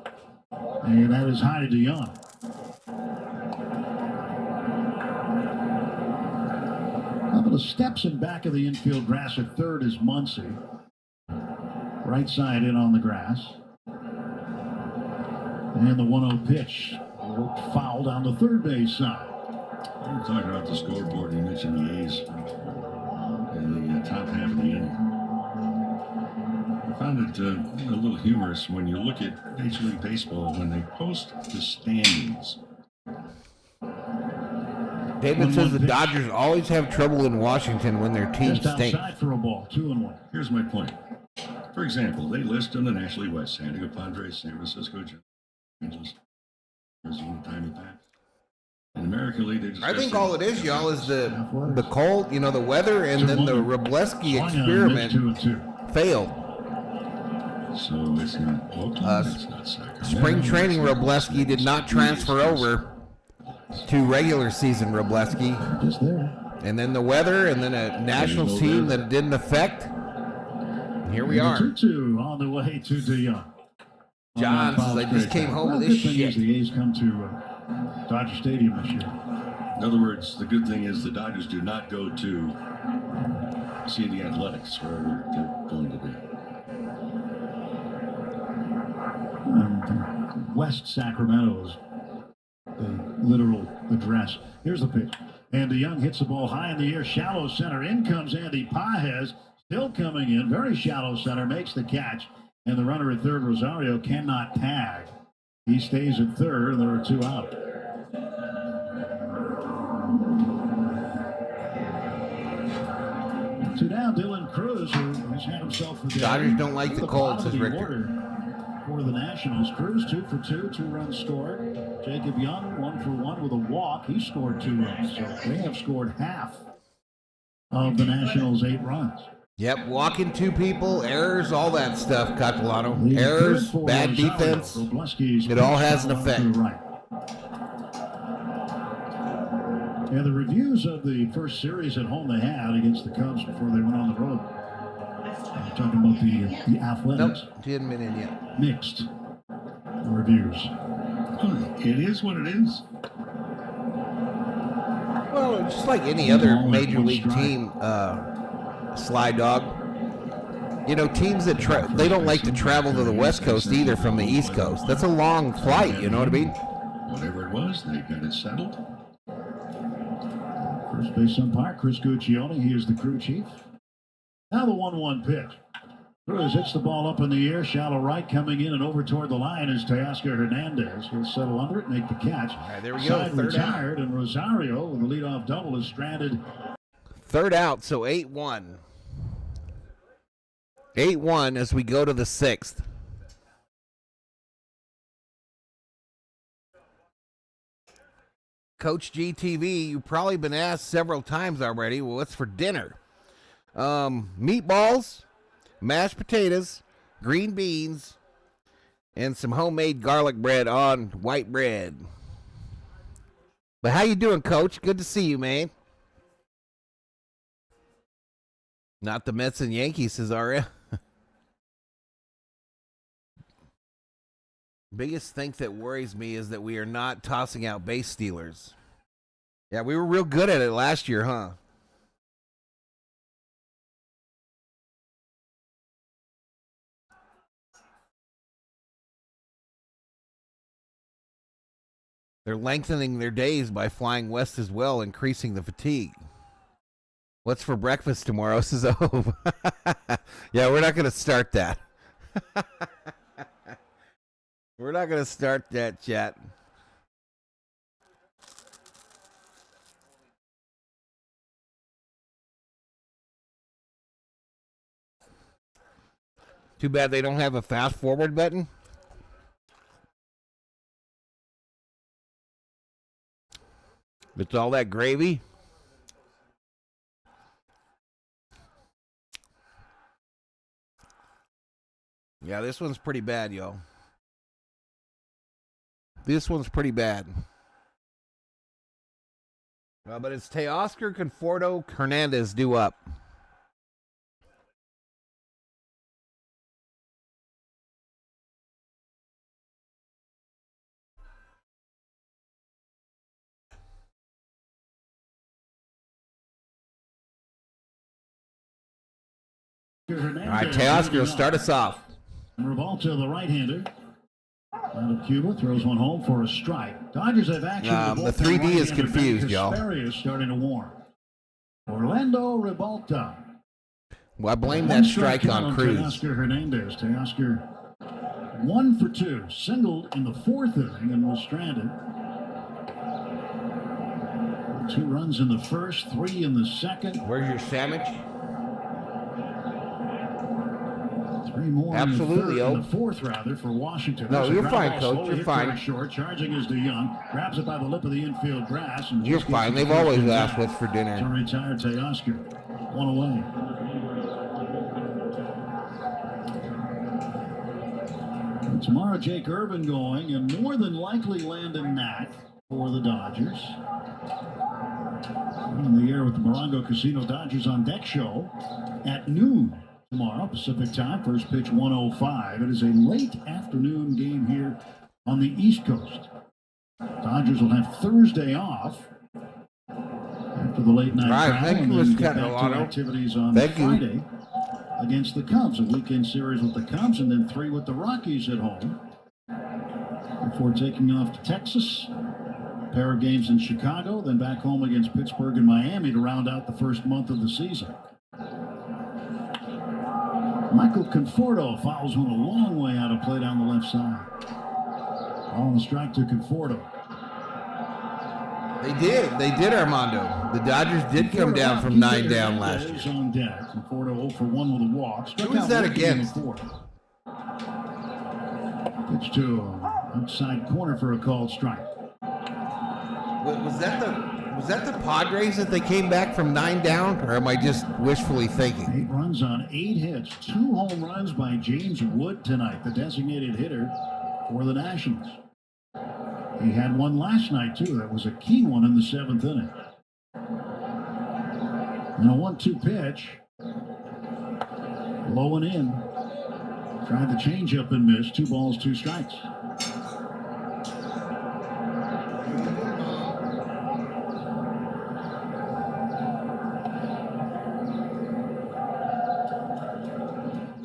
And that is high to DeYoung. Couple of steps in back of the infield grass at third is Muncy. Right side in on the grass. And the 1-0 pitch. Foul down the third base side. We were talking about the scoreboard. You mentioned the A's in the top half of the inning. I found it a little humorous when you look at Major League Baseball when they post the standings. David says the Dodgers always have trouble in Washington when their team Just stinks. outside for a ball, 2-1. Here's my point. For example, they list in the National League West: San Diego Padres, San Francisco Giants, Arizona Diamondbacks. In American League, they just. I think all it is, y'all, is the cold, you know, the weather, and then the Wroblewski experiment failed. So it's not Oakland, it's not Sacramento. Spring training, Wroblewski did not transfer over. 2 regular season, Robleski. Just there. And then the weather, and then a Nationals team that it didn't affect. Here we are. 2-2 on the way to DeYoung. John says, I just came home with this shit. The A's come to Dodger Stadium this year. In other words, the good thing is the Dodgers do not go to see the Athletics, where they're going to be. West Sacramento's the literal address. Here's the pitch. And DeYoung hits the ball high in the air, shallow center. In comes Andy Pages, still coming in, very shallow center, makes the catch. And the runner at third, Rosario, cannot tag. He stays at third, and there are 2 out. Two down, Dylan Cruz, who has had himself for the Dodgers don't like the Colts, says Richter. For the Nationals, Cruz 2 for 2, 2 runs scored. Jacob Young 1 for 1 with a walk. He scored 2 runs, so they have scored half of the Nationals' 8 runs. Yep, walking 2 people, errors, all that stuff, Catalano. Errors, bad defense, it all has an effect. And the reviews of the first series at home they had against the Cubs before they went on the road. I'm talking about the Athletics. Nope, he hadn't been in yet. Mixed reviews. It is what it is. Well, just like any other major league team, Sly Dog. You know, teams that they don't like to travel to the West Coast either from the East Coast. That's a long flight, you know what I mean? Whatever it was, they got it settled. First base umpire, Chris Guccione. He is the crew chief. Now the 1-1 pitch. Cruz hits the ball up in the air, shallow right, coming in and over toward the line is Teoscar Hernandez. He'll settle under it, make the catch. All right, there we go. Third retired, out. And Rosario with the leadoff double is stranded. Third out, so 8-1. 8-1 as we go to the 6th. Coach GTV, you've probably been asked several times already, well, what's for dinner? Meatballs, mashed potatoes, green beans, and some homemade garlic bread on white bread. But how you doing, Coach? Good to see you, man. Not the Mets and Yankees, says Aria. Biggest thing that worries me is that we are not tossing out base stealers. Yeah, we were real good at it last year, huh? They're lengthening their days by flying west as well, increasing the fatigue. What's for breakfast tomorrow, says Ove. Yeah, we're not going to start that. We're not going to start that, chat. Too bad they don't have a fast forward button. It's all that gravy. Yeah, this one's pretty bad, yo. This one's pretty bad. But it's Teoscar Conforto Hernandez due up. All right, Teoscar will start us off. Revolta, the right-hander. Out of Cuba, throws one home for a strike. Dodgers have action. The 3D is confused, y'all. Is starting to warm. Orlando Revolta. Well, I blame that strike on Cruz. Teoscar Hernandez. Teoscar 1 for 2. Singled in the 4th inning and was stranded. 2 runs in the 1st, 3 in the 2nd. Where's your sandwich? 3 more absolutely, in the 4th rather for Washington. No, you're fine, Coach. You're fine. Short, charging is DeYoung, grabs it by the lip of the infield grass. And you're fine. They've always asked what's for dinner. To retire Teoscar. 1 away. And tomorrow, Jake Irvin going, and more than likely Landon Knack. for the Dodgers. In the air with the Morongo Casino Dodgers on Deck show at noon tomorrow, Pacific time. First pitch 1:05. It is a late afternoon game here on the East Coast. Dodgers will have Thursday off after the late night travel, and then get back to activities on Friday against the Cubs. A weekend series with the Cubs and then 3 with the Rockies at home before taking off to Texas. A pair of games in Chicago, then back home against Pittsburgh and Miami to round out the first month of the season. Michael Conforto fouls one a long way out of play down the left side. On the strike to Conforto. They did, Armando. The Dodgers did come down from 9 down last year. On deck. Conforto 0 for 1 with a walk. Who is that against? Pitch to outside corner for a called strike. Was that the Padres that they came back from 9 down, or am I just wishfully thinking? 8 runs on 8 hits. 2 home runs by James Wood tonight, the designated hitter for the Nationals. He had one last night, too. That was a key one in the 7th inning. And a 1-2 pitch. Low and in. Tried the changeup and missed. 2 balls, 2 strikes.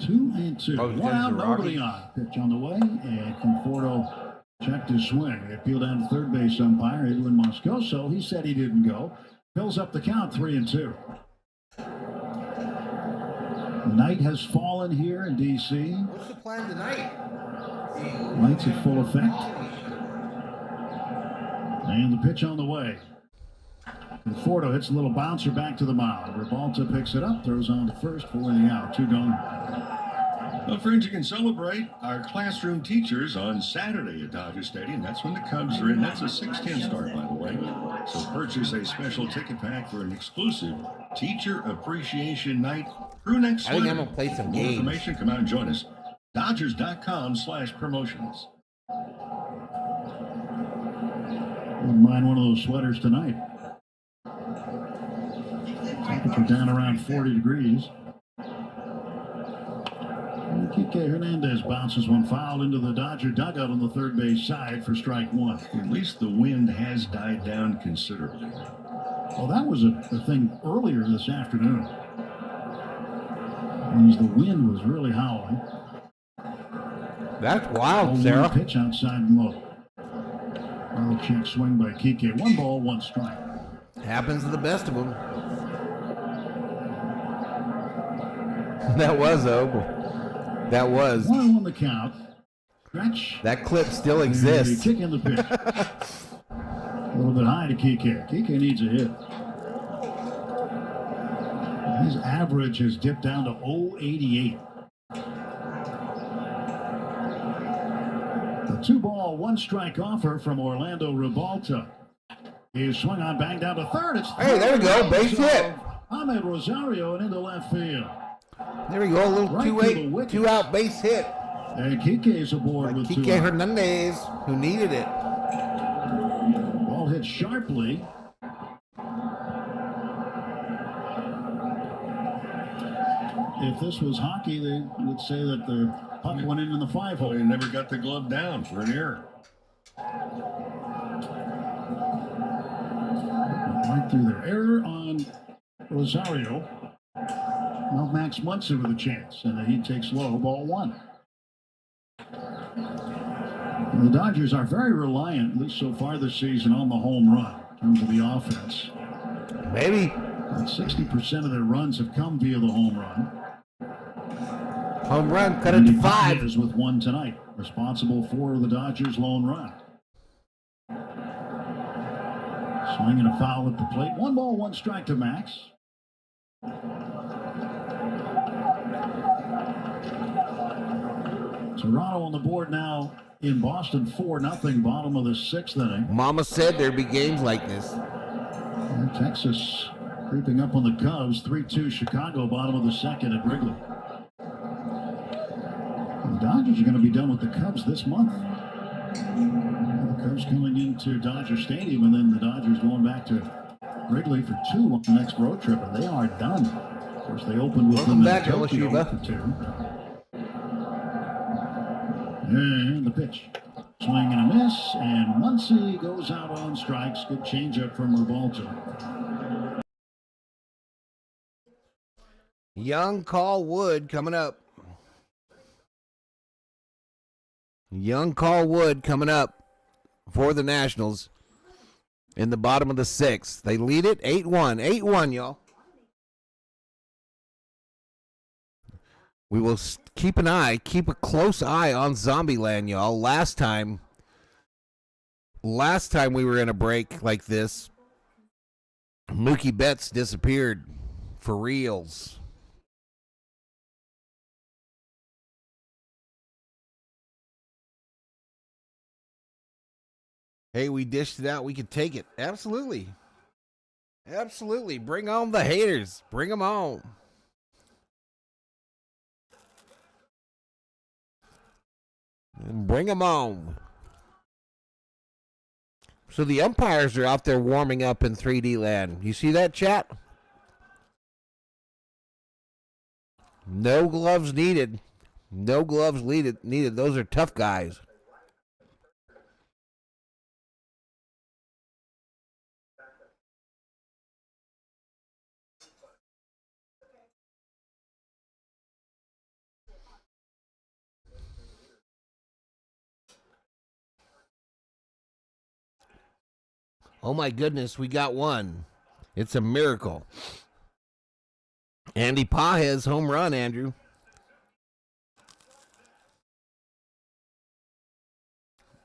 Two and two. One out, nobody on. Pitch on the way, and Conforto checked his swing. They appealed down to third base umpire Edwin Moscoso. He said he didn't go. Fills up the count, 3-2. Night has fallen here in D.C. What's the plan tonight? Lights at full effect. And the pitch on the way. Conforto hits a little bouncer back to the mound. Rebalta picks it up, throws on to first for the out. 2 gone. Well, friends, you can celebrate our classroom teachers on Saturday at Dodger Stadium. That's when the Cubs are in. That's a 6:10 start, by the way. So purchase a special ticket pack for an exclusive Teacher Appreciation Night through next I think winter. I'm going to play some For more games. information, come out and join us. Dodgers.com/promotions. Wouldn't mind one of those sweaters tonight. Temperature down around 40 degrees. Kike Hernandez bounces one foul into the Dodger dugout on the third base side for strike 1. At least the wind has died down considerably. Well, that was a thing earlier this afternoon. As the wind was really howling. That's wild, Sarah. Pitch outside and low. Well, check swing by Kike. 1 ball, 1 strike. Happens to the best of them. That was over. That was. 1 on the count. Stretch. That clip still exists. Kick in the pitch. A little bit high to Kike. Kike needs a hit. His average has dipped down to 0.88. The 2-ball, 1 strike offer from Orlando Rebalta. He swung on, banged down to third. Hey, there we go. Base hit. Ahmed Rosario and into left field. There we go. A little Right 2 out base hit. And Kike is aboard with 2 Kike outs. Hernandez, who needed it. Ball hit sharply. If this was hockey, they would say that the puck went in the 5-hole. He never got the glove down for an error. Right through there. Error on Rosario. Now Max Munson with a chance, and he takes low, ball 1. And the Dodgers are very reliant, at least so far this season, on the home run in terms of the offense. Maybe. 60% of their runs have come via the home run. Home run, cut it to 5. Is with 1 tonight, responsible for the Dodgers' lone run. Swinging a foul at the plate. 1 ball, 1 strike to Max. Toronto on the board now in Boston, 4-0, bottom of the 6th inning. Mama said there'd be games like this. And Texas creeping up on the Cubs, 3-2 Chicago, bottom of the 2nd at Wrigley. The Dodgers are going to be done with the Cubs this month. The Cubs coming into Dodger Stadium, and then the Dodgers going back to Wrigley for 2 on the next road trip, and they are done. Of course, they opened with them back, Tokyo Yoshinobu. for 2. And the pitch. Swing and a miss, and Muncy goes out on strikes. Good changeup from Revolta. Young Call Wood coming up. Young Call Wood coming up for the Nationals in the bottom of the 6th. They lead it 8-1. 8-1, y'all. We will keep a close eye on Zombieland, y'all. Last time we were in a break like this, Mookie Betts disappeared for reals. Hey, we dished it out. We could take it. Absolutely. Absolutely. Bring on the haters. Bring them on. Bring them on. So the umpires are out there warming up in 3D land. You see that, chat? No gloves needed. No gloves needed. Those are tough guys. Oh my goodness, we got one. It's a miracle. Andy Pages home run, Andrew.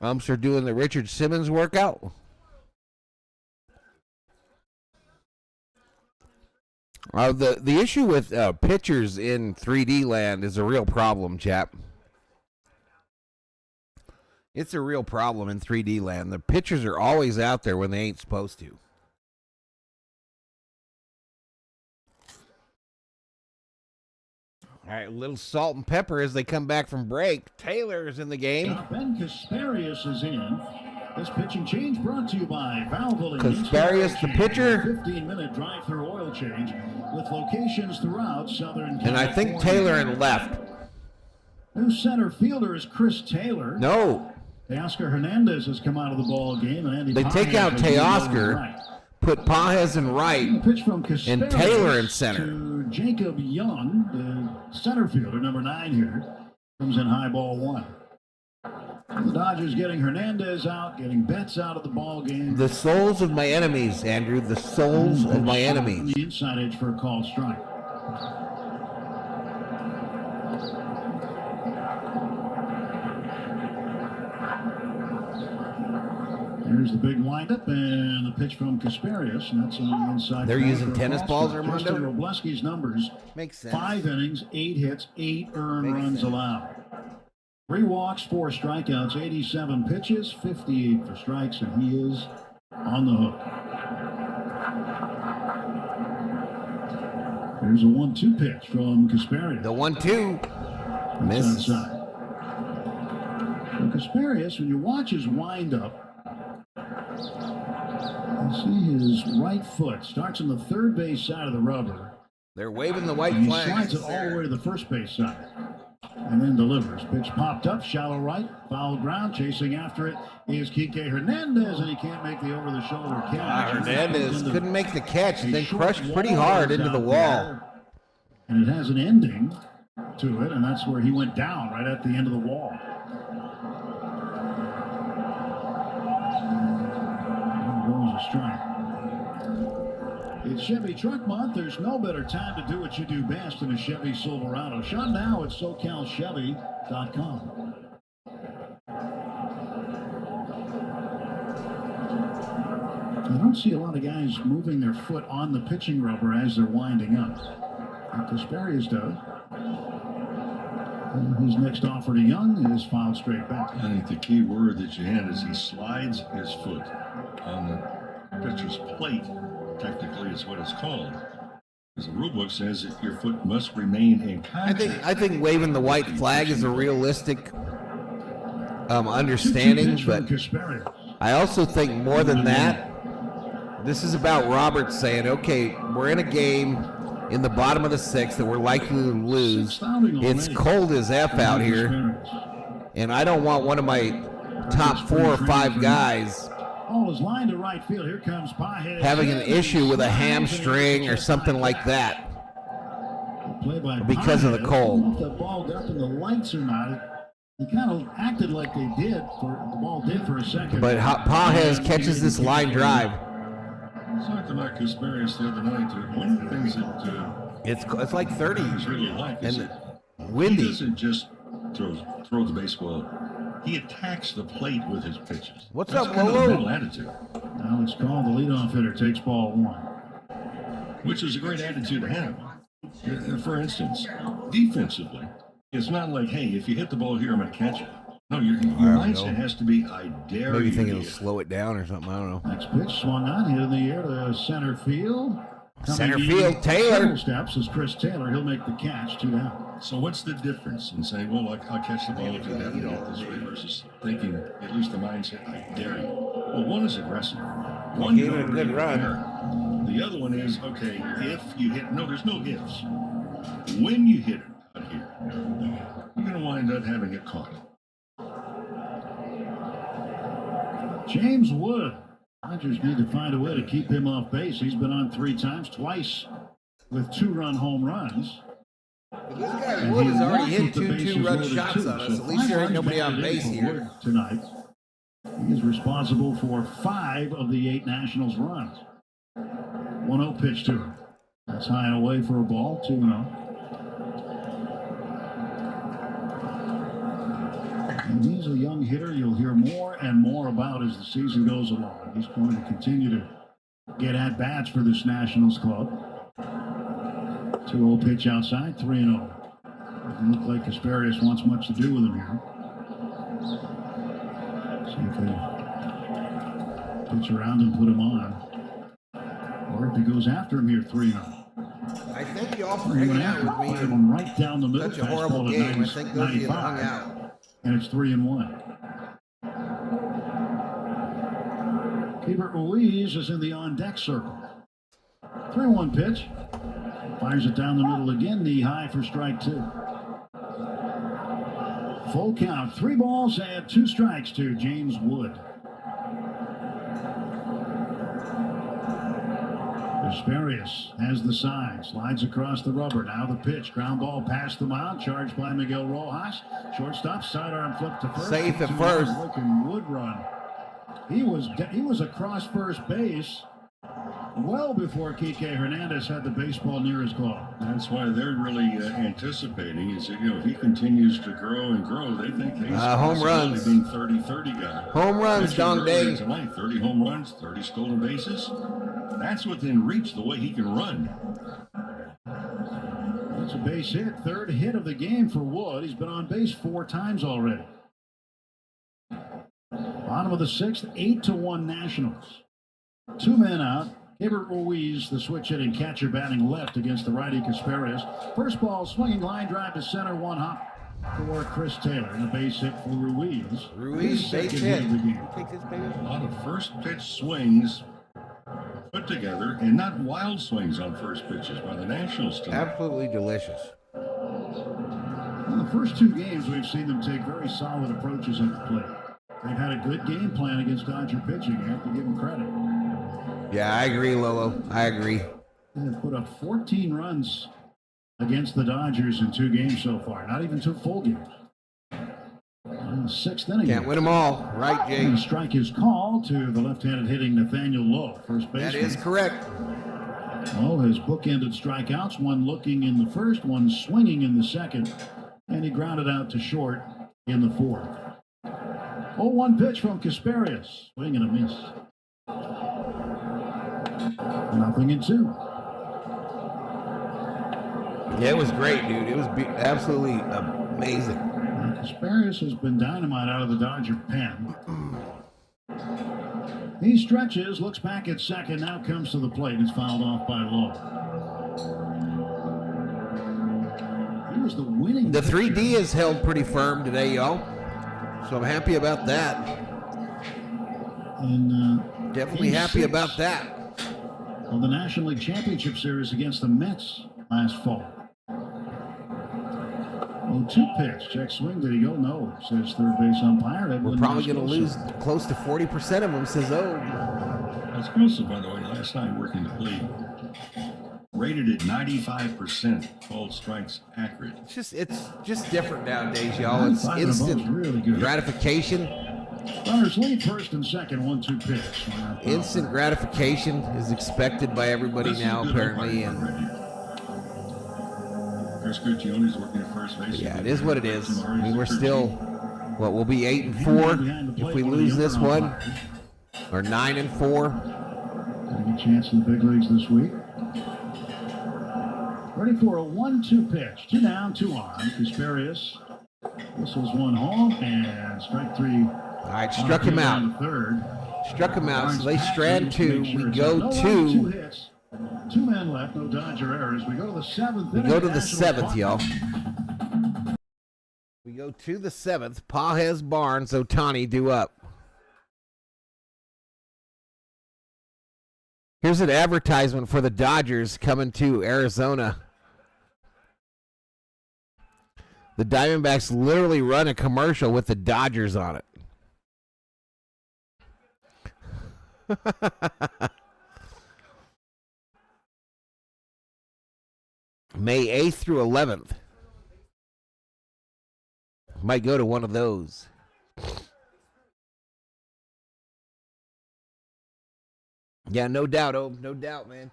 Umps are doing the Richard Simmons workout. The issue with pitchers in 3D land is a real problem, chap. It's a real problem in 3D land. The pitchers are always out there when they ain't supposed to. All right, a little salt and pepper as they come back from break. Taylor is in the game. Ben Kasparius is in. This pitching change brought to you by Valvoline. Kasparius, the pitcher. 15-minute drive-through oil change with locations throughout Southern California. And I think Taylor in left. New center fielder is Chris Taylor. No. Teoscar Hernandez has come out of the ball game. And Andy they take out Teoscar, put Pages in right, and Taylor in center. To Jacob Young, the center fielder, number 9 here, comes in high ball 1. The Dodgers getting Hernandez out, getting Betts out of the ball game. The souls of my enemies, Andrew. The souls of my enemies. The inside edge for a called strike. Here's the big windup and the pitch from Kasparius, and that's on the inside. They're using tennis balls, Armando? Justin Robleski's numbers. Makes sense. 5 innings, 8 hits, 8 earned runs allowed. 3 walks, 4 strikeouts, 87 pitches, 58 for strikes, and he is on the hook. Here's a 1-2 pitch from Kasparius. The 1-2 misses. So Kasparius, when you watch his windup, you see his right foot starts on the third base side of the rubber. They're waving the white flag. He slides it all the way to the first base side and then delivers. Pitch popped up, shallow right, foul ground. Chasing after it is Kike Hernandez, and he can't make the over-the-shoulder catch. Hernandez couldn't make the catch. They crushed pretty hard into the wall. And it has an ending to it, and that's where he went down, right at the end of the wall. A strike. It's Chevy Truck Month. There's no better time to do what you do best in a Chevy Silverado. Shop now at SoCalChevy.com. I don't see a lot of guys moving their foot on the pitching rubber as they're winding up. Kasparius does. His next offer to Young is fouled straight back. I think the key word that you had is he slides his foot on the pitcher's plate. Technically, is what it's called. Because the rule book says that your foot must remain in contact. I think waving the white flag is a realistic understanding, but I also think more than that, this is about Roberts saying, okay, we're in a game in the bottom of the sixth that we're likely to lose. It's cold as F out here, and I don't want one of my top 4 or 5 guys line to right field. Here comes having an issue with a hamstring or something like that because of the cold. If the ball got in the lights or not, he kind of acted like they did. The ball did for a second. But Pages catches this line drive. I talked about Casparius the other night. One of the things that it's like 30 really like is and windy. He doesn't just throw the baseball. He attacks the plate with his pitches. What's That's up, kind Lolo? of a mental attitude. Now it's called the leadoff hitter takes ball 1. Which is a great attitude to have. For instance, defensively, it's not like, hey, if you hit the ball here, I'm going to catch it. No, your mindset has to be, I dare you. Maybe think it'll slow it down or something. I don't know. Next pitch swung on, hit in the air to center field. Center field, Taylor. Steps is Chris Taylor. He'll make the catch, 2 down. So what's the difference in saying, well, I'll catch the ball if you have it out this way versus thinking, at least the mindset, I dare you. Well, one is aggressive. One gave it a good run. The other one is, okay, if you hit, no, there's no ifs. When you hit it out here, you're going to wind up having it caught. James Wood. Dodgers need to find a way to keep him off base. He's been on 3 times, twice with 2-run home runs. But this guy Wood has already hit 2 2-run shots on us. At least there ain't nobody on base here tonight. He is responsible for 5 of the 8 Nationals runs. 1-0 pitch to him. That's high and away for a ball. 2-0. And he's a young hitter you'll hear more and more about as the season goes along. He's going to continue to get at-bats for this Nationals club. 2-0 pitch outside, 3-0. Doesn't look like Casparius wants much to do with him here. See if they pitch around and put him on. Or if he goes after him here, 3-0. I thank you all for hanging out with me. Him right down the middle. Such a horrible game. I think those of you that hung out. And it's 3-1. Keeper Ruiz is in the on-deck circle. 3-1 pitch. Fires it down the middle again, knee high for strike 2. Full count, 3 balls and 2 strikes to James Wood. Casparius has the side, slides across the rubber. Now the pitch, ground ball past the mound, charged by Miguel Rojas. Shortstop, sidearm flip to first. Safe at first. Looking Wood run. He was across first base well before Kike Hernandez had the baseball near his glove. That's why they're really anticipating is that, if he continues to grow and grow, they think he's home runs. Being 30-30 guy. Home runs, Dong Dang. Tonight, 30 home runs, 30 stolen bases. That's within reach the way he can run. That's a base hit, 3rd hit of the game for Wood. He's been on base 4 times already. Bottom of the 6th, 8-1 Nationals. 2 men out. Keibert Ruiz, the switch hitting catcher, batting left against the righty Casparius. First ball, swinging line drive to center, 1 hop for Chris Taylor, and a base hit for Ruiz. Ruiz, base hit. A lot of first pitch swings put together, and not wild swings on first pitches by the Nationals tonight. Absolutely delicious. In the first 2 games, we've seen them take very solid approaches at the plate. They've had a good game plan against Dodger pitching. You have to give them credit. Yeah, I agree, Lolo. I agree. They've put up 14 runs against the Dodgers in 2 games so far. Not even 2 full games. In the 6th inning. Can't win them all. Right, Jay. And strike is called to the left-handed hitting Nathaniel Lowe, first baseman. That is correct. Lowe has bookended strikeouts, 1 looking in the first, 1 swinging in the second, and he grounded out to short in the 4th. 0-1 pitch from Casparius. Swing and a miss. 0-2. Yeah, it was great, dude. It was absolutely amazing. Casparius has been dynamite out of the Dodger pen. He stretches, looks back at second, now comes to the plate. It's fouled off by Lowe. He was the winning. The 3D is held pretty firm today, y'all. So I'm happy about that. And definitely happy about that. Of the National League Championship Series against the Mets last fall. 0-2 pitch. Check swing. Did he go? No, says third base umpire. We're probably going to lose close to 40% of them, says That's Wilson, by the way, last night working the plate. Rated at 95% called strikes accurate. It's just different nowadays, y'all. It's instant really gratification. Runners lead first and second, 1-2 pitch. Instant gratification is expected by everybody now, apparently. And yeah, it is what it is. I mean, we're still, we'll be 8-4 if we lose this one, or 9-4. Getting a chance in the big leagues this week. Ready for a 1-2 pitch. 2 down, 2 on. Casparius whistles one home, and strike 3. All right, struck him out. Struck him out, so they strand 2. We go 2. 2 men left, no Dodger errors. We go to the 7th. We go to the 7th, y'all. We go to the 7th. Pages, Barnes, Ohtani due up. Here's an advertisement for the Dodgers coming to Arizona. The Diamondbacks literally run a commercial with the Dodgers on it. May 8th through 11th. Might go to one of those. Yeah, no doubt, no doubt, man.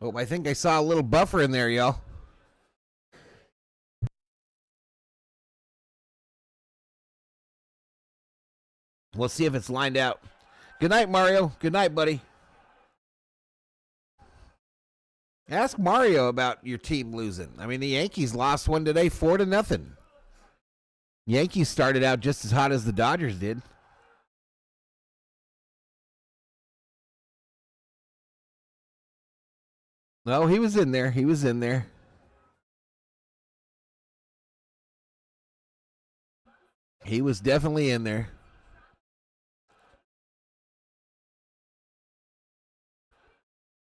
Oh, I think I saw a little buffer in there, y'all. We'll see if it's lined out. Good night, Mario. Good night, buddy. Ask Mario about your team losing. I mean, the Yankees lost one today, 4-0. Yankees started out just as hot as the Dodgers did. No, he was in there. He was in there. He was definitely in there.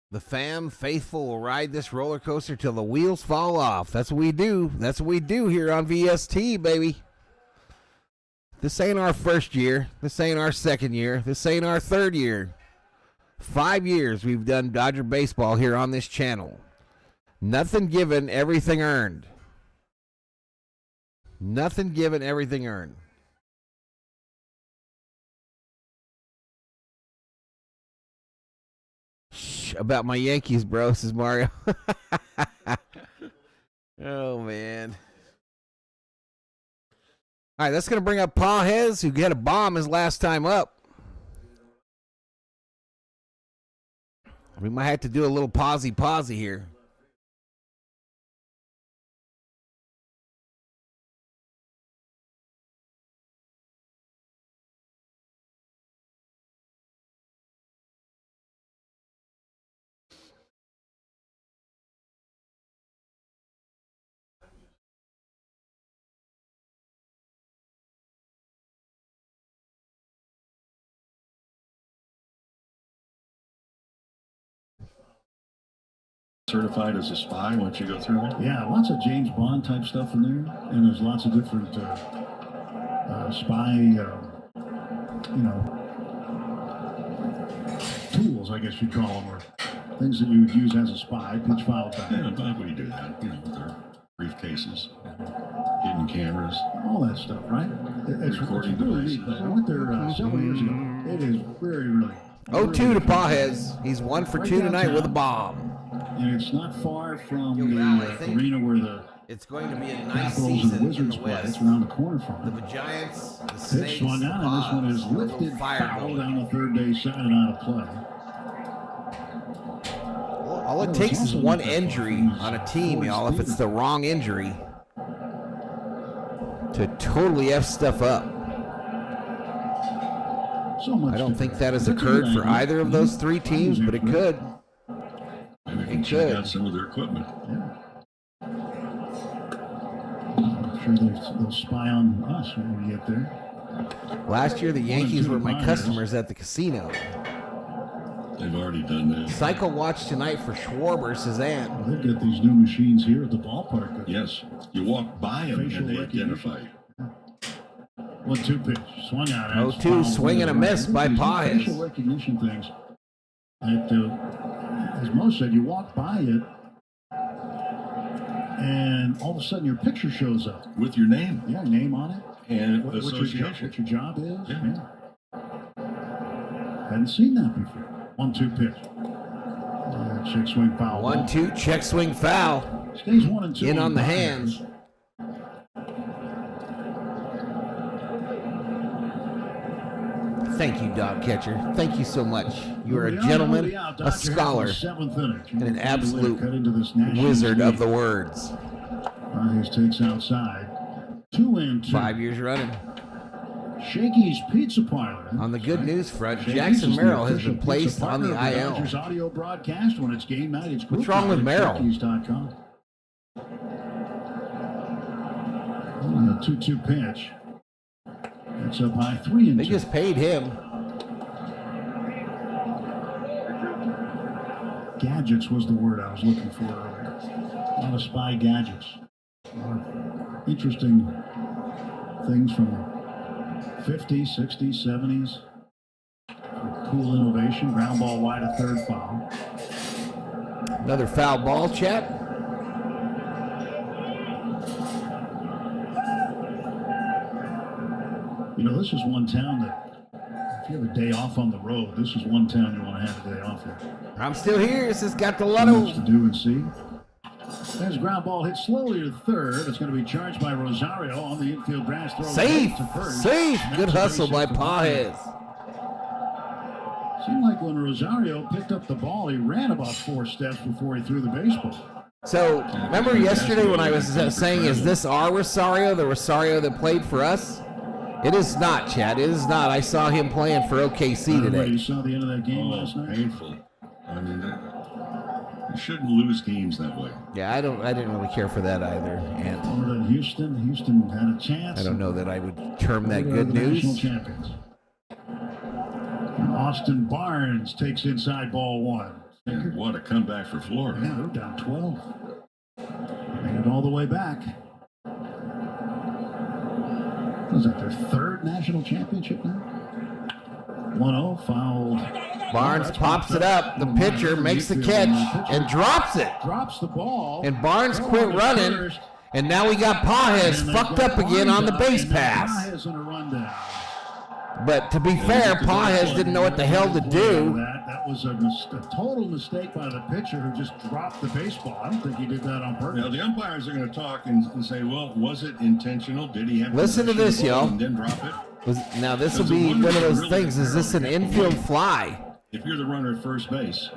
The fam faithful will ride this roller coaster till the wheels fall off. That's what we do. That's what we do here on VST, baby. This ain't our first year. This ain't our second year. This ain't our third year. 5 years we've done Dodger baseball here on this channel. Nothing given, everything earned. Nothing given, everything earned. Shh, about my Yankees, bro, says Mario. Oh, man. All right, that's going to bring up Pages, who had a bomb his last time up. We might have to do a little pausey here. Certified as a spy once you go through it? Yeah, lots of James Bond type stuff in there, and there's lots of different spy, tools, I guess you'd call them, or things that you would use as a spy. Pitch file back. Yeah, but we do that, with their briefcases, hidden cameras, all that stuff, right? It's recording really devices. neat. But I went there several years ago. It is very, really. 0-2 to Pages. He's 1 for 2 tonight with a bomb. And it's not far from the arena where it's going to be a nice Capitals season and the Wizards in the play. West. It's around the corner from The Giants, the Pitch Snakes, swung out, and this one is lifted foul down the third base side and out of play. All it takes is one injury on a team, y'all, if it's the wrong injury, to totally F stuff up. I don't think that has occurred for either of those three teams, but it could. Maybe we can check out some of their equipment. sure they'll spy on us when we get there. Last year, the Yankees were my customers at the casino. They've already done that. Cycle watch tonight for Schwarber, says Ant. Well, they've got these new machines here at the ballpark. Yes. You walk by them and they identify you. 1-2 pitch. Swung out. 0-2, swing and a miss by Paez. Facial recognition things. That, as Mo said, you walk by it, and all of a sudden your picture shows up. With your name. Yeah, name on it. And what association. your job is. Yeah. Hadn't seen that before. 1-2 pitch. Check swing foul. 1-2, check swing foul. Stays 1-2. In on the hands. Thank you, dog catcher. Thank you so much. You are a gentleman, a scholar, and an absolute wizard of the words. Paez takes outside. 2-2. 5 years running. Shakey's Pizza Parlor. On the good news front, Jackson Merrill has been placed on the IL. Dodgers audio broadcast when it's game night. It's what's wrong with Merrill? Shakey's.com. 2-2 pitch. That's up high, 3-2. They just paid him. Gadgets was the word I was looking for earlier. A lot of spy gadgets. A lot of interesting things from the 50s, 60s, 70s. Cool innovation. Ground ball wide, a third foul. Another foul ball, chat. You know, this is one town that, if you have a day off on the road, this is one town you want to have a day off in. I'm still here. This has got the lotto. To do and see. There's ground ball hit slowly to third. It's going to be charged by Rosario on the infield grass. Throw safe. To first. Safe. Good hustle by Paez. Seemed like when Rosario picked up the ball, he ran about 4 steps before he threw the baseball. So, remember yesterday when I was saying, is this our Rosario, the Rosario that played for us? It is not, Chad. It is not. I saw him playing for OKC today. You saw the end of that game last night? Painful. I mean, you shouldn't lose games that way. Yeah, I didn't really care for that either. And Florida and Houston had a chance. I don't know that I would term that good news. National champions. Austin Barnes takes inside ball 1. Yeah, what a comeback for Florida. Yeah, they're down 12. Made it all the way back. Was that their 3rd national championship now? 1-0, fouled. Barnes pops it up. The pitcher makes the catch and drops it. Drops the ball. And Barnes quit running. And now we got Paez fucked up again on the base pass. Paez in a rundown. But to be fair, Paez didn't know what the hell to do. That was a total mistake by the pitcher who just dropped the baseball. I don't think he did that on purpose. Now, the umpires are going to talk and say, well, was it intentional? Did he have to listen to this, y'all. And then drop it? Now, this will be one of those things. Is this an infield fly? If you're the runner at first base,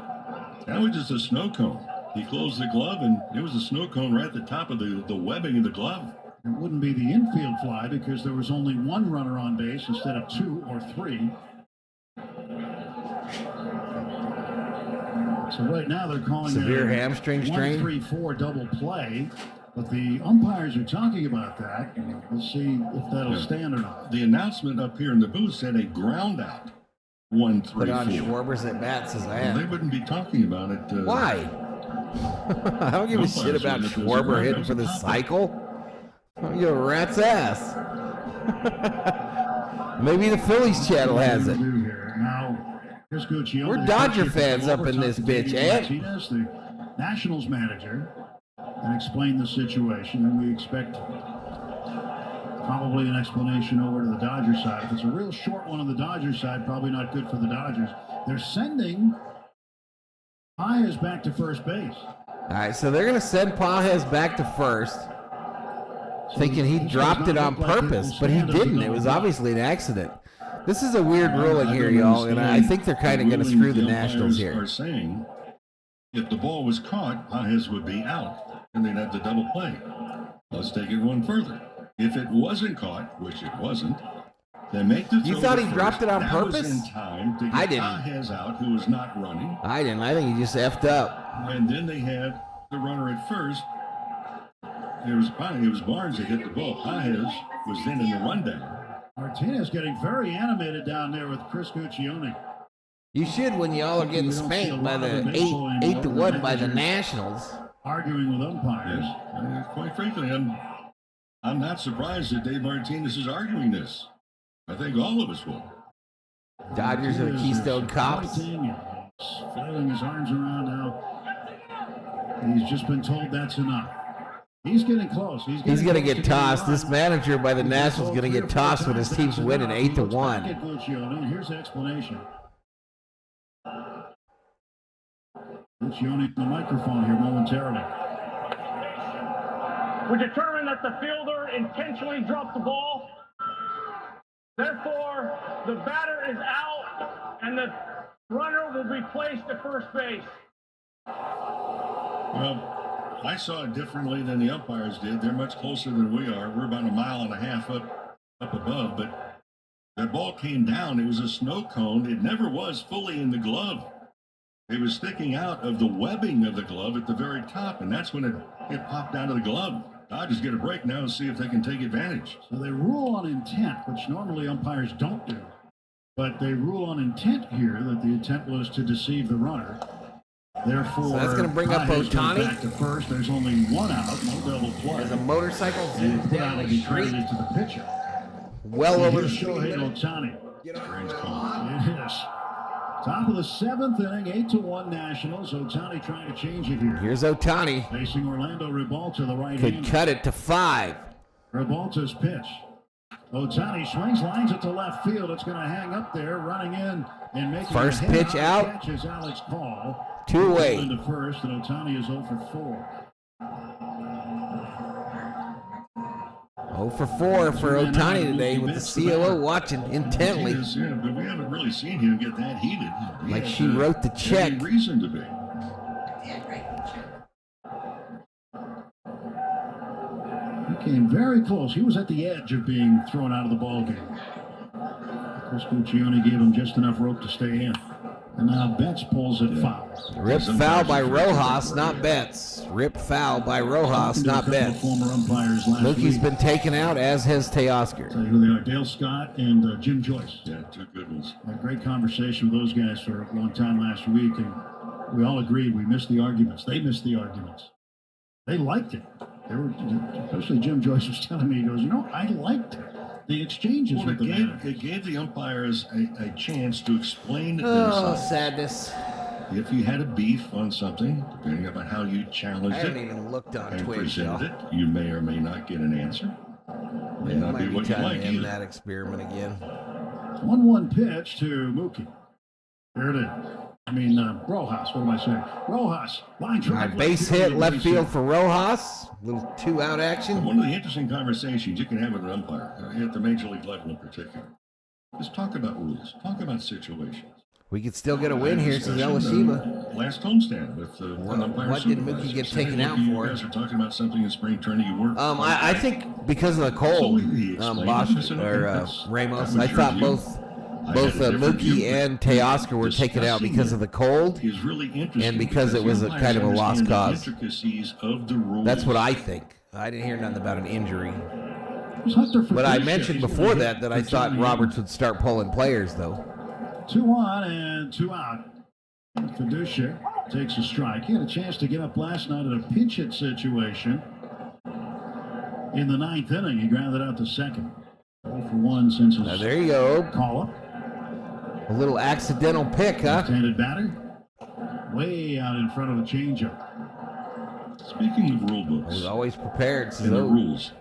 that was just a snow cone. He closed the glove, and it was a snow cone right at the top of the webbing of the glove. It wouldn't be the infield fly because there was only 1 runner on base instead of 2 or 3. So right now they're calling severe it hamstring strain. 1-3-4 double play, but the umpires are talking about that. We'll see if that'll stand or not. The announcement up here in the booth said a ground out. 1-3-4. Put on Schwarber's at bat, says I am. They wouldn't be talking about it. Why? I don't give a shit about Schwarber hitting for the cycle. I don't give a rat's ass. Maybe the Phillies channel has it. We're Dodger fans up in this bitch, eh? The Nationals manager, and explain the situation, and we expect probably an explanation over to the Dodger side. If it's a real short one on the Dodger side, probably not good for the Dodgers. They're sending Paez back to first base. All right, so they're going to send Paez back to first, thinking he dropped it on purpose, but he didn't. It was obviously an accident. This is a weird ruling here, y'all, and I think they're kind of going to screw the Nationals here. Are saying if the ball was caught, Paez would be out, and they'd have to double play. Let's take it one further. If it wasn't caught, which it wasn't, then make the throw. You thought he dropped it on purpose? Was in time to get Paez out, who was not running. I didn't. I think he just effed up. And then they had the runner at first it was Barnes that hit the ball. Pages was then in the rundown. Martinez getting very animated down there with Chris Guccione. You should when y'all are getting spanked by the 8-1 by the Nationals. Arguing with umpires. Yeah. Quite frankly, I'm not surprised that Dave Martinez is arguing this. I think all of us will. Dodgers are the Keystone Cops. Flailing his arms around now. He's just been told that's enough. He's getting close. He's going to get tossed. This manager by the Nationals is going to get tossed when his team's winning 8-1. Here's the explanation. Guccione the microphone here momentarily. We determined that the fielder intentionally dropped the ball. Therefore, the batter is out, and the runner will be placed at first base. Well, I saw it differently than the umpires did. They're much closer than we are. We're about 1.5 miles up above, but that ball came down. It was a snow cone. It never was fully in the glove. It was sticking out of the webbing of the glove at the very top, and that's when it popped out of the glove. Dodgers get a break now and see if they can take advantage. So they rule on intent, which normally umpires don't do. But they rule on intent here, that the intent was to deceive the runner. Therefore, so that's going to bring up Ohtani. Back to first. There's only one out, no double play. There's a motorcycle zoomed down the street. Credited to the pitcher. Well over the Shohei Ohtani. Strange call. It is. Top of the 7th inning, 8-1 Nationals. Ohtani trying to change it here. Here's Ohtani. Facing Orlando Rebalta, the right Could hand. cut it to 5. Rebalta's pitch. Ohtani swings, lines it to left field. It's going to hang up there, running in and making first pitch out. Catches Alex Call. 2 away. Into first, and Ohtani is 0 for 4. 0 for 4 for Ohtani today with the COO watching intently. Yeah, but we haven't really seen him get that heated. Like she wrote the check. Any reason to be. He came very close. He was at the edge of being thrown out of the ballgame. Chris Guccione gave him just enough rope to stay in. And now Betts pulls it foul. Rip foul by Rojas, not Betts. Rip foul by Rojas, not Betts. Mookie's been taken out, as has Teoscar. Tell you who they are, Dale Scott and Jim Joyce. Yeah, 2 good ones. Had a great conversation with those guys for a long time last week, and we all agreed we missed the arguments. They missed the arguments. They liked it. They were, especially Jim Joyce was telling me, he goes, I liked it. The exchanges with the managers. It gave the umpires a chance to explain themselves. Oh, sadness. If you had a beef on something, depending upon how you challenged it, I haven't even looked on and Twitch, presented it, you may or may not get an answer. May not be what you like either. That experiment again. 1-1 pitch to Mookie. There it is. Rojas. What am I saying? Rojas. Line drive. Base hit, left field for Rojas. Little 2-out action. One of the interesting conversations you can have with an umpire at the major league level in particular is talk about rules. Talk about situations. We could still get a win here, says Yoshinobu. Last homestand with one umpire. What did Mookie get taken out for? You guys are talking about something in spring training you weren't. I think because of the cold, Ramos. I thought both Mookie and Teoscar were taken out because of the cold and because it was a kind of a lost cause. That's what I think. I didn't hear nothing about an injury. But I mentioned before that I thought Roberts would start pulling players, though. 2 on and 2 out. Fiducia takes a strike. He had a chance to get up last night at a pinch hit situation. In the 9th inning, he grounded out to second. 0 for 1 since his there you go. call-up. A little accidental pick, huh? Left-handed batter. Way out in front of a changeup. Speaking of rule books. He's always prepared. And the rules.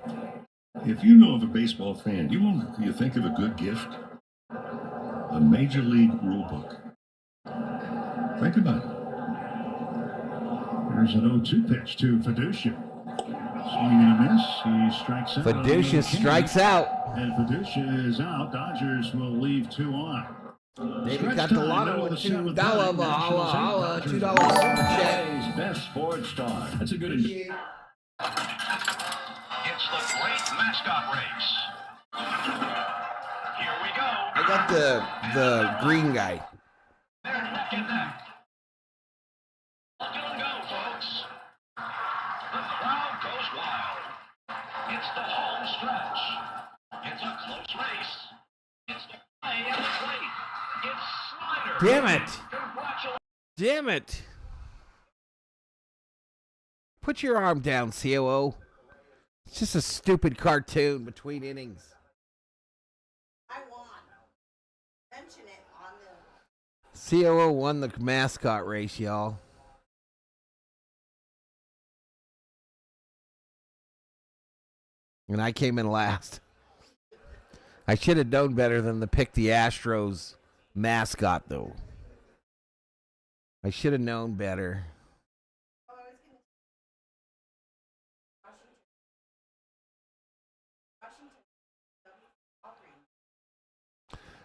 If you know of a baseball fan, you think of a good gift? A major league rule book. Think about it. There's an 0-2 pitch to Fiducia. Swing and a miss. He strikes out. Fiducia strikes out. And Fiducia is out. Dodgers will leave 2 on. David got the lotto with $2. Holla, $2 super chat. Best sports talk. That's a good idea. It's the great mascot race. Here we go. I got the green guy. They're neck and neck. Look and go, folks. The crowd goes wild. stretch. It's a close race. It's the play at the plate. It's Snyder. Damn it. Damn it. Put your arm down, COO. It's just a stupid cartoon between innings. I won. Mention it on the... COO won the mascot race, y'all. And I came in last. I should have known better than to pick the Astros mascot, though. I should have known better.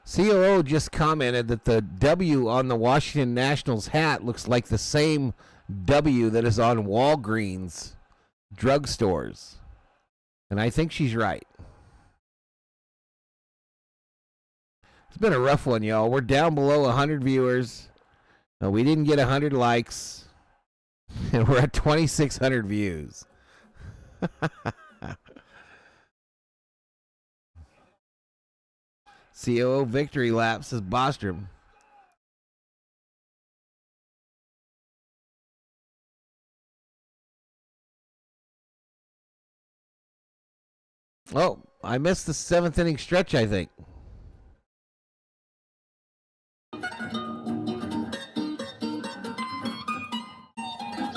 COO just commented that the W on the Washington Nationals hat looks like the same W that is on Walgreens drugstores. And I think she's right. It's been a rough one, y'all. We're down below 100 viewers. No, we didn't get 100 likes. And we're at 2,600 views. COO victory lap, says Bostrom. Oh, I missed the 7th inning stretch, I think.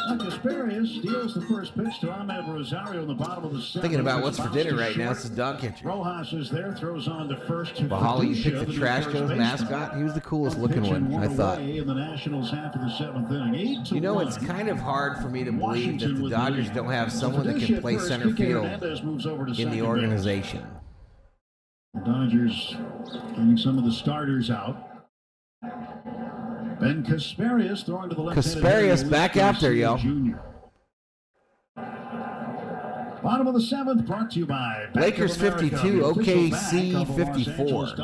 Casparius steals the first pitch to Ahmed Rosario in the bottom of the 7th. Thinking about what's for dinner right now. It's the dog catcher. Rojas is there, throws on to first to Valhalla, you picked the Trash Joe's mascot. He was the coolest looking one, I thought. In the Nationals half of the 7th inning. 8-1. You know, it's kind of hard for me to believe that the Dodgers don't have someone that can play center field in the organization. The Dodgers getting some of the starters out. Ben Casparius throwing to the left. Casparius back out there, y'all. Bottom of the 7th, brought to you by Lakers 52, OKC 54.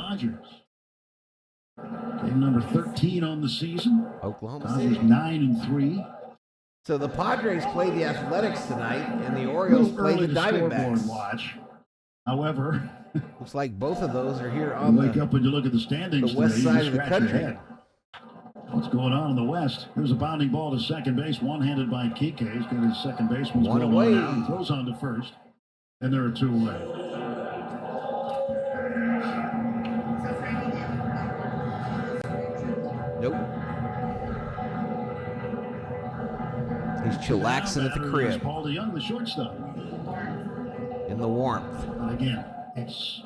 Game number 13 on the season. Oklahoma Dodgers City 9-3. So the Padres play the Athletics tonight, and the Orioles play the Diamondbacks. Watch. However, looks like both of those are here on wake up when you look at the standings. The west side of the country. What's going on in the West? There's a bounding ball to second base, one-handed by Kike. He's got his second baseman's one away. He throws on to first, and there are 2 away. Nope. He's chillaxing at the crib. Paul DeYoung, the shortstop. In the warmth. And again, it's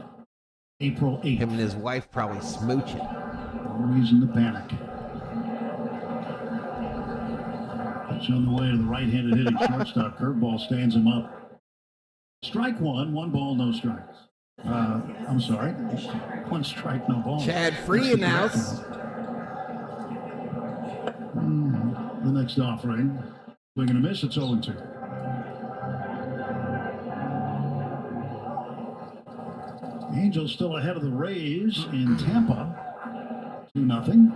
April 8th. Him and his wife probably smooching. No reason to panic. It's on the way to the right-handed hitting shortstop. Curveball stands him up. Strike 1 ball, no strikes. I'm sorry. 1 strike, no ball. Chad Free announced. The next offering. Swing and a miss. It's 0-2. Angels still ahead of the Rays in Tampa. 2-0.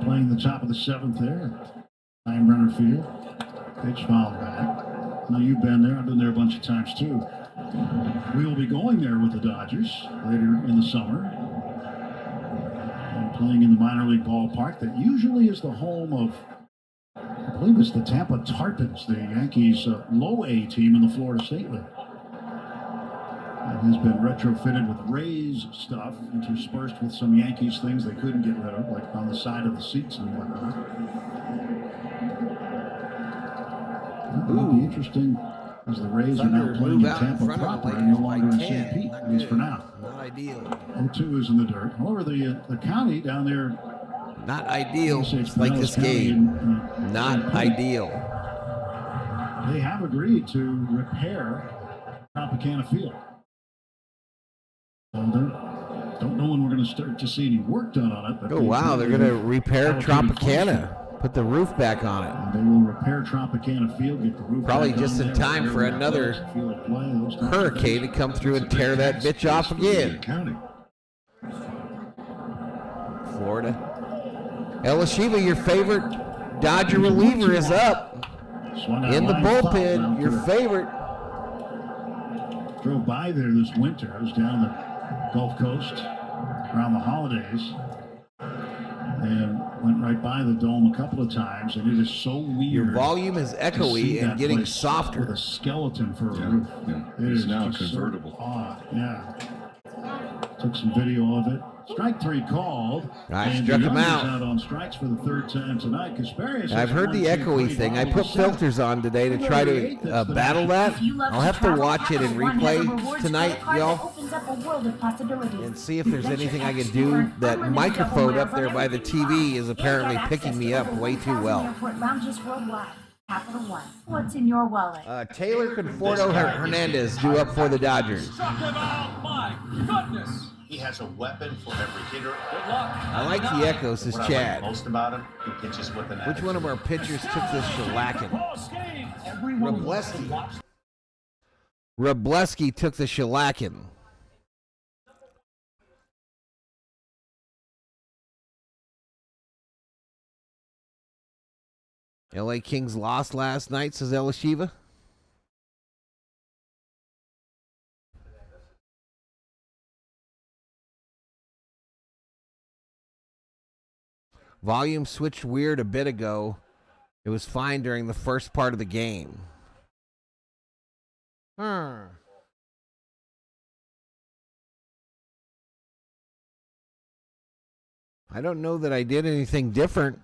Playing the top of the 7th there. Steinbrenner Field. Pitch fouled back. Now you've been there. I've been there a bunch of times too. We will be going there with the Dodgers later in the summer. And playing in the minor league ballpark that usually is the home of, I believe it's the Tampa Tarpons, the Yankees' low A team in the Florida State League. It has been retrofitted with Rays stuff, interspersed with some Yankees things they couldn't get rid of, like on the side of the seats and whatnot. It would be interesting as the Rays are now playing in Tampa proper and no longer in St. Pete, at least for now. Not ideal. 0-2 is in the dirt. However, the county down there. Not ideal. It's like this game. Not ideal. They have agreed to repair Tropicana Field. Don't know when we're going to start to see any work done on it. But oh, wow. They're going to repair Tropicana. Put the roof back on it. And they will repair Tropicana Field, get the roof probably back just on in time for another hurricane to come through and tear that bitch off again. Florida. El Shiva, your favorite Dodger reliever is up. In the bullpen, your favorite. Drove by there this winter. I was down the Gulf Coast around the holidays and went right by the dome a couple of times, and it is so weird. Your volume is echoey and getting softer. With a skeleton for a roof. Yeah. It is now just convertible. So odd. Yeah. Took some video of it. Strike 3 called. I struck him out on strikes for the third time tonight. I've heard the echoey thing. I put filters on today to try to battle that. I'll have to watch it in replay tonight, y'all, and see if there's anything I can do. That microphone up there by the TV is apparently picking me up way too well. What's in your wallet? Taylor Conforto Hernandez due up for the Dodgers. Struck him out. My goodness. He has a weapon for every hitter. Good luck. I like the echoes, says What Chad. I like most about him, he pitches with an Which one of our pitchers took this shellacking? Robleski took the shellacking. LA Kings lost last night, says Elishiva. Volume switched weird a bit ago. It was fine during the first part of the game. I don't know that I did anything different.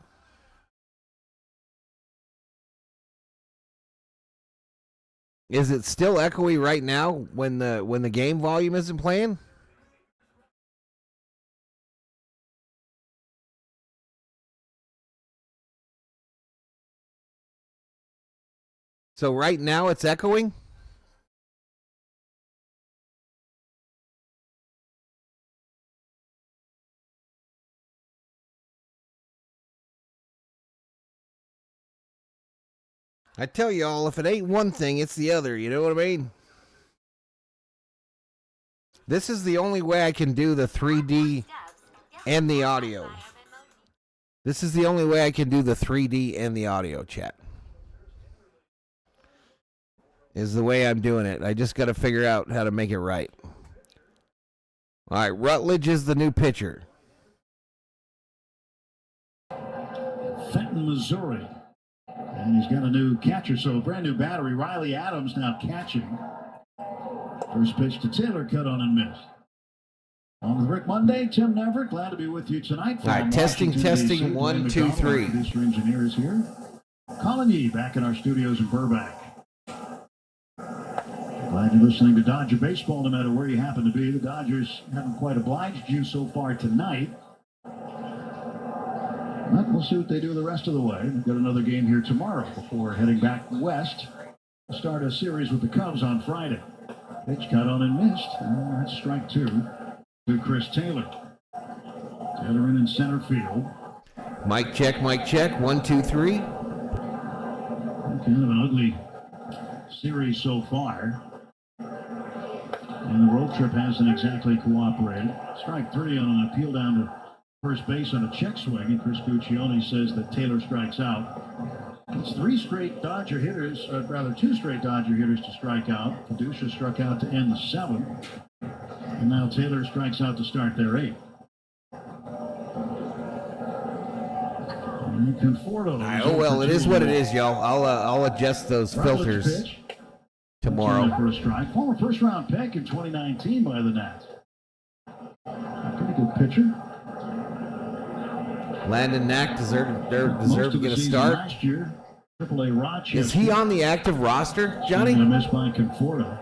Is it still echoey right now when the game volume isn't playing? So right now it's echoing? I tell y'all, if it ain't one thing, it's the other. You know what I mean? This is the only way I can do the 3D and the audio. This is the only way I can do the 3D and the audio, chat. Is the way I'm doing it. I just got to figure out how to make it right. All right, Rutledge is the new pitcher. Fenton, Missouri. And he's got a new catcher, so a brand new battery. Riley Adams now catching. First pitch to Taylor, cut on and missed. On with Rick Monday, Tim Never, glad to be with you tonight. All right, testing, 1, 2, 3. Producer engineers here. Colin Yee back in our studios in Burbank. Glad you're listening to Dodger Baseball, no matter where you happen to be. The Dodgers haven't quite obliged you so far tonight. But we'll see what they do the rest of the way. They've got another game here tomorrow before heading back west. We'll start a series with the Cubs on Friday. Pitch cut on and missed. That's strike 2 to Chris Taylor. Taylor in center field. Mic check, 1, 2, 3. Kind of an ugly series so far. And the road trip hasn't exactly cooperated. Strike 3 on an appeal down to first base on a check swing, and Chris Guccione says that Taylor strikes out. It's 2 straight Dodger hitters to strike out. Paducah struck out to end the 7th. And now Taylor strikes out to start their 8th. And Conforto. Oh, well, it is what it is, y'all. I'll adjust those filters tomorrow. For a strike. Former first-round pick in 2019 by the Nats. A pretty good pitcher. Landon Knack deserved to get a start. Last year, AAA Rochester. Is he on the active roster, Johnny? Missed by Conforto.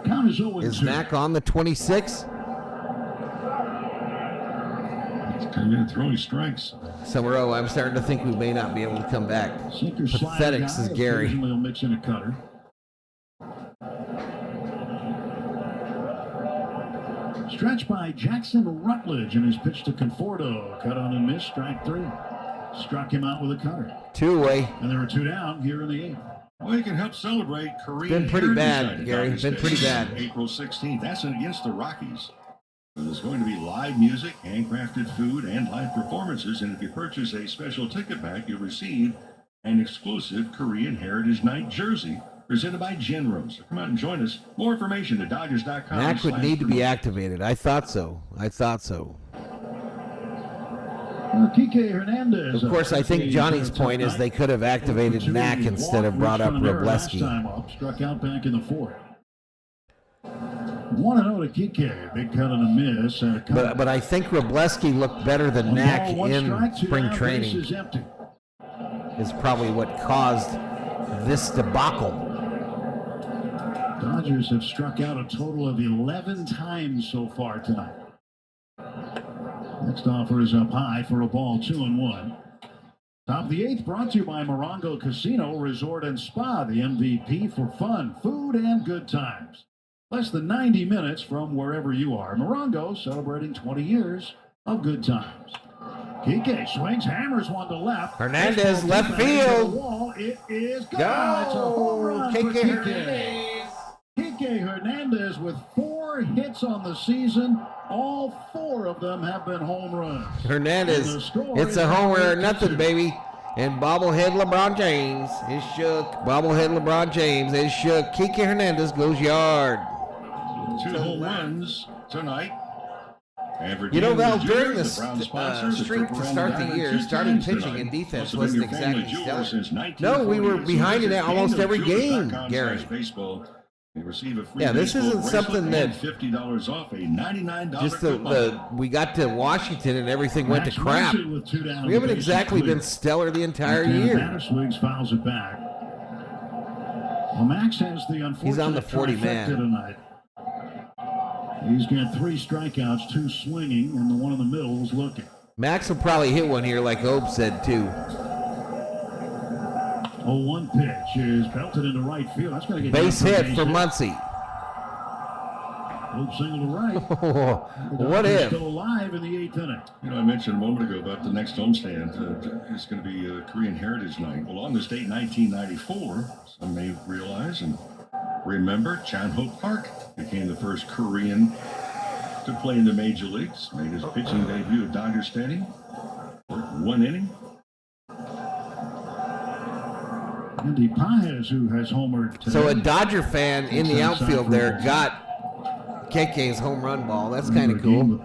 Count is 0-2. Is Knack on the 26? He's coming in throwing strikes. Summer O, I'm starting to think we may not be able to come back. Pathetic, says Gary. Occasionally he'll mix in a cutter. Stretch by Jackson Rutledge and his pitch to Conforto. Cut on and missed. Strike 3. Struck him out with a cutter. 2 away. And there were 2 down here in the 8th. Well, you can help celebrate Korean. Been pretty bad, Gary. Been pretty bad. April 16th. That's against the Rockies. There's going to be live music, handcrafted food, and live performances. And if you purchase a special ticket pack, you'll receive an exclusive Korean Heritage Night jersey presented by Genros. So come out and join us. More information at Dodgers.com. Mac would need to be activated. I thought so. Kike Hernandez. Of course, I think Johnny's point is they could have activated Knack instead of brought up Wroblewski. Struck out back in the fourth. 1-0 to Kike. Big cut and a miss. But I think Wroblewski looked better than Knack in spring training. Is probably what caused this debacle. Dodgers have struck out a total of 11 times so far tonight. Next offer is up high for a ball, 2-1. Top of the eighth brought to you by Morongo Casino Resort and Spa, the MVP for fun, food, and good times. Less than 90 minutes from wherever you are. Morongo celebrating 20 years of good times. Kike swings, hammers one to left. Hernandez left field. Wall. It is gone. Go. It's a home run for Kike Hernandez. Kike Hernandez with 4 hits on the season. All 4 of them have been home runs. Hernandez, it's a homer or nothing, baby. And bobblehead LeBron James is shook. Kike Hernandez goes yard. 2 home runs tonight. You know, Val, during the streak to start the year, starting pitching and defense wasn't exactly stellar. No, we were behind in almost every game, Gary. Yeah, this isn't something that $50 off a $99 just we got to Washington and everything went to crap. We haven't exactly been stellar the entire year. Swings, fouls it back. Well, Max has the unfortunate He's on the 40 man tonight. He's got 3 strikeouts, 2 swinging, and the one in the middle is looking. Max will probably hit one here, like Ope said, too. 0-1 pitch is belted into right field. That's going to get base hit for Muncy. Ope single to right. What if? Still alive in the 8th inning. You know, I mentioned a moment ago about the next homestand. It's going to be Korean Heritage Night. Well, on this date, 1994, some may realize and remember, Chan-Ho Park became the first Korean to play in the major leagues. Made his pitching debut at Dodger Stadium. Worked 1 inning. Andy Paez, who has homered today. So a Dodger fan in the outfield there got KK's home run ball. That's kind of cool.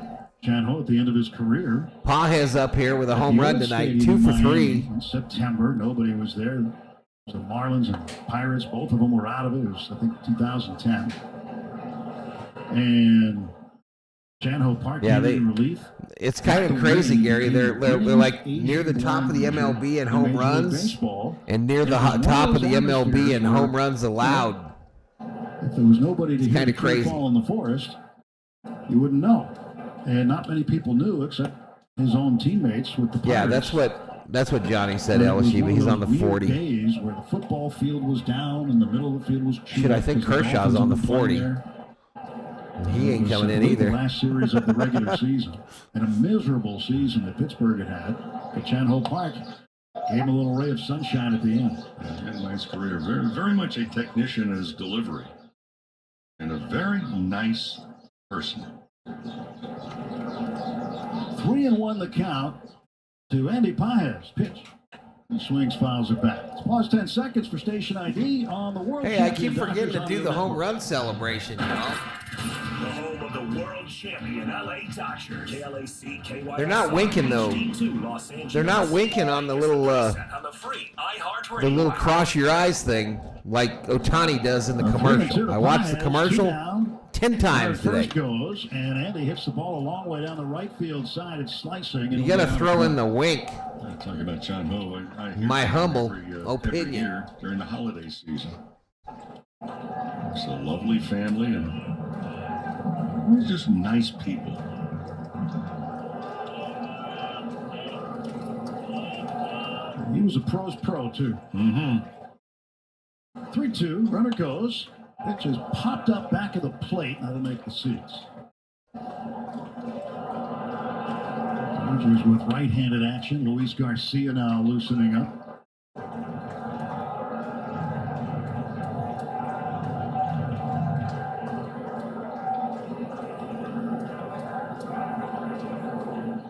Chan-Ho at the end of his career. Paez up here with a home run tonight, 2 for 3. In September, nobody was there. So Marlins and Pirates, both of them were out of it. It was, I think, 2010. And Chan-Ho Park in relief. It's kind of crazy, Gary. They're like near the top of the MLB in home runs and near the top of the MLB in home runs allowed. If there was nobody to hit a ball in the forest, you wouldn't know. And not many people knew except his own teammates with the Pirates. Yeah, that's what Johnny said, LSU, but he's on the 40. Days where the football field was down and the middle of the field was Shit, I think Kershaw's on the 40. He ain't coming in either. The last series of the regular season. And a miserable season that Pittsburgh had. But Chan-Ho Park gave him a little ray of sunshine at the end. Yeah, he had a nice career. Very, very much a technician in his delivery. And a very nice person. 3-1 the count to Andy Paez. Pitch. He swings, fouls it back. Let's pause 10 seconds for station ID on the World Hey, I keep forgetting to do the home run celebration, y'all. The home of the world champion LA Dodgers. They're not winking though. They're not winking on the little cross your eyes thing like Ohtani does in the commercial. I watched the commercial 10 times today. Goes, and Andy hits the ball a long way down the right field side. It's slicing. You got to throw in the wink. Talking about Chan-Ho, my humble opinion. Every year during the holiday season. It's a lovely family and just nice people. He was a pro's pro, too. 3-2, runner goes. Pitch is popped up back of the plate. That'll make the seats. Dodgers with right-handed action. Luis Garcia now loosening up.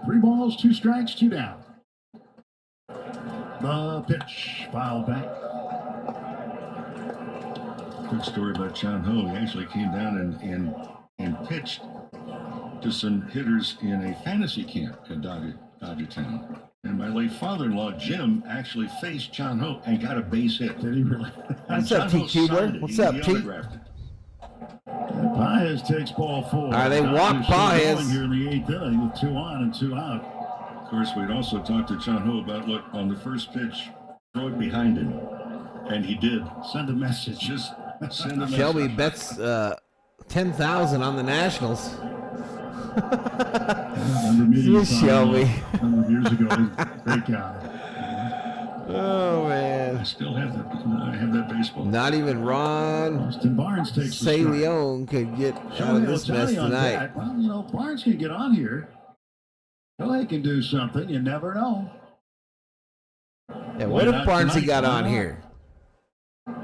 Three balls, 2 strikes, 2 down. The pitch, foul back. quick story about John Ho. He actually came down and pitched to some hitters in a fantasy camp in Dodgertown. And my late father-in-law, Jim, actually faced John Ho and got a base hit. Did he really? What's up, T. Kubler? What's up, T? Baez takes ball 4. They walk Baez here in the 8th inning with 2 on and 2 out. Of course, we'd also talked to John Ho about, look, on the first pitch, throw it behind him. And he did. Send a message. Just send a message. Shelby bets 10,000 on the Nationals. Shelby. A number of years ago, great guy. Oh man! I still have that. I have that baseball. Not even Ron Austin Barnes takes Say Leon could get out of this mess tonight. Well, you know, Barnes can get on here. Shohei can do something. You never know. Yeah, what if Barnesy got on here?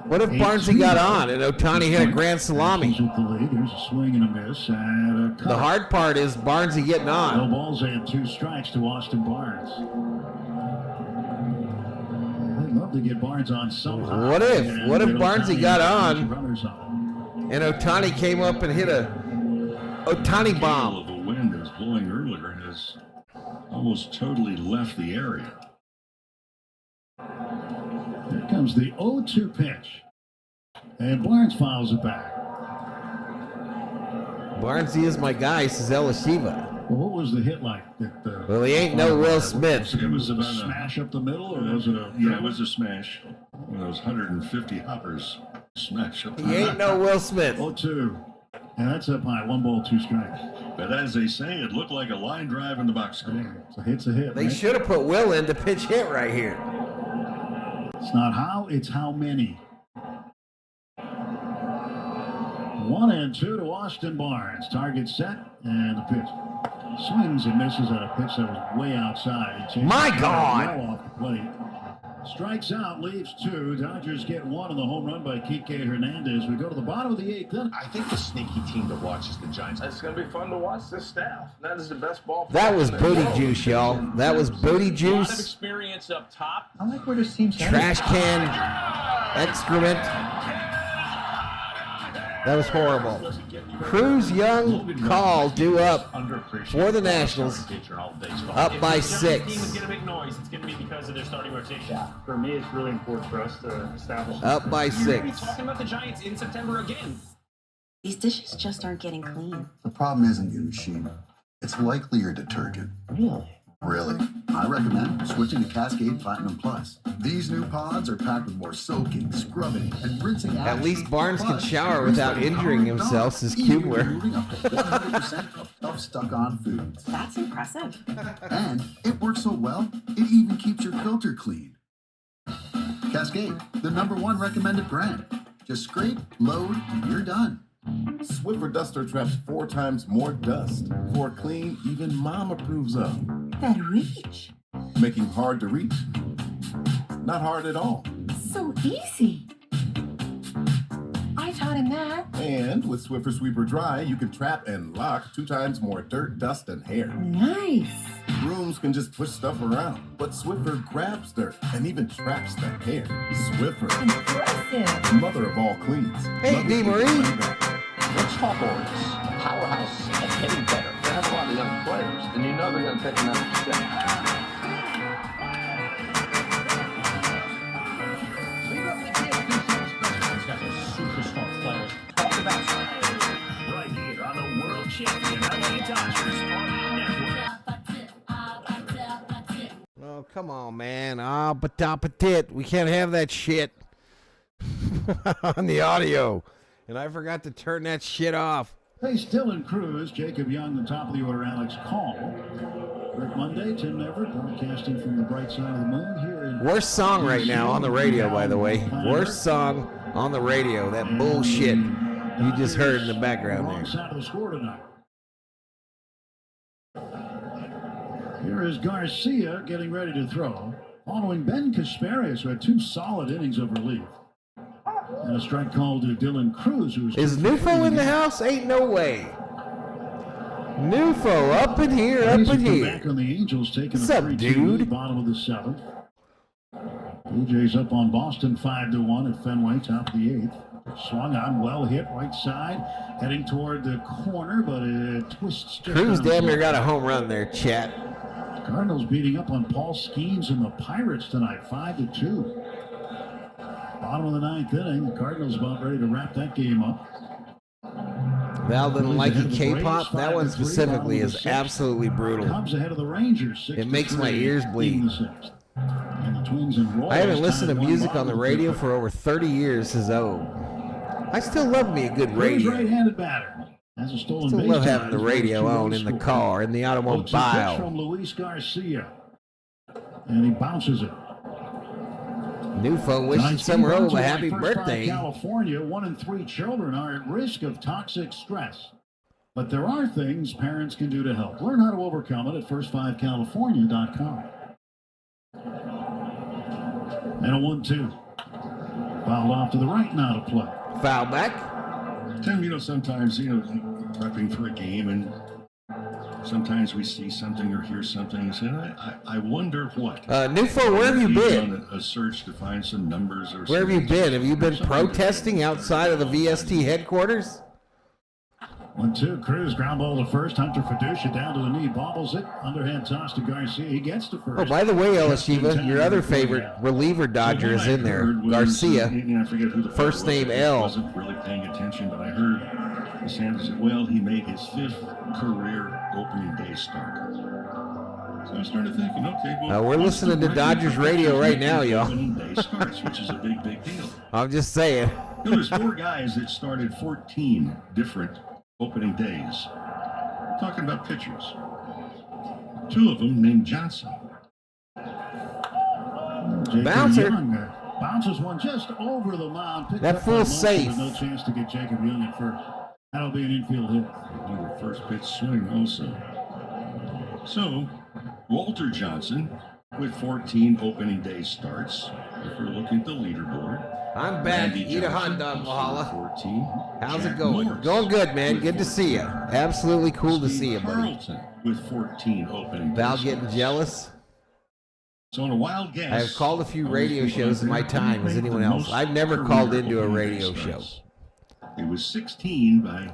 What if Barnesy got on and Ohtani hit a grand salami? There's a swing and a miss. And the hard part is Barnesy getting on. No balls and 2 strikes to Austin Barnes. I'd love to get Barnes on somehow. What if Barnesy got on and Ohtani came up and hit a Ohtani bomb? The wind that was blowing earlier has almost totally left the area. Here comes the 0-2 pitch. And Barnes fouls it back. Barnesy is my guy, says Elishiva. Well, what was the hit like? Well, he ain't no Will Smith. It was a smash up the middle, or was it a... Yeah, it was a smash. One of those 150 hoppers. Smash up the middle. He ain't no Will Smith. 0-2. And that's up high. 1 ball, 2 strikes. But as they say, it looked like a line drive in the box score. So hit's a hit. They should have put Will in to pitch hit right here. It's not how, it's how many. 1-2 to Austin Barnes. Target set, and the pitch. Swings and misses at a pitch that was way outside. My God! Well off the plate. Strikes out, leaves 2. Dodgers get 1 on the home run by Kike Hernandez. We go to the bottom of the 8th inning. I think the sneaky team to watch is the Giants. It's going to be fun to watch this staff. That is the best ball. That was booty juice, y'all. That was booty juice. A lot of experience up top. I like where this team's trash can, excrement. That was horrible. Cruz Young call due up for the Nationals. Up by 6. Team is going to make noise. It's going to be because of their starting rotation. Yeah, for me, it's really important for us to establish. Up by 6. We're going to be talking about the Giants in September again. These dishes just aren't getting clean. The problem isn't Yoshinobu. It's likely your detergent. Really? I recommend switching to Cascade Platinum Plus. These new pods are packed with more soaking, scrubbing, and rinsing. At least Barnes can shower without injuring himself, says Kubler. Removing up to 100% of stuff stuck on foods. That's impressive. And it works so well, it even keeps your filter clean. Cascade, the #1 recommended brand. Just scrape, load, and you're done. Swiffer Duster traps 4 times more dust. For clean, even Mom approves of. That reach. Making hard to reach? Not hard at all. So easy. I taught him that. And with Swiffer Sweeper Dry, you can trap and lock 2 times more dirt, dust, and hair. Nice. Brooms can just push stuff around, but Swiffer grabs dirt and even traps the hair. Swiffer. Impressive. Mother of all cleans. Hey, D. Marie. The Scoreboard, a powerhouse of getting better. They have a lot of young players, and you know they're going to take another step. Superstar players. Talk about right here on the world champion LA Dodgers network. Oh, come on, man. Ah, but we can't have that shit on the audio. And I forgot to turn that shit off. Hey, Dylan Cruz, Jacob Young, the top of the order, Alex Call. Rick Monday, Tim Everett, broadcasting from the bright side of the moon here in... Worst song right now on the radio, by the way. Worst song on the radio. That bullshit you just heard in the background Wrong there. side of the score tonight. Here is Garcia getting ready to throw, following Ben Casparius, who had 2 solid innings of relief. And a strike called to Dylan Cruz, who's... Is Nufo in the house? Ain't no way. Nufo up in here, up in here. Back on the Angels, taking What's a up, 3-2 dude? lead, bottom of the 7th. Blue Jays up on Boston 5-1 at Fenway, top of the 8th. Swung on, well hit, right side, heading toward the corner, but it twists. Cruz damn near got a home run there, chat. Cardinals beating up on Paul Skeens and the Pirates tonight, 5-2. Bottom of the ninth inning, the Cardinals about ready to wrap that game up. Val didn't like the K-pop. That one specifically is absolutely brutal. Cubs ahead of the Rangers. It makes my ears bleed. I haven't listened to music on the radio for over 30 years, says I still love me a good radio. Right-handed batter. Has a stolen Still base love having the radio on in the car, in the automobile. Pitch from Luis Garcia. And he bounces it. New phone wishing Summer a happy birthday. California, 1 in 3 children are at risk of toxic stress. But there are things parents can do to help. Learn how to overcome it at first5california.com. And a 1-2. Fouled off to the right now to play. Foul back. Tim, sometimes, prepping for a game, and sometimes we see something or hear something and say, I wonder what. Newfo, where have you been? On a search to find some numbers or where have you been? Have you been protesting outside of the VST headquarters? 1-2. Cruz ground ball to first. Hunter Fiducia down to the knee. Bobbles it. Underhand toss to Garcia. He gets to first. Oh, by the way, Yoshinobu, your other favorite reliever Dodger is in there. Garcia. I forget who the first name L. I wasn't really paying attention, but I heard Sanders said, well, he made his 5th career opening day start. So I started thinking, okay, well, we're listening to Dodgers radio right now, y'all. Opening day starts, which is a big deal. I'm just saying. There's 4 guys that started 14 different opening days. Talking about pitchers. 2 of them named Johnson. Bouncer. Bounces one just over the mound. That fool's safe. No chance to get Jacob Young at first. That'll be an infield hit. Another first pitch swing also. So, Walter Johnson with 14 opening day starts. If we're looking at the leaderboard. I'm back. Randy Eat a hot Johnson, dog, Valhalla. 14. How's Jack it going? Morris Going good, man. Good to see you. Absolutely cool to see you, buddy. Carlton with 14 opening Val day getting starts. jealous. So on a wild guess, I have called a few radio shows in my time as anyone else. I've never called into a radio show. It was 16 by.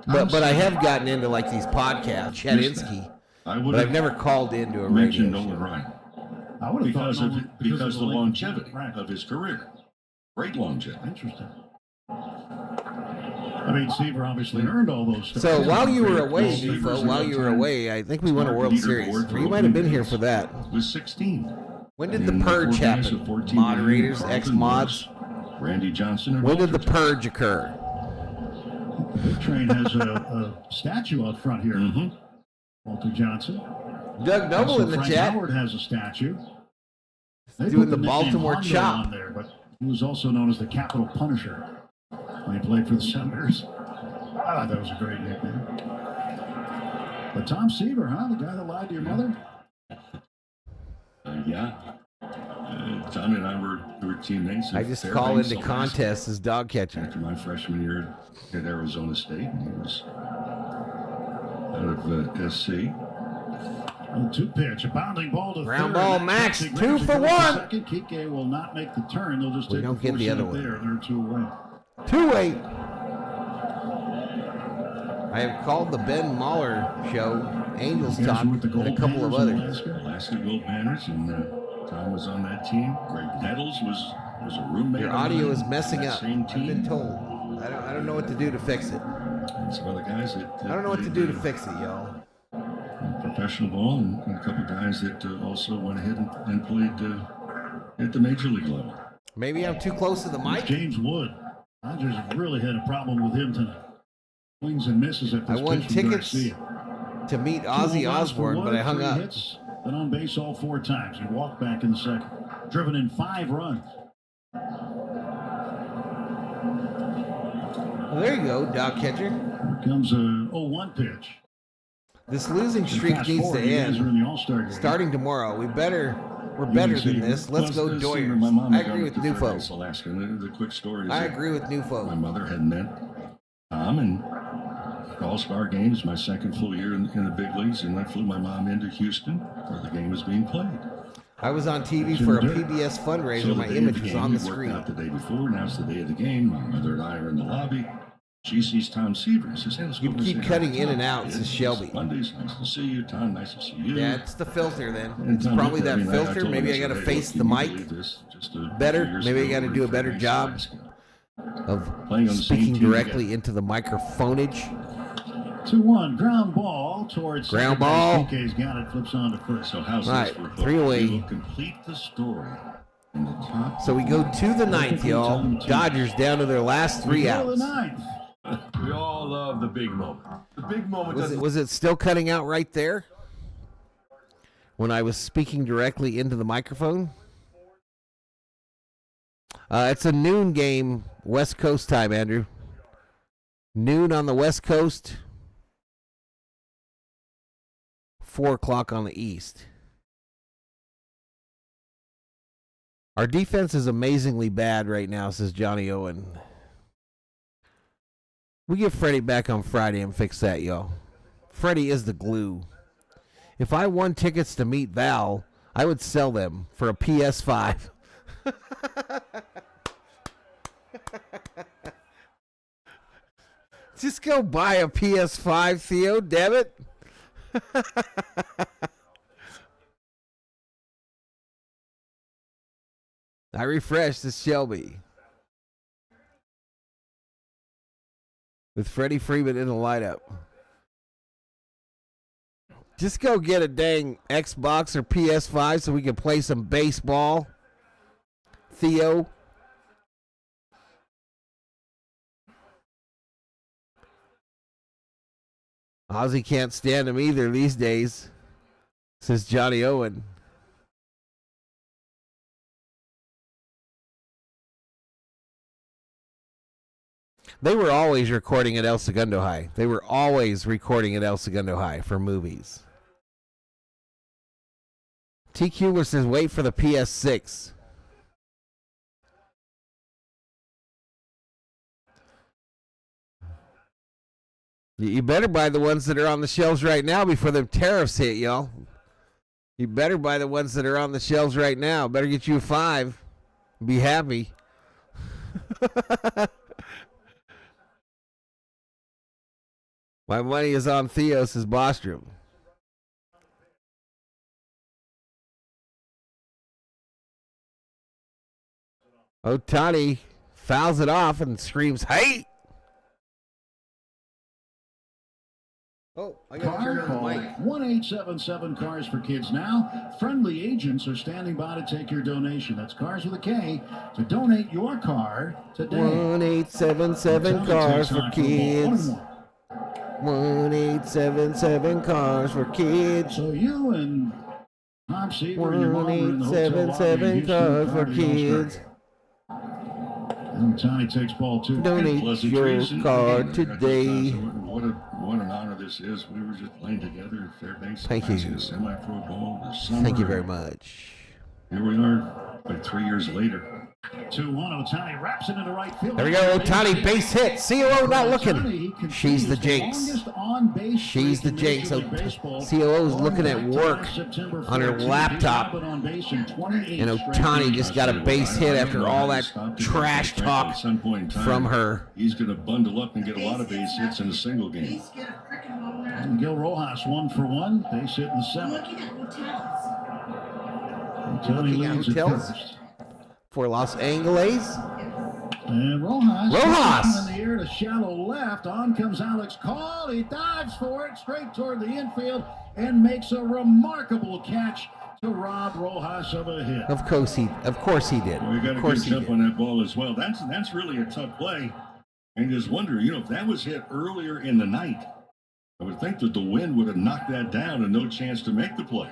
But I have gotten into like these podcasts, Chadinsky. But I've never called into a radio show. Nolan Ryan. I would have thought because of the longevity of his career. Great longevity. Interesting. I mean, Seaver obviously earned all those stars. So while you were away, Newfo, I think we won a World Series. Or you might have been here for that. It was 16. When did the purge happen? Moderators, ex-mods? Randy Johnson. When did the purge occur? Big Train has a statue out front here. Mm-hmm. Walter Johnson. Doug Noble in the Frank chat. Howard has a statue. They doing put the Baltimore Hondo chop. on there, but he was also known as the Capital Punisher when he played for the Senators. Ah, that was a great nickname. But Tom Seaver, huh? The guy that lied to your mother? Yeah. Tom and I were teammates. I just call into contests as dog catcher. After my freshman year at Arizona State, he was out of SC. 2-pitch, a bounding ball to Ground third. ball, Max, 2 for 1. Second, Kike will not make the turn. They'll just take don't get the other one. There. They're 2 away. 2-8. I have called the Ben Mahler show, Angels Talk, and a couple of others. Alaska Gold Banners, and Tom was on that team. Greg Nettles was a roommate. Your audio is messing up. Same team. I've been told. I don't know what to do to fix it. And some other guys that I don't know what to do to fix it, y'all. Professional ball, and a couple guys that also went ahead and played at the major league level. Maybe I'm too close to the mic. James Wood. Dodgers have really had a problem with him tonight. Swings and misses at this I won pitch from tickets Garcia. to meet Ozzy Osbourne, but I hung up. Hits, been on base all 4 times. He walked back in the second. Driven in 5 runs. Well, there you go, dog catcher. Here comes a 0-1 pitch. This losing streak needs to end. Starting tomorrow, we're better than this. Let's go Doyers. I agree with Newfo. Alaska. The quick story is I agree with Newfo. My mother had met Tom in All-Star games, my second full year in the big leagues, and I flew my mom into Houston where the game was being played. I was on TV for a PBS fundraiser. So My image was on the screen. Out the day before. Now it's the day of the game. My mother and I are in the lobby. She sees Tom Seaver. Says, hey, you keep cutting in and out, says Shelby. Mondays, nice to see you. Tom, nice to see you. Yeah, it's the filter then. It's probably that filter. Maybe I got to face the mic better. Maybe I got to do a better job of speaking directly into the microphoneage. 2-1 ground ball towards ground ball. PK's got it. Flips on to first. So how's right, this for 3-away. Complete the story. In the top. So we go to the ninth, y'all. Dodgers down to their last 3 outs. We all love the big moment. The big moment. Was it still cutting out right there when I was speaking directly into the microphone? It's a noon game, West Coast time, Andrew. Noon on the West Coast, 4 o'clock on the East. Our defense is amazingly bad right now, says Johnny Owen. We get Freddy back on Friday and fix that, y'all. Freddy is the glue. If I won tickets to meet Val, I would sell them for a PS5. Just go buy a PS5, Theo, damn it. I refreshed this Shelby. With Freddie Freeman in the lineup. Just go get a dang Xbox or PS5 so we can play some baseball. Theo. Ozzy can't stand him either these days, says Johnny Owen. They were always recording at El Segundo High. They were always recording at El Segundo High for movies. T. Kuegler says, wait for the PS6. You better buy the ones that are on the shelves right now before the tariffs hit, y'all. You better buy the ones that are on the shelves right now. Better get you a 5. Be happy. My money is on Theos' Bostrom. Ohtani fouls it off and screams, hey! Oh, I got to turn on the mic. 1-877 Cars for Kids now. Friendly agents are standing by to take your donation. That's Cars with a K. To donate your car today. 1-877 Cars for Kids. 1-877 Cars for Kids. So you and Tom Seaver and your mom are in the hotel lobby in Houston. 1-877 Cars for Kids. And Tony takes ball 2. Donate your car today. What an honor this is. We were just playing together at Fairbanks. Thank you. Semi-pro ball. Thank you very much. Here we are, like 3 years later. 2-1. Ohtani wraps it into right field. There we go. Ohtani base hit. COO not looking. She's the jinx. She's the jinx. COO is looking at work on her laptop. And Ohtani just got a base hit after all that trash talk from her. He's going to bundle up and get a lot of base hits in a single game. And Gil Rojas 1 for 1. Base hit in the 7th. Ohtani leads at first. For Los Angeles. And Rojas. Rojas. In the air to shallow left. On comes Alex Call. He dives for it straight toward the infield and makes a remarkable catch to rob Rojas of a hit. Of course he did. Well, we got a good jump on that ball as well. That's really a tough play. And just wonder, if that was hit earlier in the night, I would think that the wind would have knocked that down and no chance to make the play.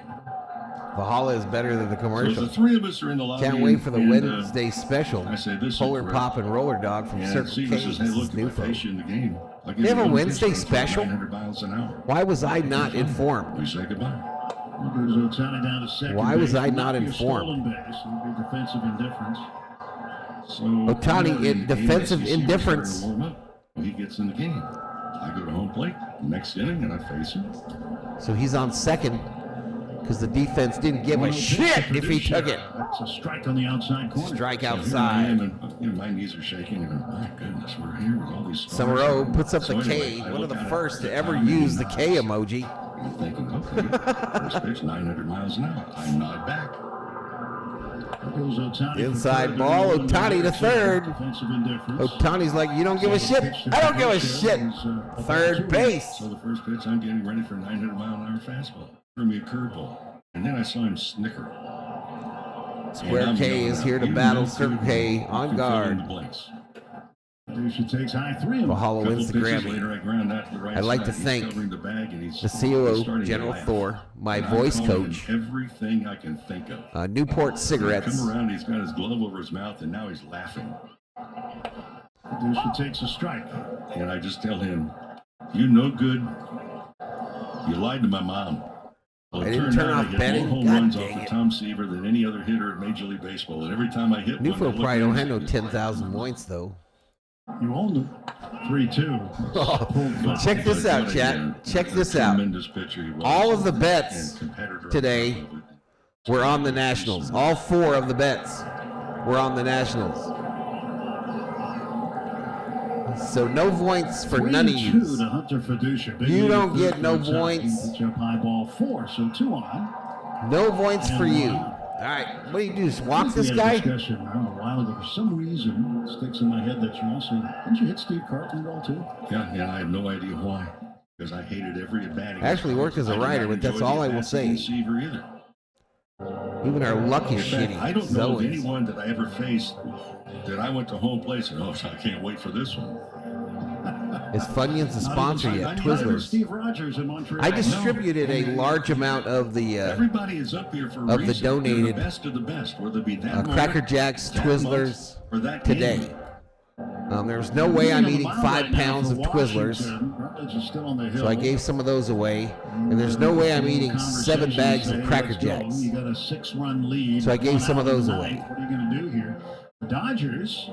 Valhalla is better than the commercial. So the 3 of us are in the lobby. Can't wait for the Wednesday special. I say this Polar Pop and Roller Dog from Circle K. Says, hey, look, new in the game. They have a Wednesday special? 900 miles an hour. Why was I not informed? We say goodbye. Down to second. Why was I not informed? Defensive indifference. So Ohtani in defensive indifference. He gets in the game. I go to home plate next inning and I face him. So he's on second. because the defense didn't give a shit if he took it. That's a strike on the outside corner. Strike outside. My knees are shaking, and my goodness, we're here with all these stars. Summerall puts up the K, one of the first to ever use the K emoji. I'm thinking, okay, first pitch 900 miles an hour. I nod back. Inside ball, Ohtani to third. Ohtani's like, you don't give a shit? I don't give a shit. Third base. So the first pitch, I'm getting ready for a 900-mile-an-hour fastball. Threw me a curveball. And then I saw him snicker. Square K is here to battle Circle K on guard. Valhalla wins the Grammy. I'd like to thank the COO, General Thor, my voice coach, everything I can think of. Newport Cigarettes. Come around, he's got his glove over his mouth, and now he's laughing. Dusha takes a strike. And I just tell him, you no good. You lied to my mom. Well, I didn't turn off betting. More home runs off of Tom Seaver than any other hitter at Major League Baseball. And every time I hit Newfield probably don't have no 10,000 points, though. You owned it. 3-2. Oh, check this out, chat. Check this out. All of the bets today were on the Nationals. All 4 of the bets were on the Nationals. So no points for none of you. You don't get no points. High ball 4, so 2 on. No points for you. All right, what do you do? Just walk this guy? A while ago, for some reason, it sticks in my head that you also didn't you hit Steve Carpenter too? Yeah, I have no idea why. Because I hated every at bat. Actually worked as a writer, but that's all I will say. Even our lucky shitty. I don't know of anyone that I ever faced that I went to home place and I can't wait for this one. Is Funyuns a sponsor yet? Twizzlers. I distributed a large amount of the everybody is up here for of the donated the best of the best, whether it be that Cracker Jacks, Twizzlers today. There's no way I'm eating 5 pounds of Twizzlers, so I gave some of those away. And there's no way I'm eating 7 bags of Cracker Jacks, You got a 6-run lead. so I gave some of those away. What are you going to do here? The Dodgers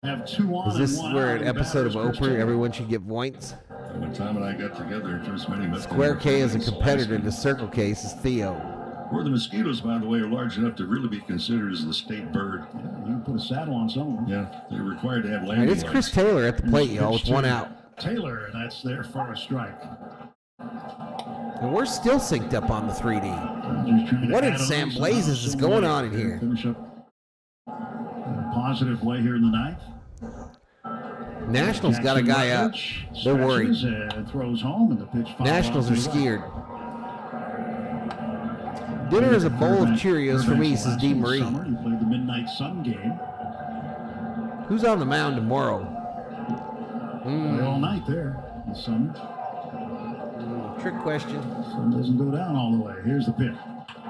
have 2 on. Is this where an episode of Oprah, everyone should get points? When Tom and I got together and first met him, Square K is a competitor to Circle K. This is Theo. Where the mosquitoes, by the way, are large enough to really be considered as the state bird. Yeah, you can put a saddle on some of them. Yeah, they're required to have landing It's Chris Taylor at the plate, y'all, with 1 out. Taylor, and that's there for a strike. And we're still synced up on the 3D. What in Sam Blazes is going on in here? Finish up in a positive way here in the 9th. Nationals got a guy up. They're worried. Throws home and the pitch. Nationals are scared. Dinner is a bowl of Cheerios for me, says D. Marie. He played the Midnight Sun game. Who's on the mound tomorrow? All night there in the summer. Trick question. Sun doesn't go down all the way. Here's the pitch.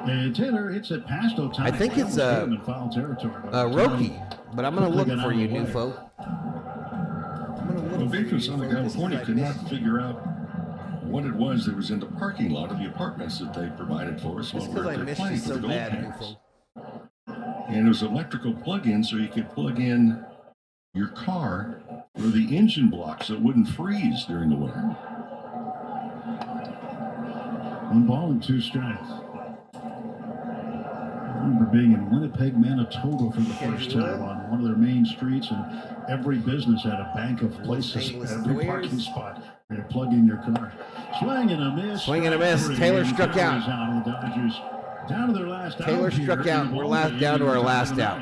And Taylor hits it past Ohtani. I think it's foul territory. Roki, but I'm going to look for you, Newfo. The victim in Southern California could not figure out what it was that was in the parking lot of the apartments that they provided for us. It's because I missed you so bad, Newfo. And it was electrical plug-in, so you could plug in your car or the engine block so it wouldn't freeze during the winter. 1 ball and 2 strikes. I remember being in Winnipeg, Manitoba for the first time on one of their main streets, and every business had a bank of places, every parking spot where you plug in your car. Swing and a miss. Swing and a miss. Taylor struck out. The Dodgers down to their last Taylor out struck here. out. We're down to our last out.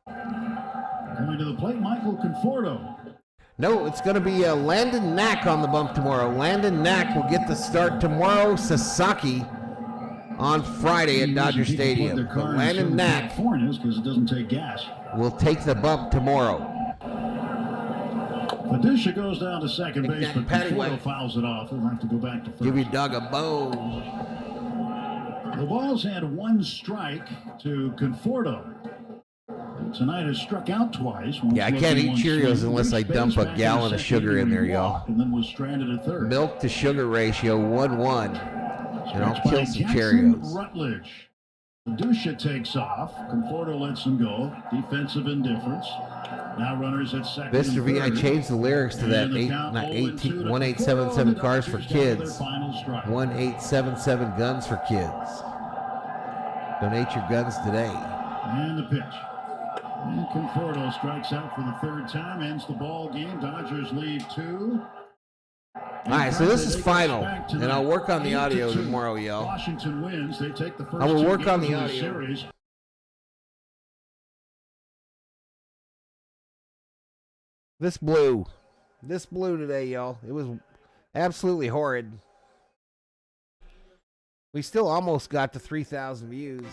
Coming to the plate, Michael Conforto. No, it's going to be Landon Knack on the bump tomorrow. Landon Knack will get the start tomorrow. Sasaki on Friday at Dodger Stadium. But Landon Knack because it doesn't take gas. Will take the bump tomorrow. Padusha goes down to second base, but Conforto fouls it off. He'll have to go back to first. Give your dog a bone. The Balls had 1 strike to Conforto. Tonight has struck out twice. Yeah, I can't eat Cheerios unless I dump a gallon of sugar in there, y'all. And then was stranded at third. Milk to sugar ratio 1-1. And I'll kill some Cheerios. Rutledge. Dusha takes off. Conforto lets him go. Defensive indifference. Now runners at second. Mr. V, I changed the lyrics to that 1877 Cars for Kids. 1877 Guns for Kids. Donate your guns today. And the pitch. And Conforto strikes out for the third time, ends the ball game. Dodgers lead 2. All right, so this is final, and I'll work on the audio tomorrow, y'all. Washington wins. They take the first I will work on the of the audio. series. This blew today, y'all. It was absolutely horrid. We still almost got to 3,000 views.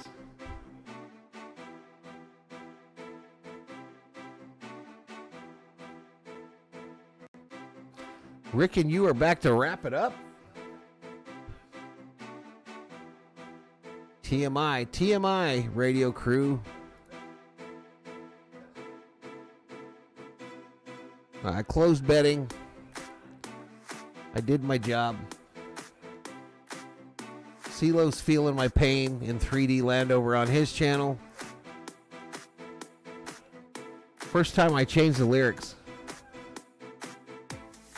Rick and you are back to wrap it up. TMI radio crew. I closed betting. I did my job. CeeLo's feeling my pain in 3D land over on his channel. First time I changed the lyrics.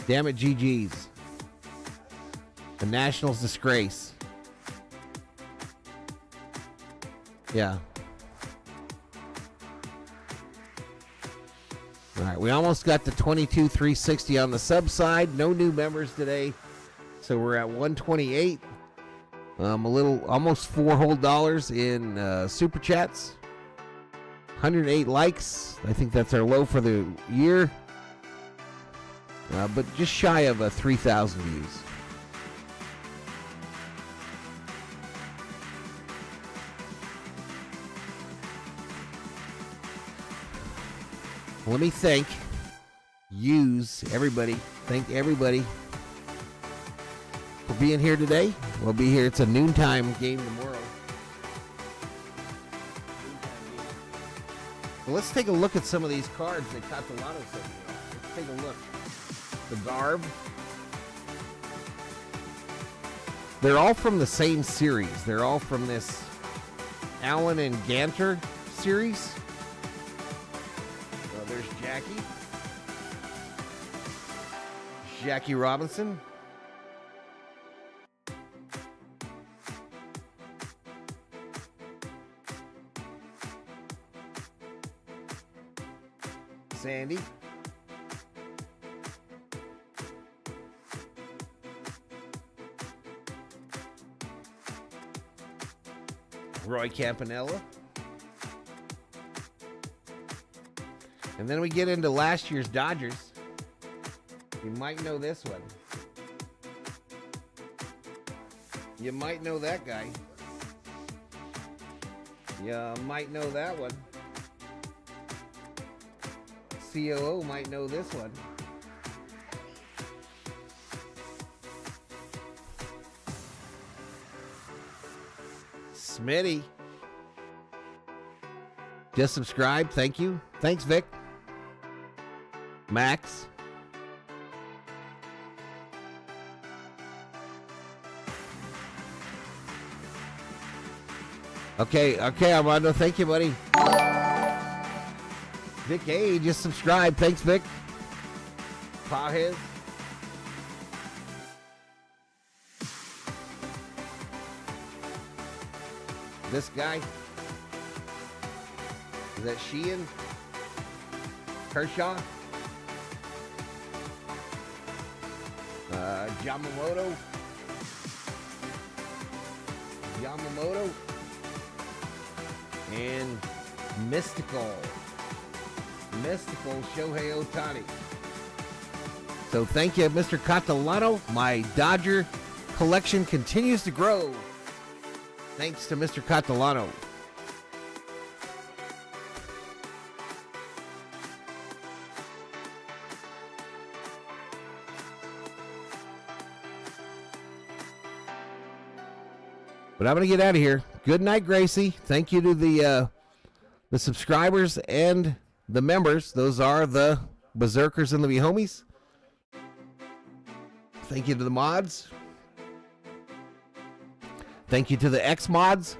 Damn it, GG's. The Nationals disgrace. Yeah. All right, we almost got to 22,360 on the sub side. No new members today, so we're at 128. Almost $4 whole in super chats. 108 likes. I think that's our low for the year. But just shy of 3,000 views. Let me thank everybody for being here today. We'll be here. It's a noontime game tomorrow. Well, let's take a look at some of these cards that Catalano sent me. Let's take a look. The Garb. They're all from the same series. They're all from this Allen and Ganter series. There's Jackie Robinson. Sandy. Roy Campanella. And then we get into last year's Dodgers. You might know this one. You might know that guy. You might know that one. COO might know this one. Smitty. Just subscribe. Thank you. Thanks, Vic. Max. Okay, Armando. Thank you, buddy. Vic A, just subscribe. Thanks, Vic. Pawhead. This guy. Is that Sheehan? Kershaw? Yamamoto. And Mystical Shohei Ohtani. So thank you, Mr. Catalano. My Dodger collection continues to grow. Thanks to Mr. Catalano. But I'm going to get out of here. Good night, Gracie. Thank you to the subscribers and the members. Those are the Berserkers and the Homies. Thank you to the mods. Thank you to the X-Mods.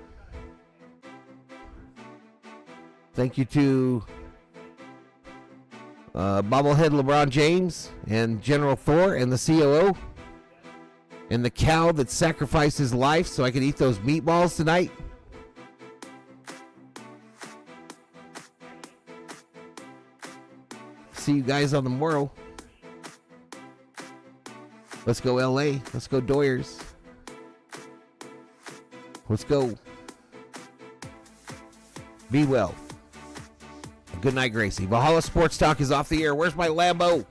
Thank you to Bobblehead LeBron James and General Thor and the COO. And the cow that sacrificed his life so I could eat those meatballs tonight. see you guys on the morrow. Let's go LA. Let's go Doyers. Let's go. Be well. Good night, Gracie. Valhalla Sports Talk is off the air. Where's my Lambo?